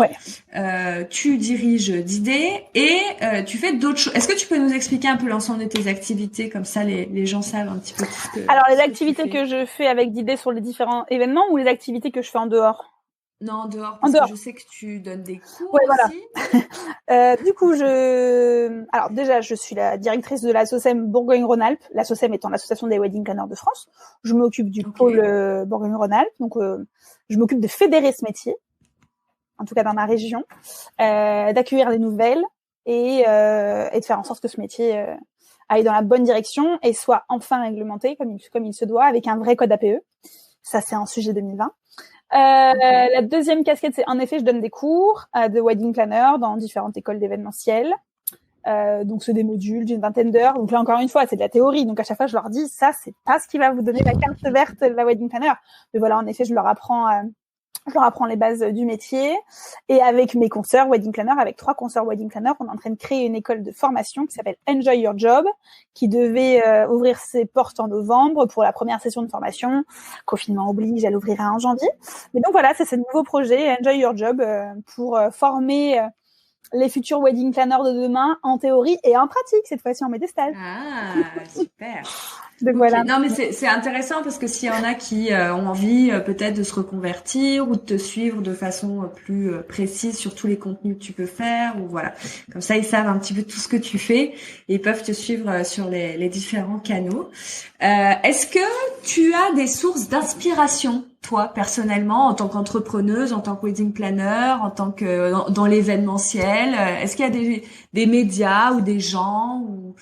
tu diriges d'idées et tu fais d'autres choses. Est-ce que tu peux nous expliquer un peu l'ensemble de tes activités, comme ça les gens savent un petit peu tout ce que. Alors les activités que je fais avec d'idées sur les différents événements ou les activités que je fais en dehors? Non, en dehors, parce que je sais que tu donnes des cours aussi. Voilà. Du coup, alors déjà, je suis la directrice de la SOCEM Bourgogne-Rhône-Alpes, la SOCEM étant l'association des wedding planners de France. Je m'occupe du pôle Bourgogne-Rhône-Alpes, donc je m'occupe de fédérer ce métier, en tout cas dans ma région, d'accueillir les nouvelles et de faire en sorte que ce métier aille dans la bonne direction et soit enfin réglementé comme il se doit, avec un vrai code APE. Ça, c'est un sujet 2020. La deuxième casquette, c'est en effet, je donne des cours de wedding planner dans différentes écoles d'événementiel. Donc c'est des modules d'une vingtaine d'heures. Donc là encore une fois, c'est de la théorie. Donc à chaque fois, je leur dis ça, c'est pas ce qui va vous donner la carte verte de la wedding planner. Mais voilà, en effet, je leur apprends les bases du métier. Et avec mes consoeurs wedding planner, avec 3 consoeurs wedding planner, on est en train de créer une école de formation qui s'appelle Enjoy Your Job, qui devait ouvrir ses portes en novembre pour la première session de formation. Confinement oblige, elle ouvrira en janvier. Mais donc voilà, c'est ce nouveau projet Enjoy Your Job pour former les futurs wedding planners de demain en théorie et en pratique. Cette fois-ci, on met des stages. Ah, super. Donc voilà. Non, mais c'est intéressant parce que s'il y en a qui ont envie peut-être de se reconvertir ou de te suivre de façon plus précise sur tous les contenus que tu peux faire, ou voilà, comme ça ils savent un petit peu tout ce que tu fais et ils peuvent te suivre sur les différents canaux. Est-ce que tu as des sources d'inspiration, toi personnellement, en tant qu'entrepreneuse, en tant que wedding planner, en tant que dans l'événementiel? Est-ce qu'il y a des médias ou des gens ou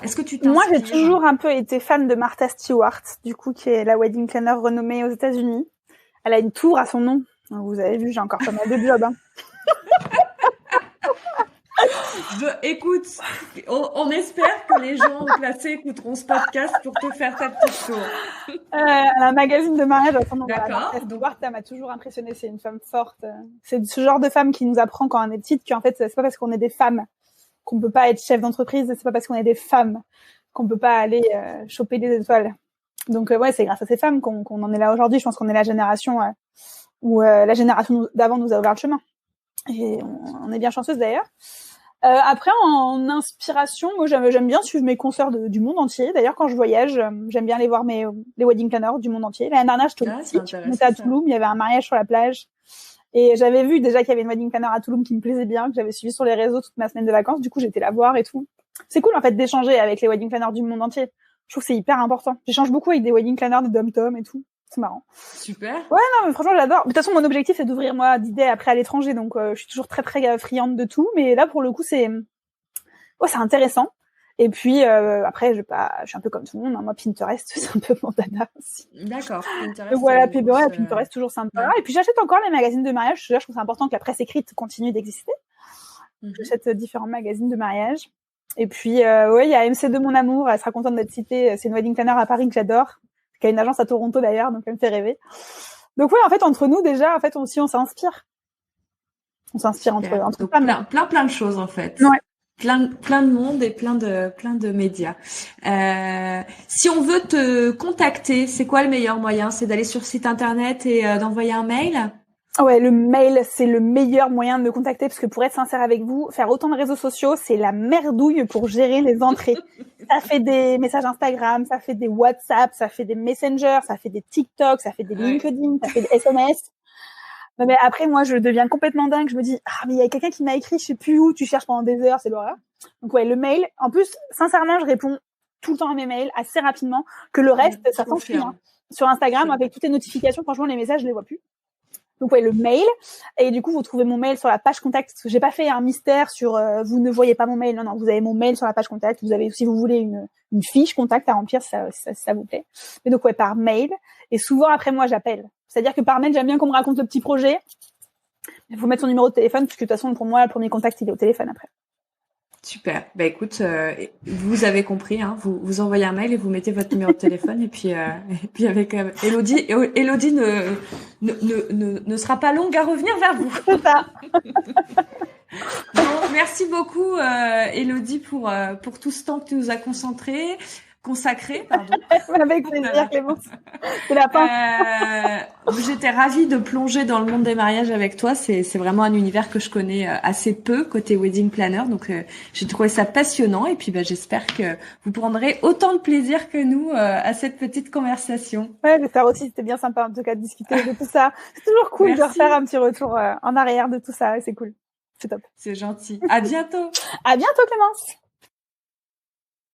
est-ce que tu t'inspires? Moi, j'ai toujours un peu été fan de Martha Stewart, du coup, qui est la wedding planner renommée aux États-Unis. Elle a une tour à son nom. Vous avez vu, j'ai encore pas mal de jobs. Hein. Écoute, on espère que les gens placés écouteront ce podcast pour te faire ta petite tour. Un magazine de mariage à son nom. D'accord. Martha Stewart, elle m'a toujours impressionnée. C'est une femme forte. C'est ce genre de femme qui nous apprend quand on est petite qu'en fait, c'est pas parce qu'on est des femmes qu'on peut pas être chef d'entreprise, c'est pas parce qu'on est des femmes qu'on peut pas aller choper des étoiles. Donc ouais, c'est grâce à ces femmes qu'on en est là aujourd'hui. Je pense qu'on est la génération où la génération d'avant nous a ouvert le chemin. Et on est bien chanceuse d'ailleurs. Après, en inspiration, moi j'aime bien suivre mes consoeurs du monde entier. D'ailleurs, quand je voyage, j'aime bien aller voir les wedding planners du monde entier. L'année dernière, j'étais à Toulouse, il y avait un mariage sur la plage. Et j'avais vu déjà qu'il y avait une wedding planner à Toulouse qui me plaisait bien, que j'avais suivi sur les réseaux toute ma semaine de vacances. Du coup, j'étais la voir et tout. C'est cool, en fait, d'échanger avec les wedding planners du monde entier. Je trouve que c'est hyper important. J'échange beaucoup avec des wedding planners de Dom-Tom et tout. C'est marrant. Super. Ouais, non, mais franchement, j'adore. De toute façon, mon objectif, c'est d'ouvrir, moi, d'idées après à l'étranger. Donc, je suis toujours très, très friande de tout. Mais là, pour le coup, c'est intéressant. Et puis après, je suis un peu comme tout le monde. Hein. Moi, Pinterest, c'est un peu mon dada aussi. D'accord. Donc voilà, puis Pinterest, toujours sympa. Ouais. Et puis j'achète encore les magazines de mariage. Je trouve c'est important que la presse écrite continue d'exister. J'achète différents magazines de mariage. Et puis ouais, il y a MC2 Mon Amour. Elle sera contente d'être citée. C'est une wedding planner à Paris que j'adore, qui a une agence à Toronto d'ailleurs, donc elle me fait rêver. Donc ouais, en fait, entre nous déjà, en fait, on s'inspire. On s'inspire entre donc, femmes. Plein de choses en fait. Ouais. Plein de monde et plein de médias. Si on veut te contacter, c'est quoi le meilleur moyen? C'est d'aller sur site internet et d'envoyer un mail? Ouais, le mail, c'est le meilleur moyen de me contacter parce que pour être sincère avec vous, faire autant de réseaux sociaux, c'est la merdouille pour gérer les entrées. Ça fait des messages Instagram, ça fait des WhatsApp, ça fait des Messenger, ça fait des TikTok, ça fait des LinkedIn, ça fait des SMS. Mais après, moi, je deviens complètement dingue. Je me dis, mais il y a quelqu'un qui m'a écrit, je sais plus où, tu cherches pendant des heures, c'est l'horreur. Donc ouais, le mail. En plus, sincèrement, je réponds tout le temps à mes mails assez rapidement. Que le reste, ça s'enfuit. Hein. Sur Instagram, avec toutes les notifications, franchement, les messages, je les vois plus. Donc ouais, le mail. Et du coup, vous trouvez mon mail sur la page contact. J'ai pas fait un mystère sur vous ne voyez pas mon mail. Non, vous avez mon mail sur la page contact. Vous avez, si vous voulez, une fiche contact à remplir, ça vous plaît. Mais donc ouais, par mail. Et souvent après, moi, j'appelle. C'est-à-dire que par mail, j'aime bien qu'on me raconte le petit projet. Il faut mettre son numéro de téléphone, puisque de toute façon, pour moi, le premier contact, il est au téléphone après. Super. Bah écoute, vous avez compris, hein, vous envoyez un mail et vous mettez votre numéro de téléphone et puis avec Élodie ne sera pas longue à revenir vers vous. C'est ça. Bon, merci beaucoup Élodie pour tout ce temps que tu nous as consacré, pardon. Avec plaisir, Clémence. C'est la fin. J'étais ravie de plonger dans le monde des mariages avec toi. C'est vraiment un univers que je connais assez peu côté wedding planner. Donc, j'ai trouvé ça passionnant. Et puis, j'espère que vous prendrez autant de plaisir que nous à cette petite conversation. Ouais, j'espère aussi. C'était bien sympa, en tout cas, de discuter de tout ça. C'est toujours cool de refaire un petit retour en arrière de tout ça. Et c'est cool. C'est top. C'est gentil. À bientôt. À bientôt, Clémence.